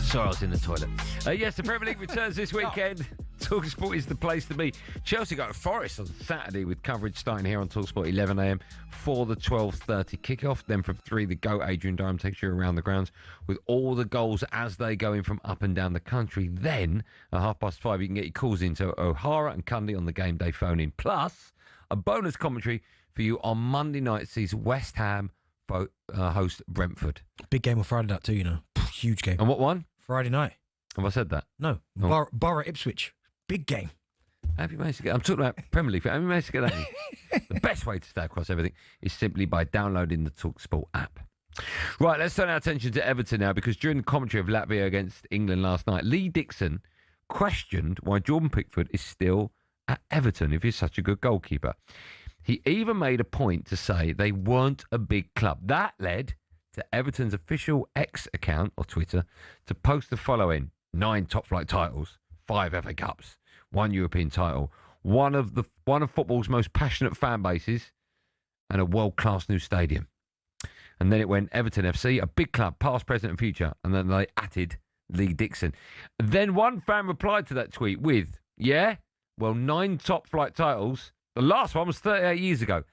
Sorry, I was in the toilet. Yes, the Premier League returns this weekend. talkSPORT is the place to be. Chelsea go to Forest on Saturday with coverage starting here on talkSPORT 11 a.m. for the 12:30 kickoff. Then from 3, the GOAT Adrian Durham takes you around the grounds with all the goals as they go in from up and down the country. Then at 5:30, you can get your calls into O'Hara and Cundy on the game day phone in. Plus, a bonus commentary for you on Monday night sees West Ham host Brentford. Big game on Friday night too, you know. Huge game. And what one? Friday night. Have I said that? No. Oh. Borough Ipswich. Big game. Have you managed to get... I'm talking about Premier League. Have you managed to get that? The best way to stay across everything is simply by downloading the talkSPORT app. Right, let's turn our attention to Everton now, because during the commentary of Latvia against England last night, Lee Dixon questioned why Jordan Pickford is still at Everton if he's such a good goalkeeper. He even made a point to say they weren't a big club. That led to Everton's official X account, or Twitter, to post the following: 9 top-flight titles, 5 FA Cups, 1 European title, one of football's most passionate fan bases, and a world-class new stadium. And then it went Everton FC, a big club, past, present and future. And then they added Lee Dixon. Then one fan replied to that tweet with, 9 top-flight titles. The last one was 38 years ago.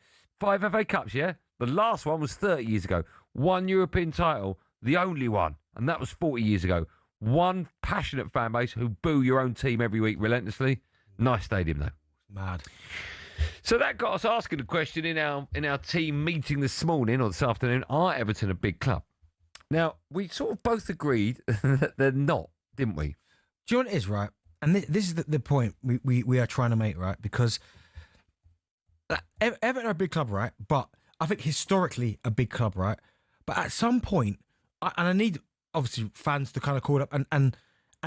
5 FA Cups, yeah? The last one was 30 years ago. 1 European title, the only one, and that was 40 years ago. 1 passionate fan base who boo your own team every week relentlessly. Nice stadium, though. Mad. So that got us asking the question in our team meeting this morning or this afternoon: are Everton a big club? Now, we sort of both agreed that they're not, didn't we? Do you know what it is, right? And this is the point we are trying to make, right? Because Everton are a big club, right? But I think historically a big club, right? But at some point, I need, obviously, fans to kind of call up and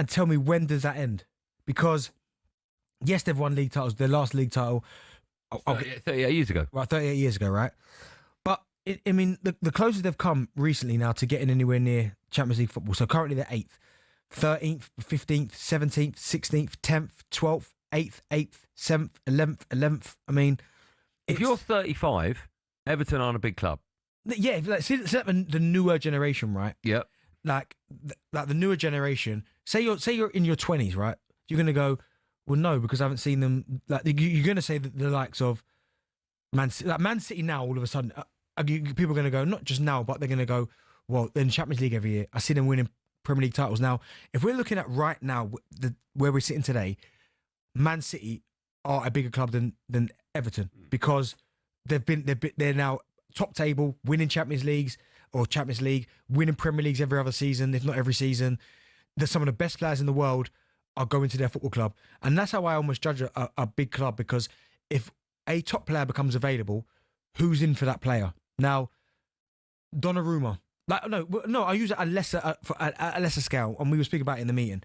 tell me, when does that end? Because, yes, they've won league titles. Their last league title... 38 years ago. Right, 38 years ago, right? But, I mean, the closest they've come recently now to getting anywhere near Champions League football. So currently they're 8th, 13th, 15th, 17th, 16th, 10th, 12th, 8th, 7th, 11th. I mean... If you're 35, Everton aren't a big club. Yeah, like, see the newer generation, right? Yep. Like the newer generation. Say you're in your 20s, right? You're gonna go, well, no, because I haven't seen them. Like you're gonna say that the likes of Man City now. All of a sudden, people are gonna go, not just now, but they're gonna go, well, they're in Champions League every year. I see them winning Premier League titles. Now, if we're looking at right now, where we're sitting today, Man City are a bigger club than Everton, because they're now top table, winning Champions Leagues or Champions League, winning Premier Leagues every other season, if not every season. Some of the best players in the world are going to their football club. And that's how I almost judge a big club, because if a top player becomes available, who's in for that player? Now, Donnarumma. No, I use it at a lesser scale, and we were speaking about it in the meeting.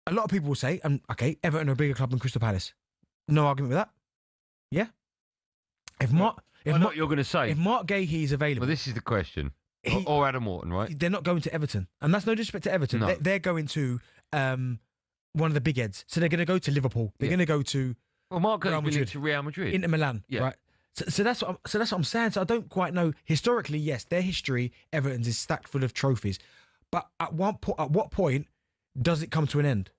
A lot of people will say, okay, Everton are a bigger club than Crystal Palace. No argument with that. Yeah? I know what you're going to say. If Mark Gahey is available... Well, this is the question. Or Adam Wharton, right? They're not going to Everton. And that's no disrespect to Everton. No. They're going to one of the big heads. So they're going to go to Liverpool. They're going to go to... Well, Mark Gahey's been to Real Madrid. Inter Milan, right? So that's what I'm saying. So I don't quite know. Historically, yes, their history, Everton's, is stacked full of trophies. But at what point does it come to an end?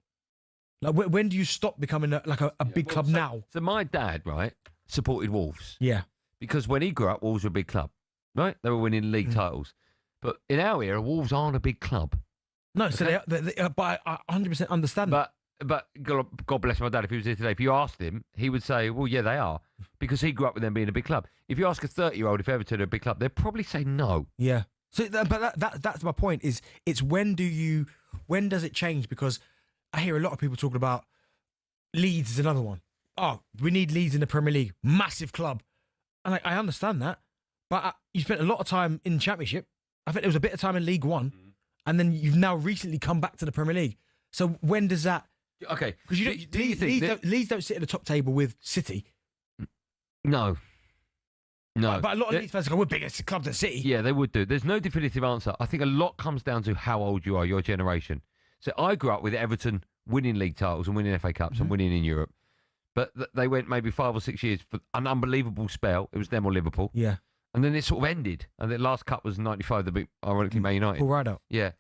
Like, when do you stop becoming a big club now? So my dad, right, supported Wolves. Yeah. Because when he grew up, Wolves were a big club, right? They were winning league titles. But in our era, Wolves aren't a big club. No, so but I 100% understand that. But God bless my dad, if he was here today, if you asked him, he would say, well, yeah, they are. Because he grew up with them being a big club. If you ask a 30-year-old if Everton are a big club, they'd probably say no. Yeah. So, but that's my point, is it's when does it change? Because I hear a lot of people talking about Leeds is another one. Oh, we need Leeds in the Premier League. Massive club. And I understand that. But you spent a lot of time in Championship. I think there was a bit of time in League One. And then you've now recently come back to the Premier League. So when does that... Okay. Because Leeds don't sit at the top table with City. No. No. But a lot of Leeds fans go, we're bigger club than City. Yeah, they would do. There's no definitive answer. I think a lot comes down to how old you are, your generation. So I grew up with Everton winning league titles and winning FA Cups and winning in Europe. But they went maybe 5 or 6 years for an unbelievable spell. It was them or Liverpool. Yeah. And then it sort of ended. And the last cup was 95, the big, ironically, Man United. Paul Rideout. Yeah.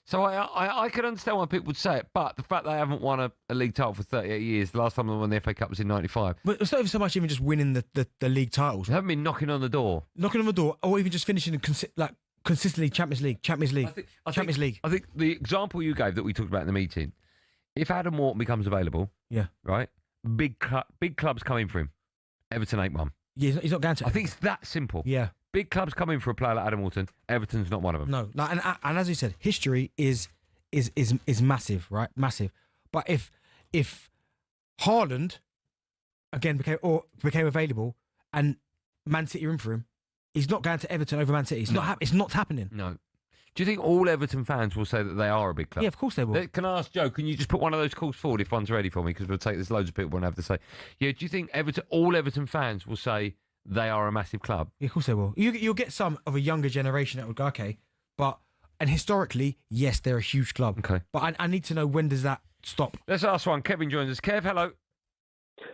So I can understand why people would say it, but the fact they haven't won a league title for 38 years, the last time they won the FA Cup was in 95. But it's not even so much even just winning the league titles. They haven't been knocking on the door. Or even just finishing consistently Champions League. I think the example you gave that we talked about in the meeting, if Adam Wharton becomes available, right, big clubs come in for him. Everton ain't one. Yeah, he's not going to. I think it's that simple. Yeah. Big clubs come in for a player like Adam Wharton. Everton's not one of them. No, and as you said, history is massive, right? Massive. But if Haaland again became available and Man City are in for him, he's not going to Everton over Man City. It's not happening. No. Do you think all Everton fans will say that they are a big club? Yeah, of course they will. Can I ask Joe, can you just put one of those calls forward if one's ready for me? Because there's loads of people want to have to say. Yeah, do you think all Everton fans will say they are a massive club? Yeah, of course they will. You'll get some of a younger generation that would go, okay, and historically, yes, they're a huge club. Okay. But I need to know, when does that stop? Let's ask one. Kevin joins us. Kev, hello.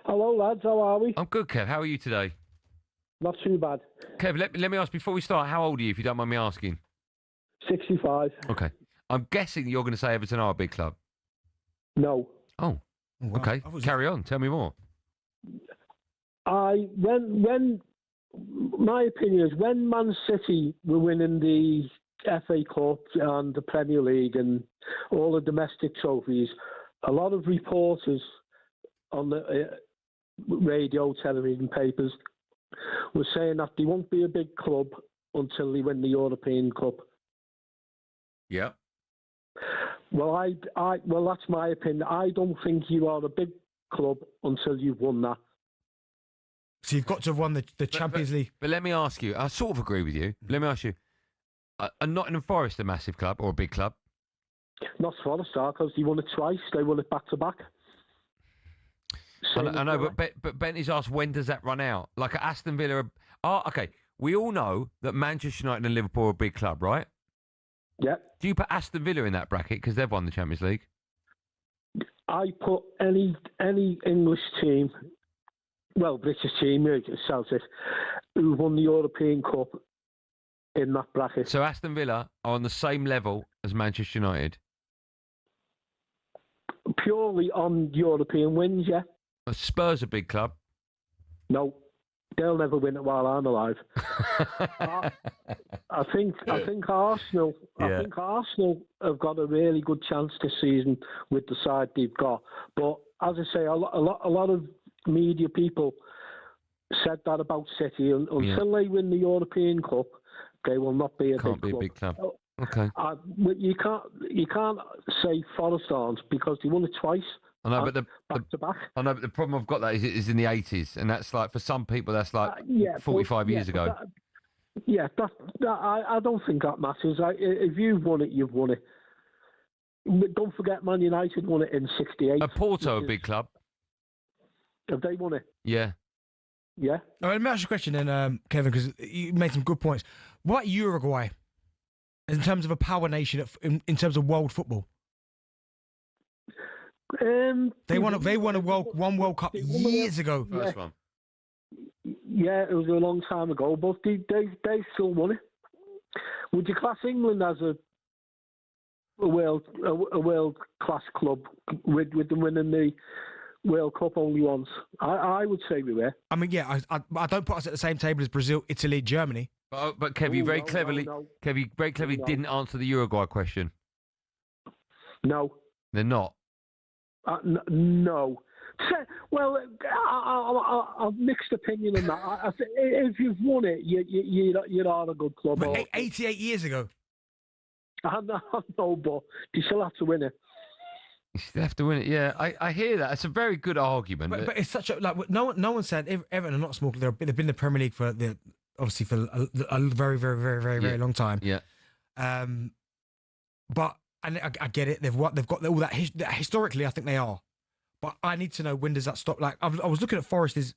Hello, lads. How are we? I'm good, Kev. How are you today? Not too bad. Kev, let me ask, before we start, how old are you, if you don't mind me asking? 65. Okay. I'm guessing you're going to say Everton are a big club. No. Oh, wow. Okay. Carry on. Tell me more. When my opinion is, when Man City were winning the FA Cup and the Premier League and all the domestic trophies, a lot of reporters on the radio, television, papers were saying that they won't be a big club until they win the European Cup. Yeah. Well, well, that's my opinion. I don't think you are a big club until you've won that. So you've got to have won the Champions League. But let me ask you, I sort of agree with you. Let me ask you, are Nottingham Forest a massive club or a big club? Not Forest, because they won it twice. They won it back to back. I know, but Bent is asked, when does that run out? Like Aston Villa. Okay, we all know that Manchester United and Liverpool are a big club, right? Yeah. Do you put Aston Villa in that bracket because they've won the Champions League? I put any English team, well, British team, Celtic, who won the European Cup in that bracket. So Aston Villa are on the same level as Manchester United? Purely on European wins, yeah. Are Spurs a big club? No. They'll never win it while I'm alive. I think Arsenal. Yeah. I think Arsenal have got a really good chance this season with the side they've got. But as I say, a lot of media people said that about City. Until they win the European Cup, they will not be a big club. Okay. You can't say Forest aren't, because they won it twice. I know, but back to back. I know, but the problem I've got is in the 80s, and that's like, for some people, that's like 45 years ago. I don't think that matters. If you've won it, you've won it. But don't forget, Man United won it in '68. Are Porto a big club? Have they won it? Yeah. Yeah. All right, let me ask you a question then, Kevin, because you made some good points. What about Uruguay, in terms of a power nation, in terms of world football? They won a World Cup years ago. First one. Yeah, it was a long time ago, but they still won it. Would you class England as a a world class club with them winning the World Cup only once. I would say we were. I mean, yeah, I don't put us at the same table as Brazil, Italy, Germany. But Kev, you very cleverly didn't answer the Uruguay question. No. They're not. No. Well, I've mixed opinion on that. I think if you've won it, you are a good club. But 88 years ago. I know, but you still have to win it. You still have to win it. Yeah, I hear that. It's a very good argument. But it's such a no one said Everton are not small. They've been in the Premier League for a very, very, very, very, very long time. Yeah. But and I get it. They've got all that historically. I think they are. But I need to know, when does that stop? Like I was looking at Forest's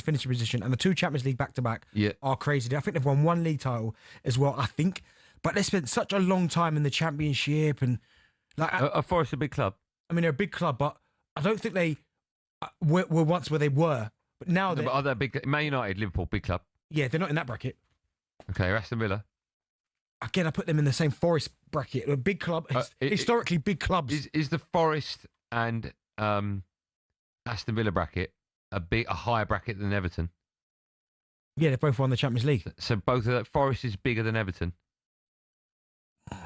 finishing position, and the 2 Champions League back to back are crazy. I think they've won 1 league title as well. I think, but they spent such a long time in the Championship, and Forest a big club. I mean, they're a big club, but I don't think they were once where they were. But now they're. But are they big? Man United, Liverpool, big club. Yeah, they're not in that bracket. Okay, Aston Villa. Again, I put them in the same Forest bracket. A big club, historically big clubs. Is the Forest and Aston Villa bracket a higher bracket than Everton? Yeah, they both won the Champions League. So both of that, Forest is bigger than Everton. Do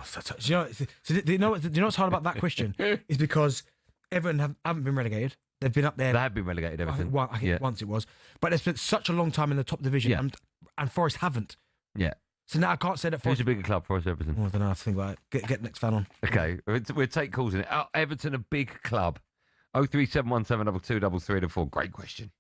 you know what's hard about that question? Is because Everton haven't been relegated. They've been up there. They have been relegated, Everton. I think once it was. But they spent such a long time in the top division, and Forest haven't. Yeah. So now I can't say that Forest... Who's a bigger club, Forest or Everton? I don't know. I have to think about it. Get next fan on. Okay. We'll take calls in it. Everton, a big club. 03717223384. Great question.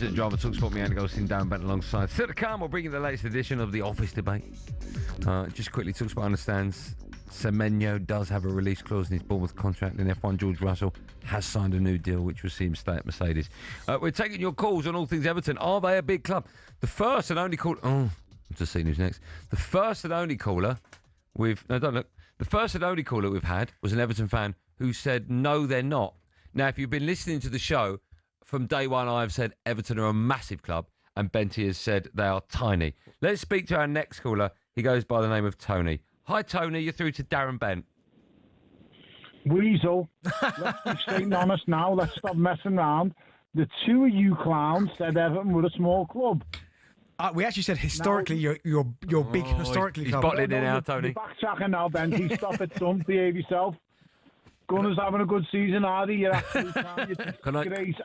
This is Drive talkSPORT. Me, Andy Goldstein Darren Bent alongside. Still to come, we'll bring you the latest edition of the Office Debate. Just quickly, talkSPORT understands Semenyo does have a release clause in his Bournemouth contract, and F1 George Russell has signed a new deal, which will see him stay at Mercedes. We're taking your calls on all things Everton. Are they a big club? The first and only caller... Oh, I've just seen who's next. The first and only caller we've... No, don't look. The first and only caller we've had was an Everton fan who said, no, they're not. Now, if you've been listening to the show, from day one, I've said Everton are a massive club, and Benty has said they are tiny. Let's speak to our next caller. He goes by the name of Tony. Hi, Tony. You're through to Darren Bent. Weasel, let's be straight and honest now. Let's stop messing around. The two of you clowns said Everton were a small club. We actually said historically, you're big historically. He's bottling it now, Tony. You're backtracking now, Benty. Stop it, son. Behave yourself. Gunners having a good season, Hardy. You're absolutely great.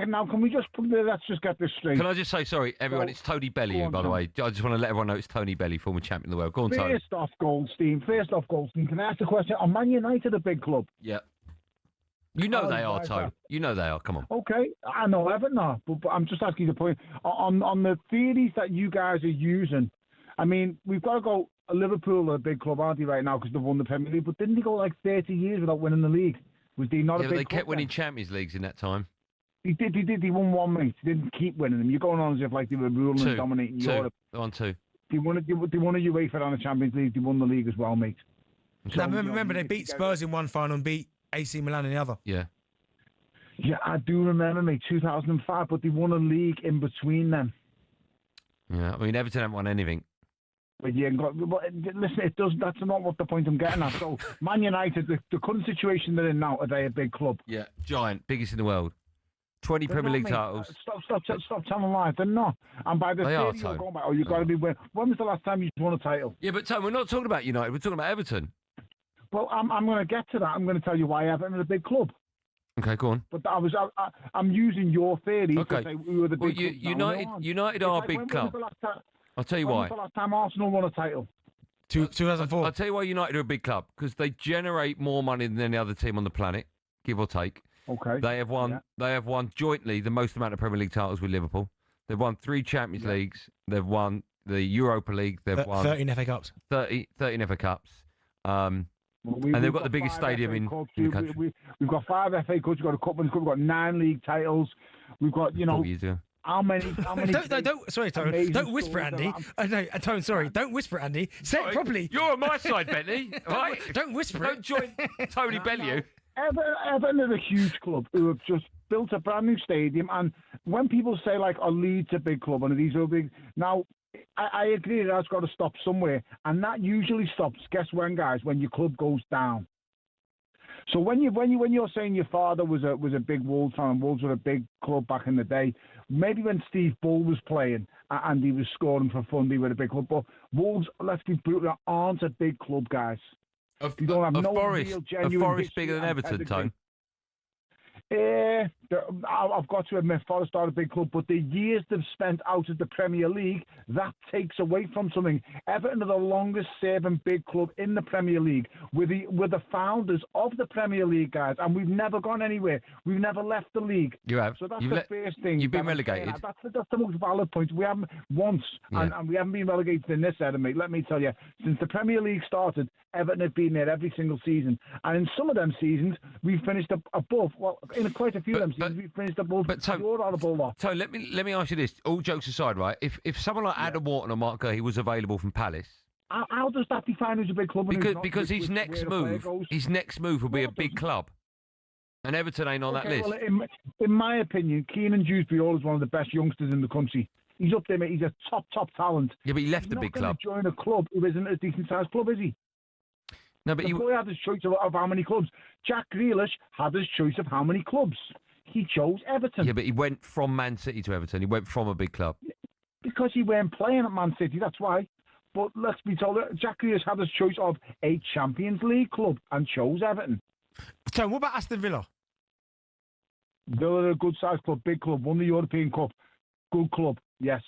Now, can we just let's just get this straight. Can I just say, sorry, everyone, it's Tony Bellew, by the way. I just want to let everyone know it's Tony Bellew, former champion of the world. Go on, Tony. First off, Goldstein, can I ask a question? Are Man United a big club? Yeah. You know they are, Tony. You know they are. Come on. Okay, I know Everton are, but I'm just asking the point. On the theories that you guys are using, I mean, we've got to go... Liverpool are a big club, aren't they, right now, because they've won the Premier League? But didn't they go like 30 years without winning the league? Was they not a big club? They kept winning Champions Leagues in that time. They did. They won one, mate. They didn't keep winning them. You're going on as if like they were ruling and dominating Europe. They won two. They won a UEFA and a Champions League. They won the league as well, mate. Now, remember, they beat Spurs in one final and beat AC Milan in the other. Yeah. Yeah, I do remember, mate, 2005, but they won a league in between them. Yeah, I mean, Everton haven't won anything. But listen, it does. That's not what the point I'm getting at. So, Man United, the current situation they're in now, are they a big club? Yeah, giant, biggest in the world. 20 Premier League titles. Stop telling lies. They're not. And by the theory you're going by, you've got to be winning. When was the last time you won a title? Yeah, but Tom, we're not talking about United. We're talking about Everton. Well, I'm going to get to that. I'm going to tell you why Everton is a big club. Okay, go on. But I'm using your theory to say we were the big club. United are a big club. I'll tell you why. When was the last time Arsenal won a title? 2004. I'll tell you why United are a big club. Because they generate more money than any other team on the planet, give or take. Okay. They have won. Yeah. They have won jointly the most amount of Premier League titles with Liverpool. They've won 3 Champions Leagues. They've won the Europa League. They've won 13 FA Cups. 13 FA Cups. And they've got the biggest stadium in the country. We've got 5 FA Cups. We've got a Cup. We've got 9 league titles. We've got, How many? Sorry, Tone. Don't whisper, Andy. Tone, sorry. Don't whisper, Andy. Say it properly. You're on my side, Bentley. Right? Don't whisper. Don't join Tony Bellew. Everton is a huge club who have just built a brand new stadium. And when people say, like, Leeds a big club and these are big... Now, I agree that's got to stop somewhere. And that usually stops, guess when, guys? When your club goes down. So when you're saying your father was a big Wolves fan, and Wolves were a big club back in the day, maybe when Steve Bull was playing and he was scoring for fun, they were a big club. But Wolves, let's be brutal, aren't a big club, guys. You don't have no real genuine Forest bigger than Everton, Tone? I've got to admit, Forest are a big club, but the years they've spent out of the Premier League, that takes away from something. Everton are the longest-serving big club in the Premier League. We're the founders of the Premier League, guys, and we've never gone anywhere. We've never left the league. You have. So that's the first thing. You've been relegated. That's the most valid point. We haven't once, and we haven't been relegated in this era, mate. Let me tell you, since the Premier League started, Everton have been there every single season. And in some of them seasons, we've finished above, well, in quite a few of them seasons, we've finished above your honourable lot. So let me ask you this, all jokes aside, right? If someone like Adam Wharton or Mark Gurley was available from Palace... How does that define who's a big club? Because his next move will be a big club. And Everton ain't on that list. Well, in my opinion, Keenan Dewsbury is one of the best youngsters in the country. He's up there, mate. He's a top talent. Yeah, but he left the big club. He's not going to join a club who isn't a decent-sized club, is he? No, but the boy had his choice of how many clubs. Jack Grealish had his choice of how many clubs. He chose Everton. Yeah, but he went from Man City to Everton. He went from a big club. Because he weren't playing at Man City, that's why. But let's be told, Jack Grealish had his choice of a Champions League club and chose Everton. So, what about Aston Villa? Villa are a good-sized club, big club, won the European Cup. Good club, yes.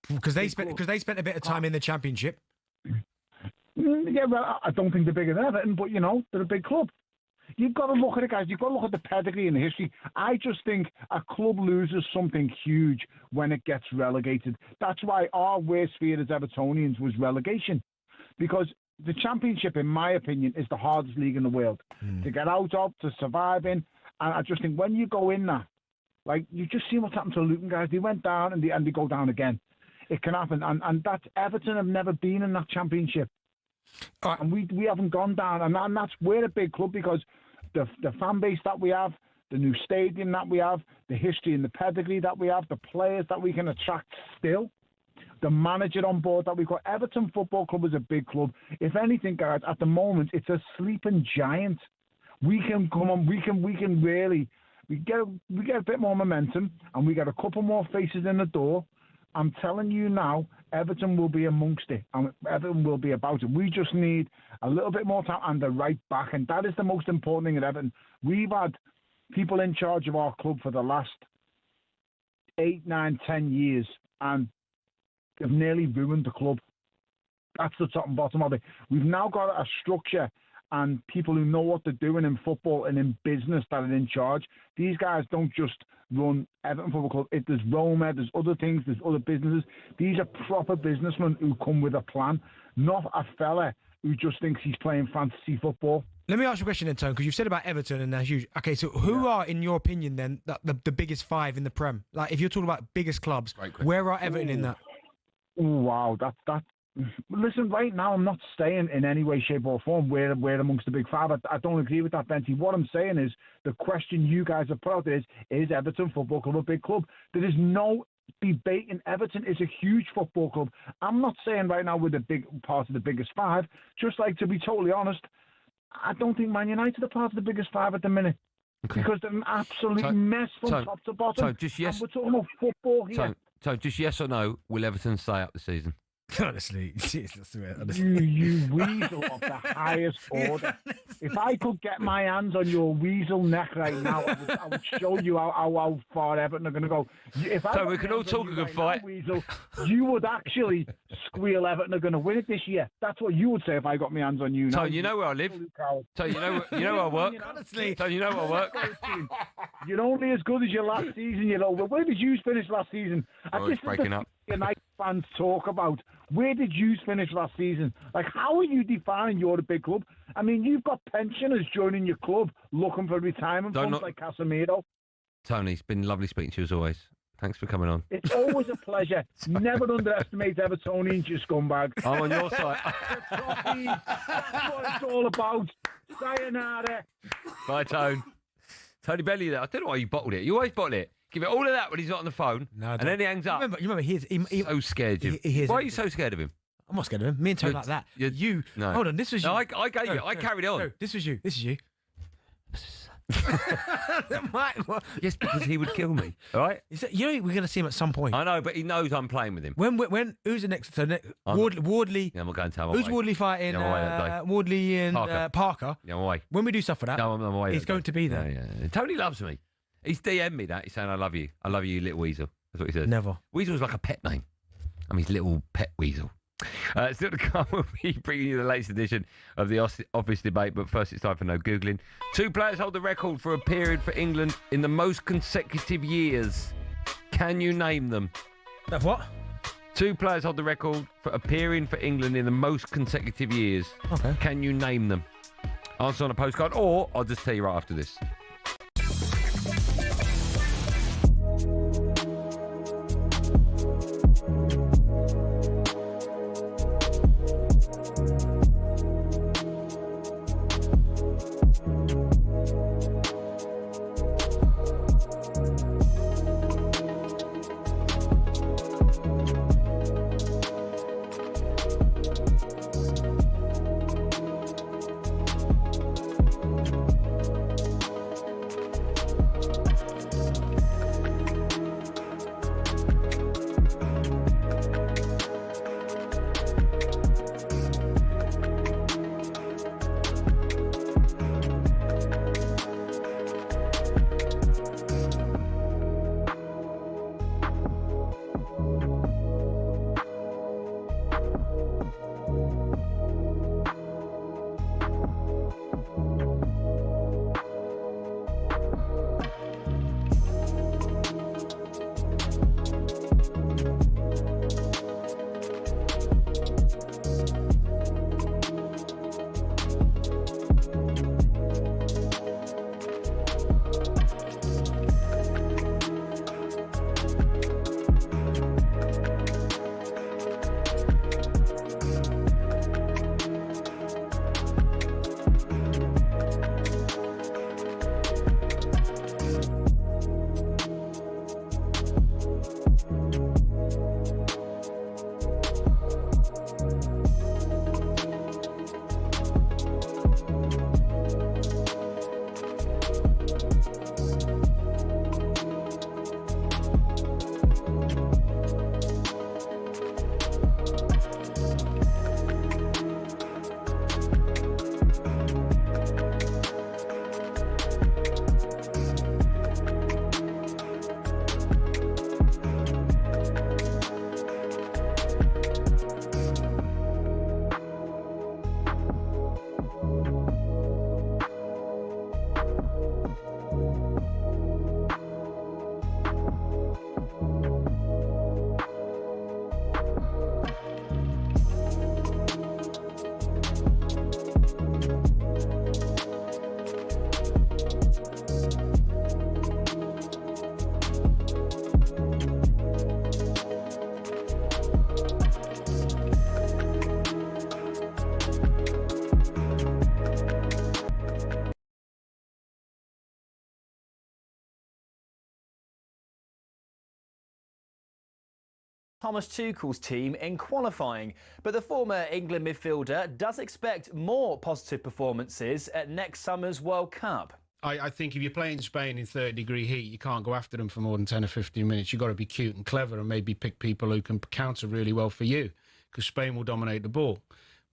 Because they spent a bit of time in the Championship. Yeah, well, I don't think they're bigger than Everton, but, they're a big club. You've got to look at it, guys. You've got to look at the pedigree and the history. I just think a club loses something huge when it gets relegated. That's why our worst fear as Evertonians was relegation. Because the Championship, in my opinion, is the hardest league in the world to get out of, to survive in. And I just think when you go in there, like, you just see what's happened to Luton, guys. They went down and they go down again. It can happen. And that's Everton have never been in that Championship. And we haven't gone down. And that's, we're a big club because the fan base that we have, the new stadium that we have, the history and the pedigree that we have, the players that we can attract still, the manager on board that we've got. Everton Football Club is a big club. If anything, guys, at the moment, it's a sleeping giant. We can come on, we can really, we get a bit more momentum and we get a couple more faces in the door. I'm telling you now, Everton will be amongst it and Everton will be about it. We just need a little bit more time and the right back, and that is the most important thing at Everton. We've had people in charge of our club for the last 8, 9, 10 years, and they've nearly ruined the club. That's the top and bottom of it. We've now got a structure and people who know what they're doing in football and in business that are in charge. These guys don't just run Everton Football Club. There's Roma, there's other things, there's other businesses. These are proper businessmen who come with a plan, not a fella who just thinks he's playing fantasy football. Let me ask you a question then, Tone, because you've said about Everton and they're huge. Okay, so who are, in your opinion, then, the biggest 5 in the Prem? Like, if you're talking about biggest clubs, where are Everton in that? Oh, wow, that's... Listen, right now, I'm not saying in any way, shape or form we're amongst the big 5. I don't agree with that, Benty. What I'm saying is the question you guys have put out is Everton Football Club a big club? There is no debate in Everton is a huge football club. I'm not saying right now we're the big part of the biggest 5. Just like, to be totally honest, I don't think Man United are part of the biggest 5 at the minute. Okay. Because they're an absolute mess from top to bottom. So just yes. And we're talking about football here. So just yes or no, will Everton stay up this season? Honestly, you weasel of the highest order. If I could get my hands on your weasel neck right now, I would show you how far Everton are going to go. So we can all talk a good fight. Now, weasel, you would actually squeal Everton are going to win it this year. That's what you would say if I got my hands on you. So you know where I live. So you know where I work. Honestly. So you know where I work. You're only as good as your last season. You know. Well, where did you finish last season? It's breaking up. United fans talk about. Where did you finish last season? Like, how are you defining you're a big club? I mean, you've got pensioners joining your club looking for retirement funds like Casemiro. Tony, it's been lovely speaking to you as always. Thanks for coming on. It's always a pleasure. Never underestimate Evertonians, you scumbag. I'm on your side. That's what it's all about. Sayonara. Bye, Tone. Tony Belly there. I don't know why you bottled it. You always bottle it. Give it all of that when he's not on the phone, and then he hangs up. You remember he's so scared of him. Why are you so scared of him? I'm not scared of him. Me and Tony like that. No. Hold on, this was you. No, I gave you. I carried on. No, this was you. Yes, because he would kill me. All right. You know we're going to see him at some point. I know, but he knows I'm playing with him. When who's the next? So Wardley. Yeah, I'm not going to tell him. Who's Wardley fighting? Wardley and Parker. Yeah, I'm away. When we do stuff for that, no, I'm away. He's going to be there. Yeah. Tony loves me. He's DM'd me that. He's saying, I love you, you little weasel. That's what he says. Never. Weasel's like a pet name. I'm his little pet weasel. Still to come, we'll be bringing you the latest edition of the office debate, but first it's time for no Googling. 2 players hold the record for appearing for England in the most consecutive years. Can you name them? What? 2 players hold the record for appearing for England in the most consecutive years. Okay. Can you name them? Answer on a postcard, or I'll just tell you right after this. Thomas Tuchel's team in qualifying, but the former England midfielder does expect more positive performances at next summer's World Cup. I think if you're playing Spain in 30-degree heat, you can't go after them for more than 10 or 15 minutes. You've got to be cute and clever and maybe pick people who can counter really well for you, because Spain will dominate the ball.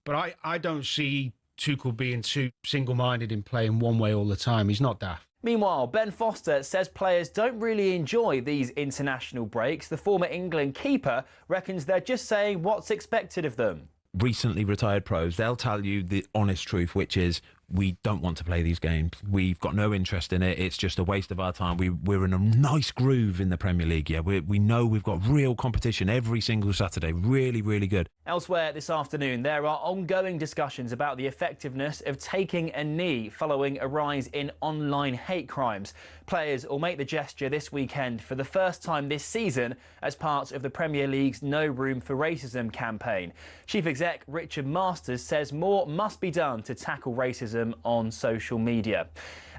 But I don't see Tuchel being too single-minded in playing one way all the time. He's not daft. Meanwhile, Ben Foster says players don't really enjoy these international breaks. The former England keeper reckons they're just saying what's expected of them. Recently retired pros, they'll tell you the honest truth, which is we don't want to play these games. We've got no interest in it. It's just a waste of our time. We're in a nice groove in the Premier League. Yeah, we know we've got real competition every single Saturday. Really, really good. Elsewhere this afternoon, there are ongoing discussions about the effectiveness of taking a knee following a rise in online hate crimes. Players will make the gesture this weekend for the first time this season as part of the Premier League's No Room for Racism campaign. Chief Exec Richard Masters says more must be done to tackle racism on social media.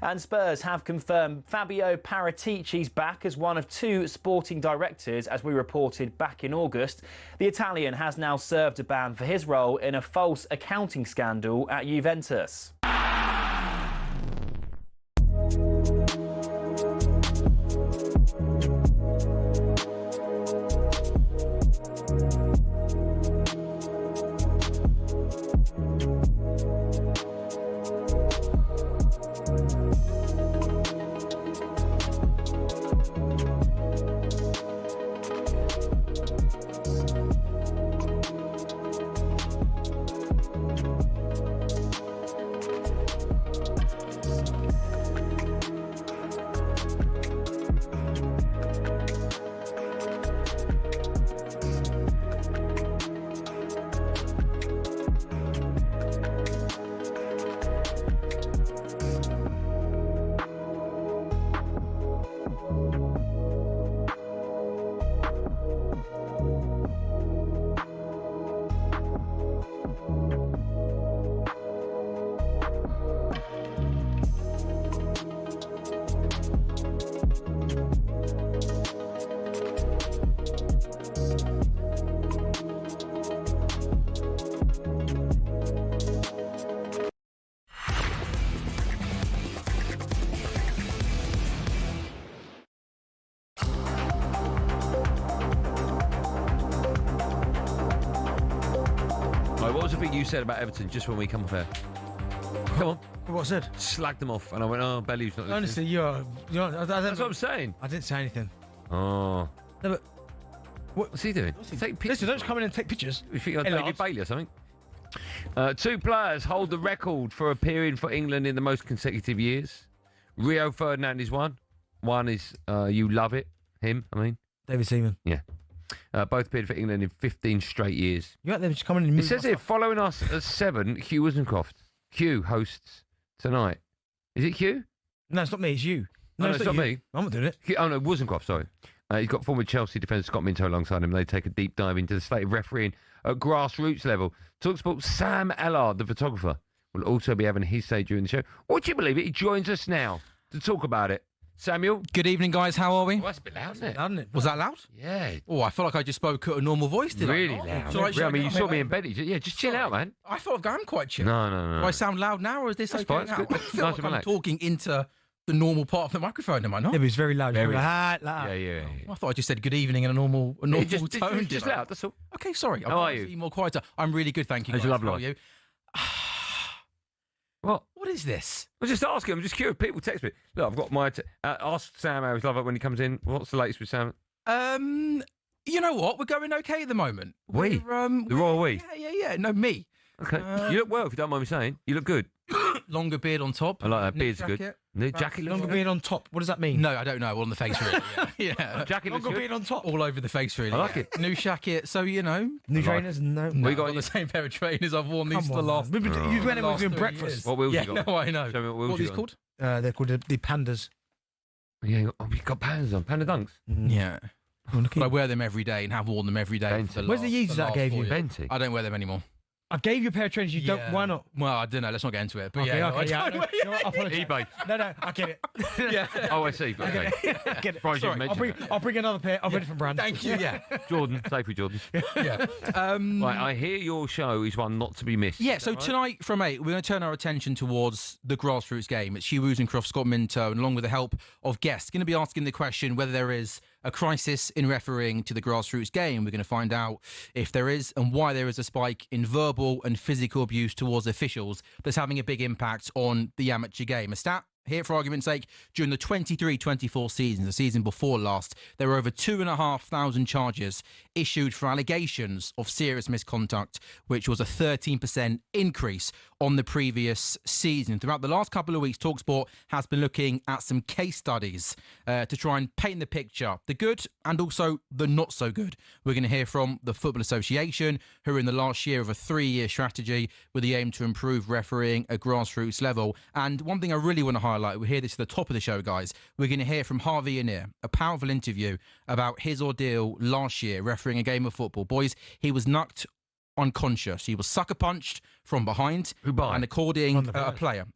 And Spurs have confirmed Fabio Paratici's back as one of 2 sporting directors, as we reported back in August. The Italian has now served a ban for his role in a false accounting scandal at Juventus. You said about Everton just when we come off air. Come on. What I said? Slagged them off, and I went, "Oh, Belly's not." Honestly, you're that's what I'm saying. I didn't say anything. Oh. No, but what's he doing? Take pictures. Listen, don't just come in and take pictures. You think you're David Bailey or something? 2 players hold the record for appearing for England in the most consecutive years. Rio Ferdinand is one. One is you love it. Him, I mean. David Seaman. Yeah. Both appeared for England in 15 straight years. You got them just coming in. It says here, following us at 7, Hugh Wozencroft. Hugh hosts tonight. Is it Hugh? No, it's not me. It's you. No, it's not you. me. I'm not doing it. Oh, no, Wozencroft, sorry. He's got former Chelsea defender Scott Minto alongside him. They take a deep dive into the state of refereeing at grassroots level. talkSPORT Sam Ellard, the photographer, will also be having his say during the show. Would you believe it? He joins us now to talk about it. Samuel? Good evening, guys. How are we? Oh, that's a bit loud, isn't it? Was that loud? Yeah. Oh, I felt like I just spoke at a normal voice, did really I? Loud. Sorry, I mean, you saw me in bed. Yeah, just chill out, man. I thought I'm quite chill. No. Do I sound loud now, or is this that's okay fine, now? good. I feel like I'm talking into the normal part of the microphone, am I not? Yeah, but it's very loud. Very loud. Yeah. I thought I just said good evening in a normal tone. Just loud, that's all. Okay, sorry. How are you? Be more quieter. I'm really good, thank you. How's your love How life? are you? What is this? I'm just asking. I'm just curious. People text me. Look, I've got my... ask Sam how his love it when he comes in. What's the latest with Sam? You know what? We're going okay at the moment. The royal we? Yeah. No, me. Okay. You look well, if you don't mind me saying. You look good. Longer beard on top. I like that. New Beard's jacket. good. New jacket looks Longer good. beard on top. What does that mean? No, I don't know. On the face, really. Yeah. Jacket looks Longer good. beard on top. All over the face, really. I like it. New jacket. So, you know. New trainers? No. No, We got I've got the same pair of trainers I've worn these Come the on, last. man. You went in with doing breakfast. Years. What wheels Yeah, you got? no, I know. Show me what wheels What are you these got. called? They're called the Pandas. Yeah, you've got Pandas on. Panda Dunks. Yeah. But I wear them every day and have worn them every day. For the Where's the last Yeezys that I gave you? years. Benty. I don't wear them anymore. I gave you a pair of trainers. You don't. Why not? Well, I don't know. Let's not get into it. But Okay, yeah, okay, I yeah. don't know. I apologise. eBay. No, I get it. Yeah. Oh, I see. Okay. I get it. Surprised you Sorry, mentioned I'll bring another pair of a different brand. Thank you. Yeah. Jordan, safely, Jordan. Yeah. Right, I hear your show is one not to be missed. Yeah, so tonight from 8, we're going to turn our attention towards the Grassroots game. It's Hugh Rosencroft, Scott Minto, and along with the help of guests, going to be asking the question whether there is a crisis in refereeing to the Grassroots game. We're going to find out if there is and why there is a spike in verbal and physical abuse towards officials that's having a big impact on the amateur game. A stat here, for argument's sake, during the 23-24 season, the season before last, there were over 2,500 charges issued for allegations of serious misconduct, which was a 13% increase on the previous season. Throughout the last couple of weeks, talkSPORT has been looking at some case studies to try and paint the picture, the good and also the not so good. We're going to hear from the Football Association, who are in the last year of a 3-year strategy with the aim to improve refereeing at grassroots level. And one thing I really want to highlight, we hear this at the top of the show, guys, we're going to hear from Harvey Anir, a powerful interview about his ordeal last year refereeing a game of football. Boys, he was knocked unconscious. He was sucker punched from behind. Who by? And according a player.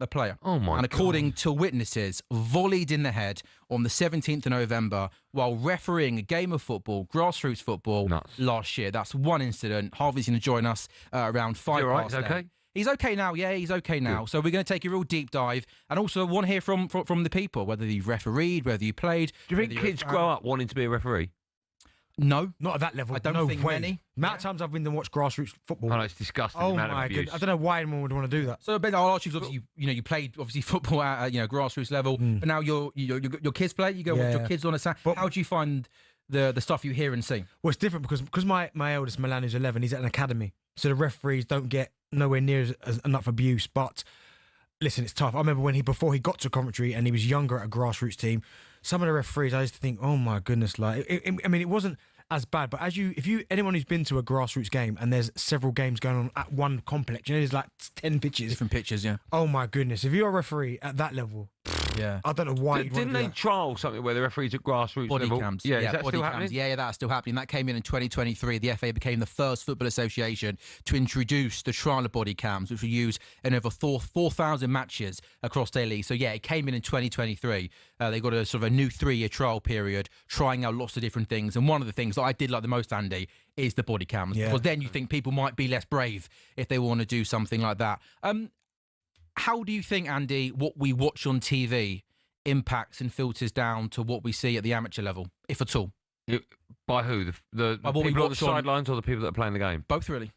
Oh my! And according to witnesses, volleyed in the head on the 17th of November while refereeing a game of football, grassroots football, last year. That's one incident. Harvey's going to join us around 5 You're right, past he's okay? 8. He's okay now. Yeah, he's okay now. Good. So we're going to take a real deep dive and also want to hear from the people, whether you've refereed, whether you played. Do you think kids grow up wanting to be a referee? No. Not at that level. I don't think way. many. The amount of times I've been to watch grassroots football. Oh, no, it's disgusting. Oh the amount my of abuse. goodness. I don't know why anyone would want to do that. So Ben, I'll ask you, obviously, you played obviously football at grassroots level, but now your kids play. You go watch your kids on a Saturday. How do you find the stuff you hear and see? Well, it's different because my eldest Milan, who's 11, he's at an academy, so the referees don't get nowhere near as enough abuse. But listen, it's tough. I remember before he got to Coventry and he was younger at a grassroots team, some of the referees I used to think, oh my goodness, like it wasn't as bad, but anyone who's been to a grassroots game and there's several games going on at one complex, there's like 10 pitches, different pitches, yeah. Oh my goodness, if you're a referee at that level, yeah, I don't know why. Didn't they trial something where the referees at grassroots body level? cams? Yeah, is that body still cams. happening? Yeah, that's still happening. That came in 2023. The FA became the first football association to introduce the trial of body cams, which were used in over 4,000 matches across their league. So yeah, it came in 2023. They got a sort of a new 3-year trial period, trying out lots of different things. And one of the things that I did like the most, Andy, is the body cams. Yeah. Because then you think people might be less brave if they want to do something like that. How do you think, Andy, what we watch on TV impacts and filters down to what we see at the amateur level, if at all? By who? The people on the sidelines or the people that are playing the game? Both, really.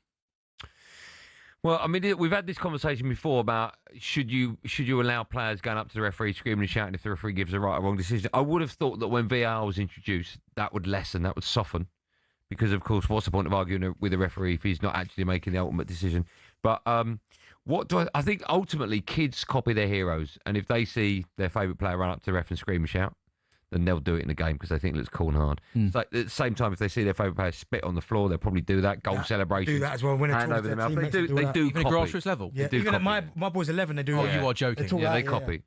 Well, I mean, we've had this conversation before about should you allow players going up to the referee, screaming and shouting if the referee gives a right or wrong decision. I would have thought that when VAR was introduced, that would lessen, that would soften, because of course, what's the point of arguing with a referee if he's not actually making the ultimate decision? But I think ultimately kids copy their heroes, and if they see their favourite player run up to the ref and scream and shout, then they'll do it in the game because they think it looks cool and hard. So at the same time, if they see their favourite player spit on the floor, they'll probably do that. Goal celebration. Do that as well. When hand over the mouth. They do Even copy. at grassroots level? Yeah, even at my boy's 11, they do. Oh, you are joking. They copy.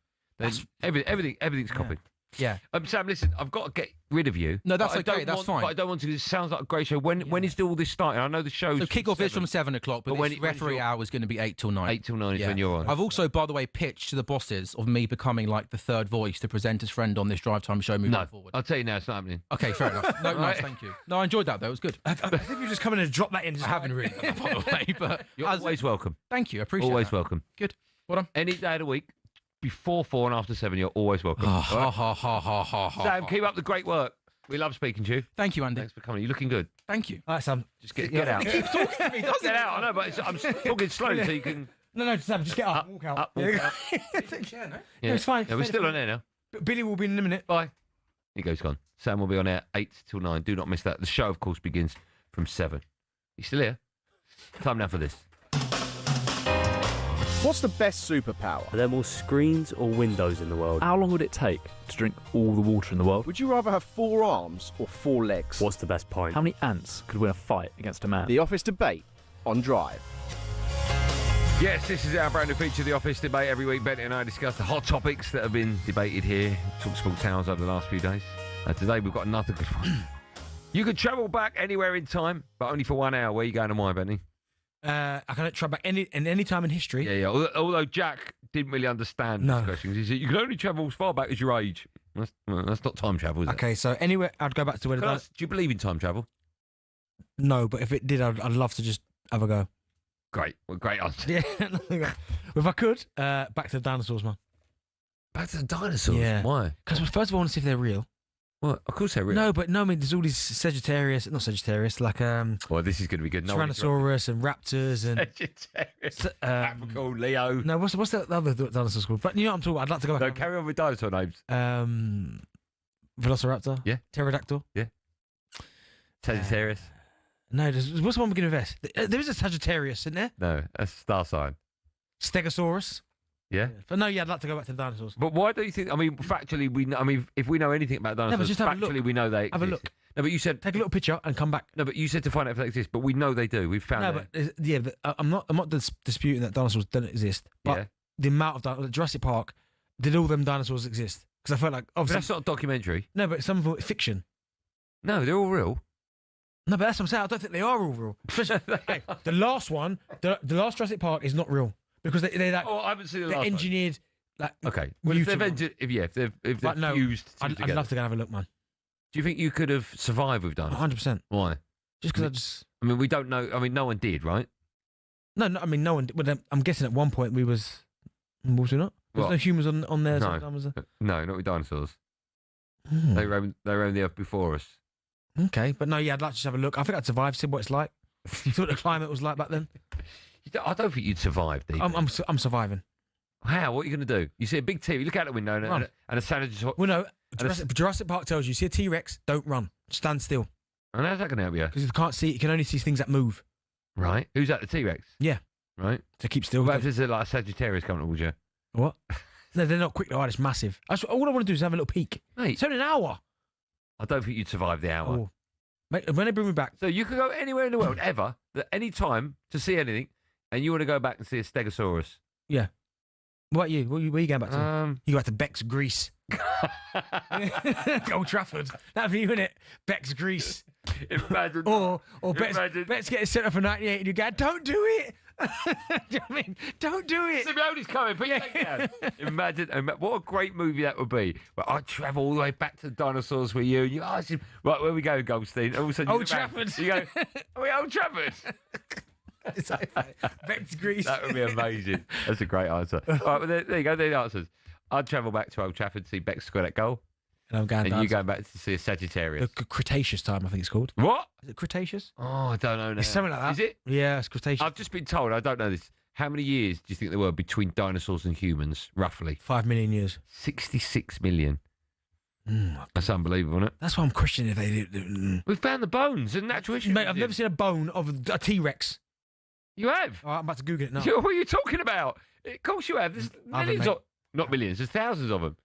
Everything's copied. Yeah. Sam, listen, I've got to get rid of you. No, that's okay. That's fine. But I don't want to. It sounds like a great show. When is all this starting? I know the show's. So kick-off is from 7 o'clock, but when this referee hour is going to be 8 till 9. 8 till 9 is when you're on. I've also, by the way, pitched to the bosses of me becoming like the third voice, the presenter's friend on this drive time show moving forward. I'll tell you now, it's not happening. Okay, fair enough. No, nice, thank you. No, I enjoyed that though. It was good. I think you just come in and drop that in. I haven't really done that, by the way, but you're always welcome. Thank you. I appreciate it. Always welcome. Good. Well done. Any day of the week, before 4 and after 7, you're always welcome. Sam, keep up the great work. We love speaking to you. Thank you, Andy. Thanks for coming. You're looking good. Thank you. All right, Sam. Just get out. He keeps talking to me, doesn't Get out. I know, but I'm talking slow so you can. No, Sam, just get up. Walk out. Up, walk out. No, it's fine. Yeah, we're still on air now. Billy will be in a minute. Bye. He goes gone. Sam will be on air 8 till 9. Do not miss that. The show, of course, begins from 7. You still here? Time now for this. What's the best superpower? Are there more screens or windows in the world? How long would it take to drink all the water in the world? Would you rather have 4 arms or 4 legs? What's the best pint? How many ants could win a fight against a man? The Office Debate on Drive. Yes, this is our brand new feature, The Office Debate. Every week, Bent and I discuss the hot topics that have been debated here, talkSPORT Towns over the last few days. Today, we've got another good one. You could travel back anywhere in time, but only for 1 hour. Where are you going and why, Benny? I can travel back any time in history. Yeah. Although Jack didn't really understand these questions. He said you can only travel as far back as your age. That's not time travel, is it? Okay, so anywhere I'd go back to where. Do you believe in time travel? No, but if it did, I'd love to just have a go. Great, well, great answer. Yeah, if I could, back to the dinosaurs, man. Back to the dinosaurs? Yeah. Why? Because first of all, I want to see if they're real. Well, of course they're real. No, I mean, there's all these not Sagittarius, like Well, this is going to be good. Tyrannosaurus and raptors and Sagittarius, Capricorn, Leo. No, what's the other dinosaurs called? But you know what I'm talking about. I'd like to go back. No, carry on with dinosaur names. Velociraptor. Yeah. Pterodactyl. Yeah. Sagittarius. No, what's the one beginning with S? There is a Sagittarius, isn't there? No, that's a star sign. Stegosaurus. Yeah. But no, yeah, I'd like to go back to the dinosaurs. But why do you think? I mean, factually, if we know anything about dinosaurs, just have a look. factually, we know they exist. Have a look. No, but you said take a little picture and come back. No, but you said to find out if they exist. But we know they do. We've found. No, but I'm not disputing that dinosaurs don't exist. But the amount of Jurassic Park, did all them dinosaurs exist? Because I felt like obviously that's not a documentary. No, but some of them are fiction. No, they're all real. No, but that's what I'm saying. I don't think they are all real. Hey, the last one, the last Jurassic Park is not real because they're like. Oh, I haven't seen the they're last engineered. Like, okay, well, if they've fused I'd love to go and have a look, man. Do you think you could have survived with dinosaurs? 100%. Why? Just because I mean, we don't know. I mean, no one did, right? No, I mean, no one. Well, I'm guessing at one point was we not? There's no humans on there. No, not with dinosaurs. They roamed the earth before us. Okay, but no, yeah, I'd like to just have a look. I think I'd survive, see what it's like. See what the climate was like back then. I don't think you'd survive, Deep. I'm surviving. How? What are you going to do? You see a big TV, you look out the window and a Sagittarius. Well, no, Jurassic Park tells you see a T-Rex, don't run, stand still. And how's that going to help you? Because you can't see, you can only see things that move. Right. Who's that, the T-Rex? Yeah. Right. To keep still. What if there's like a Sagittarius coming towards you? What? No, they're not quick. Oh, it's massive. All I want to do is have a little peek. Mate, it's only an hour. I don't think you'd survive the hour. Oh. Mate, when they bring me back. So you could go anywhere in the world, ever, at any time, to see anything, and you want to go back and see a Stegosaurus. Yeah. What about you? Where are you going back to? You go back to Beck's, Greece. Old Trafford. That'd be you, innit? Beck's, Greece. Imagine. Or Beck's getting sent off for 98 and you go, don't do it. Do you know what I mean? Don't do it. Simeone's coming. Put your leg down. Imagine what a great movie that would be. Well, I'd travel all the way back to the dinosaurs with you. And you ask him, right, where we go, Goldstein? All of a sudden, Old Trafford. You go, are we Old Trafford? Beck's, Greece. That would be amazing. That's a great answer. All right, well, there you go. There are the answers. I'd travel back to Old Trafford to see Beck score that goal. And I'm going and you going back to see a Sagittarius. The Cretaceous time, I think it's called. What? Is it Cretaceous? Oh, I don't know now. It's something like that. Is it? Yeah, it's Cretaceous. I've just been told, I don't know this. How many years do you think there were between dinosaurs and humans, roughly? 5 million years. 66 million. That's unbelievable, isn't it? That's why I'm questioning if they did. We found the bones in natural history. Mate, I've never seen a bone of a T-Rex. You have? Oh, I'm about to Google it now. What are you talking about? Of course you have. There's millions of... Not millions, there's thousands of them.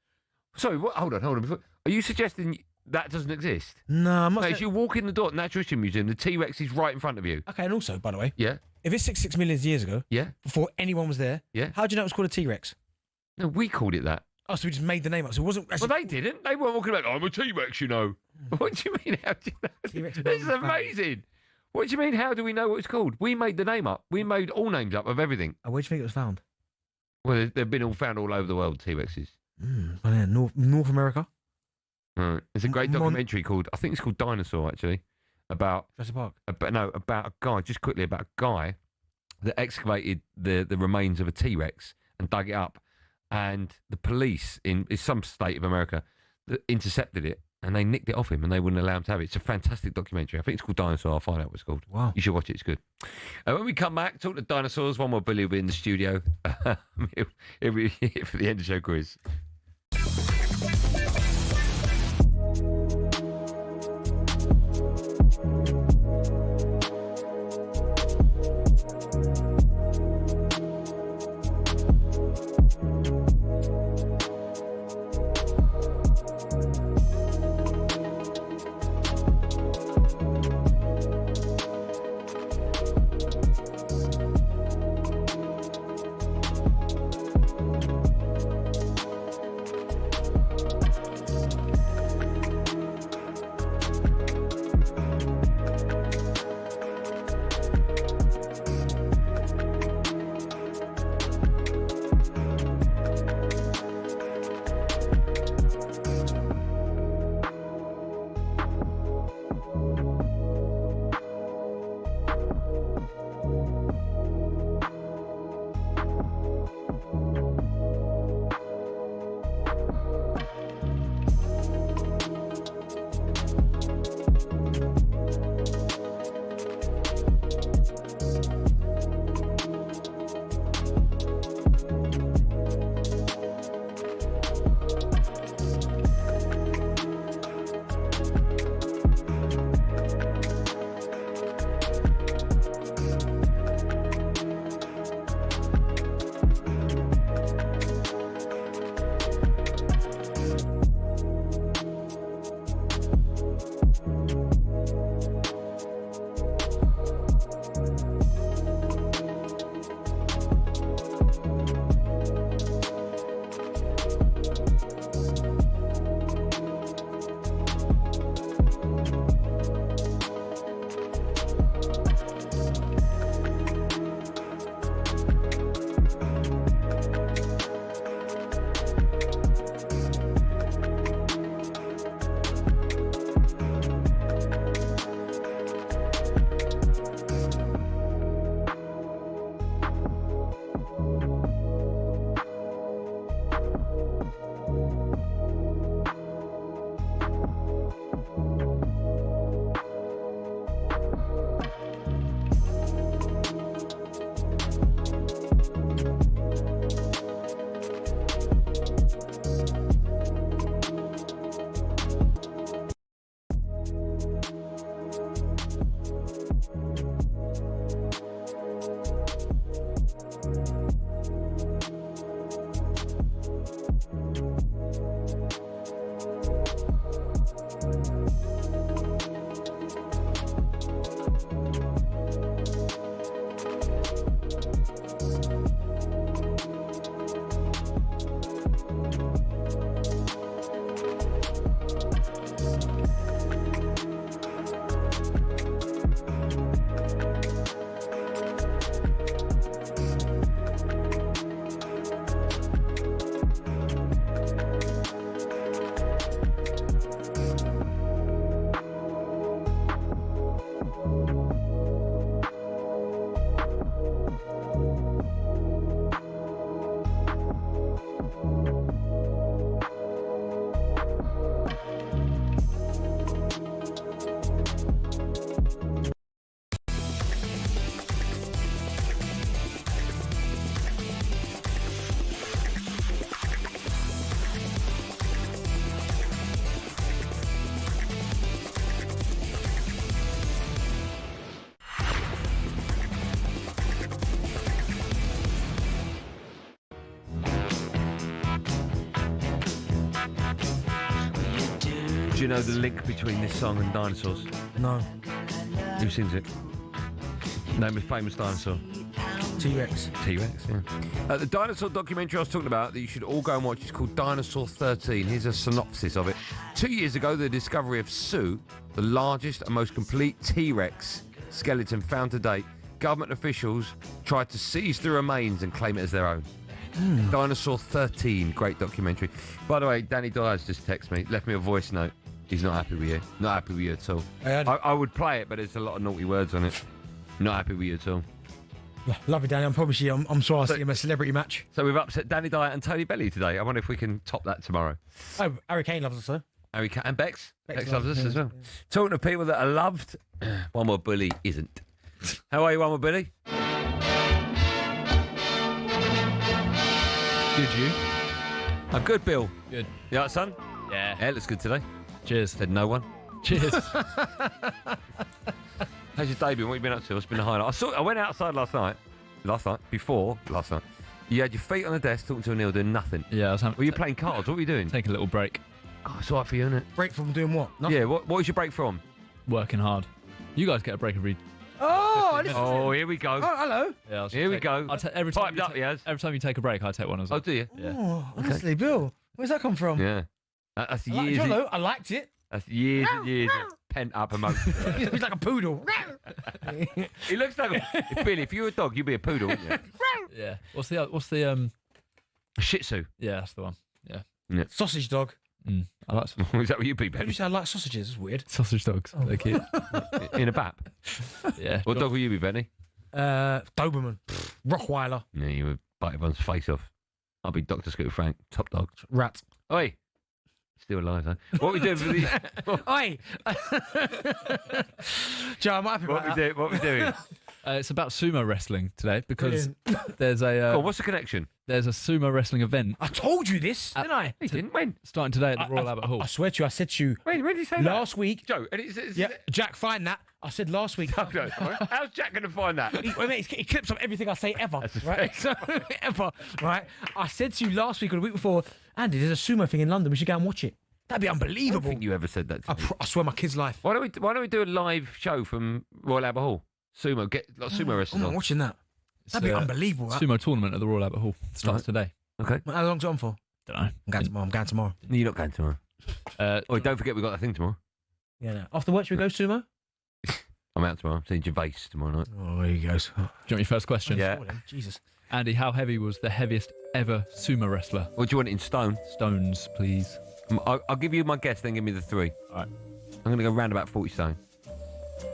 Sorry, what? Hold on. Are you suggesting that doesn't exist? No, I'm not. Mate, as you walk in the door at the Natural History Museum, the T-Rex is right in front of you. Okay, and also, by the way... Yeah? If it's 6 million years ago... Yeah? Before anyone was there... Yeah? How do you know it was called a T-Rex? No, we called it that. Oh, so we just made the name up. So it wasn't... Well, they didn't. They weren't walking about, I'm a T-Rex, you know. What do you mean, how do you know? T-Rex this is amazing. What do you mean, how do we know what it's called? We made the name up. We made all names up of everything. Oh, where do you think it was found? Well, they've been all found all over the world, T-Rexes. Oh, yeah, North America. Right. There's a great documentary called, I think it's called Dinosaur, actually, about... Jurassic Park? About a guy, just quickly, about a guy that excavated the remains of a T-Rex and dug it up. And the police in some state of America intercepted it and they nicked it off him and they wouldn't allow him to have it. It's a fantastic documentary. I think it's called Dinosaur. I'll find out what it's called. Wow. You should watch it. It's good. When we come back, talk to dinosaurs. One more Billy will be in the studio. It'll be for the end of show quiz. Do you know the link between this song and dinosaurs? No. Who sings it? Name a famous dinosaur. T-Rex. T-Rex, yeah. The dinosaur documentary I was talking about that you should all go and watch is called Dinosaur 13. Here's a synopsis of it. 2 years ago, the discovery of Sue, the largest and most complete T-Rex skeleton found to date, government officials tried to seize the remains and claim it as their own. Dinosaur 13, great documentary. By the way, Danny Dyer's just texted me, left me a voice note. He's not happy with you. Not happy with you at all. I would play it, but there's a lot of naughty words on it. Not happy with you at all. Love you, Danny. I'm sure I'll see him a celebrity match. So we've upset Danny Dyer and Tony Belly today. I wonder if we can top that tomorrow. Oh, Harry Kane loves us, though. Harry Kane and Bex. Bex loves us as well. Talking to people that are loved, one more bully isn't. How are you, one more Billy? Good, you? I'm good, Bill. Good. You alright, son? Yeah. Yeah, looks good today. Cheers. Said no one. Cheers. How's your day been? What have you been up to? What's been the highlight? I went outside last night. Before last night. You had your feet on the desk talking to Anil doing nothing. Yeah, I was Were you playing cards? What were you doing? Take a little break. Oh, it's all right for you, isn't it? Break from doing what? Nothing. Yeah, what was your break from? Working hard. You guys get a break every... Oh, here we go. Oh, hello. Yeah, Here we go. Every time Every time you take a break, I take one as well. Oh, do you? Yeah. Oh, honestly, Bill, where's that come from? Yeah. That's years. I liked it. That's years and years of pent-up emotion. He's like a poodle. He looks like Billy, if you were a dog, you'd be a poodle, wouldn't you? Yeah. What's the Shih Tzu. Yeah, that's the one. Yeah. Sausage dog. I like Is that what you'd be, Ben? You say I like sausages. It's weird. sausage dogs. Oh. They're cute. In a bap? Yeah. What dog will you be, Benny? Doberman. Rottweiler. Yeah, you would bite everyone's face off. I'll be Dr. Scooter Frank, top dog. Rat. Oi. Still alive, though. What are we doing for the... Oi! Joe, I'm happy about that. What are we doing? It's about sumo wrestling today because there's a... what's the connection? There's a sumo wrestling event. I told you this, didn't I? He didn't. When? Starting today at the Royal Albert Hall. I swear to you, I said to you... When did you say last week. Joe, and yeah, Jack, find that. I said last week. No. How's Jack going to find that? He clips up everything I say ever. Right? So, ever. Right? I said to you last week or the week before, Andy, there's a sumo thing in London. We should go and watch it. That'd be unbelievable. I don't think you ever said that to me. I swear my kid's life. Why don't we do a live show from Royal Albert Hall? Sumo, get sumo wrestlers. I'm not watching that. That'd be unbelievable. Sumo tournament at the Royal Albert Hall starts today. Okay. How long's it on for? Don't know. I'm going tomorrow. You're not going tomorrow. Don't forget we've got that thing tomorrow. Yeah. No. After work, should we go sumo? I'm out tomorrow. I'm seeing Gervais tomorrow night. Oh, there he goes. Do you want your first question? Yeah. Jesus. Andy, how heavy was the heaviest ever sumo wrestler? What do you want it in stone? Stones, please. I'll give you my guess, then give me the three. All right. I'm going to go round about 40 stone.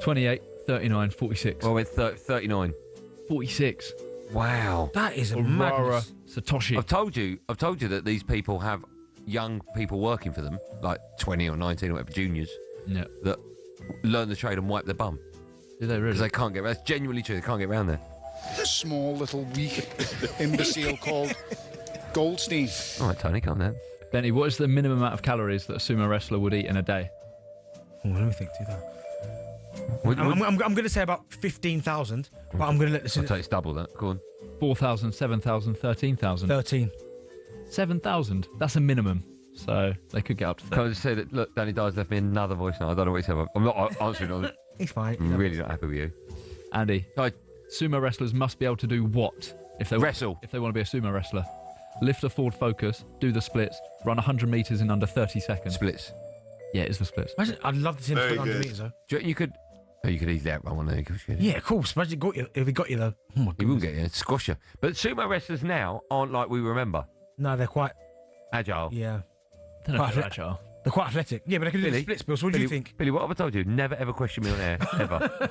28, 39, 46. Well, I went 39. 46. Wow. That is a Aurora madness. Satoshi. I've told you that these people have young people working for them, like 20 or 19 or whatever, juniors, that learn the trade and wipe their bum. Do they really? Because they can't get around. That's genuinely true. They can't get around there. A small little weak imbecile called Goldstein. All right, Tony, calm down. Benny, what is the minimum amount of calories that a sumo wrestler would eat in a day? Oh, let me think. Do that. I'm going to say about 15,000, but I'm going to let this. I'll take it's double that. Go on. 4,000, 7,000, 13,000. 13. 7,000. That's a minimum. So they could get up to 30. Can I just say that, look, Danny Dyer's left me another voice now. I don't know what he said. I'm not answering on it. He's fine. I'm really not happy with you. Andy, sumo wrestlers must be able to do what? If they wrestle. If they want to be a sumo wrestler. Lift a forward focus, do the splits, run 100 metres in under 30 seconds. Splits. Yeah, it's the splits. Imagine, I'd love to see him Very sprint 100 good. metres, though. Do you reckon you could... Oh, you could easily outrun one of them. Yeah, of course. Imagine if he got you, though. Oh, my He will get you. Squash you. But sumo wrestlers now aren't like we remember. No, they're quite... Agile. Yeah. They're not very agile. They're quite athletic. Yeah, but they can do the splits, Bill. So what do you think? Billy, what have I told you? Never, ever question me on air. Ever.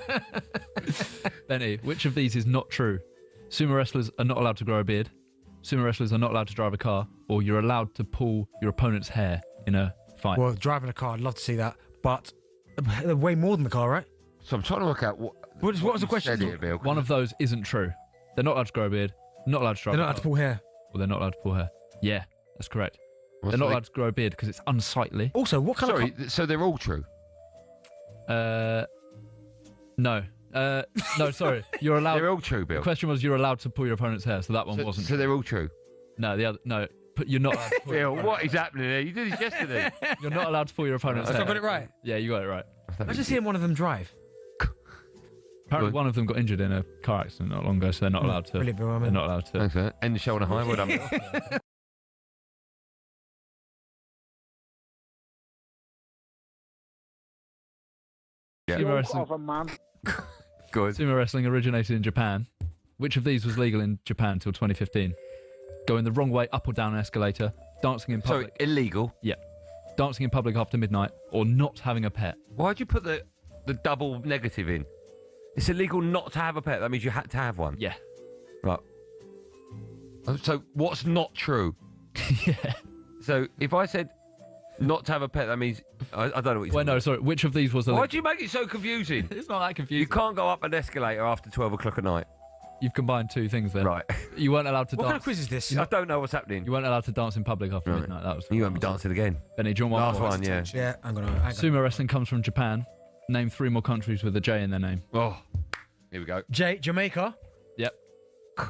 Benny, which of these is not true? Sumo wrestlers are not allowed to grow a beard. Sumo wrestlers are not allowed to drive a car. Or you're allowed to pull your opponent's hair in a fight. Well, driving a car, I'd love to see that. But they're way more than the car, right? So I'm trying to work out what was the question? Here, Bill. One of those isn't true. They're not allowed to grow a beard. Not allowed to drive They're a not allowed car. to pull hair. Well, they're not allowed to pull hair. Yeah, that's correct. What's they're not the- allowed to grow a beard because it's unsightly. Also, what kind Sorry, so they're all true? No. No, sorry. You're allowed. They're all true, Bill. The question was you're allowed to pull your opponent's hair, so that one wasn't. So they're all true? No, the other. No, but you're not. Allowed to pull Bill, what is happening there? You did this yesterday. You're not allowed to pull your opponent's Have hair. I got it right? Yeah, you got it right. Imagine seeing one of them drive. Apparently, one of them got injured in a car accident not long ago, so they're not allowed to. Brilliant, Bill. They're not allowed to. Thanks for that. End the show on a high. Well done. Sumo wrestling, Of a man. Good. sumo wrestling originated in Japan. Which of these was legal in Japan until 2015? Going the wrong way up or down an escalator, dancing in So public. illegal? Yeah. Dancing in public after midnight, or not having a pet. Why'd you put the double negative in? It's illegal not to have a pet. That means you had to have one. Yeah. Right. So what's not true? Yeah. So if I said not to have a pet, that means I don't know what you're Well, no, sorry. Which of these was illegal? Why'd you make it so confusing? It's not that You confusing. can't go up an escalator after 12 o'clock at night. You've combined two things there. Right. You weren't allowed to What dance. kind of quiz is this? I don't know what's happening. You weren't allowed to dance in public after Right. midnight. That was. You won't be dancing again. Benny, do you want Last more? one, yeah. Yeah, I'm gonna. Hang on. Sumo wrestling comes from Japan. Name 3 more countries with a J in their name. Oh, here we go. Jamaica. Yep.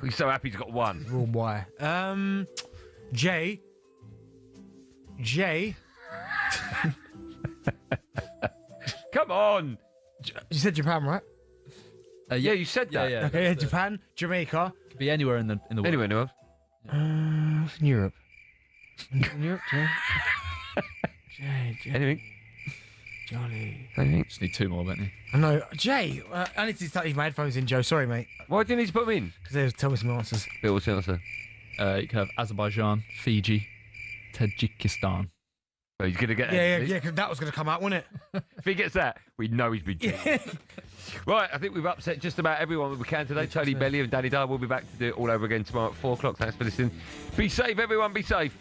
He's so happy he's got one. Oh, why? J. Come on. You said Japan, right? Yeah, you said that. Yeah. Okay, Japan, Jamaica. Could be anywhere in the world. Anywhere in the world. Europe. Europe, yeah. J. Anything? Johnny. Anything? Just need 2 more, don't you? I know. Jay, I need to start leaving my headphones in, Joe. Sorry, mate. Why do you need to put them in? Because they'll tell me some answers. Bill, what's the answer? You could have Azerbaijan, Fiji, Tajikistan. Oh, he's going to get Yeah, because that was going to come out, wasn't it? If he gets that, we know he's been cheating. Right, I think we've upset just about everyone that we can today. Tony Belly and Danny Dyer will be back to do it all over again tomorrow at 4 o'clock. Thanks for listening. Be safe, everyone. Be safe.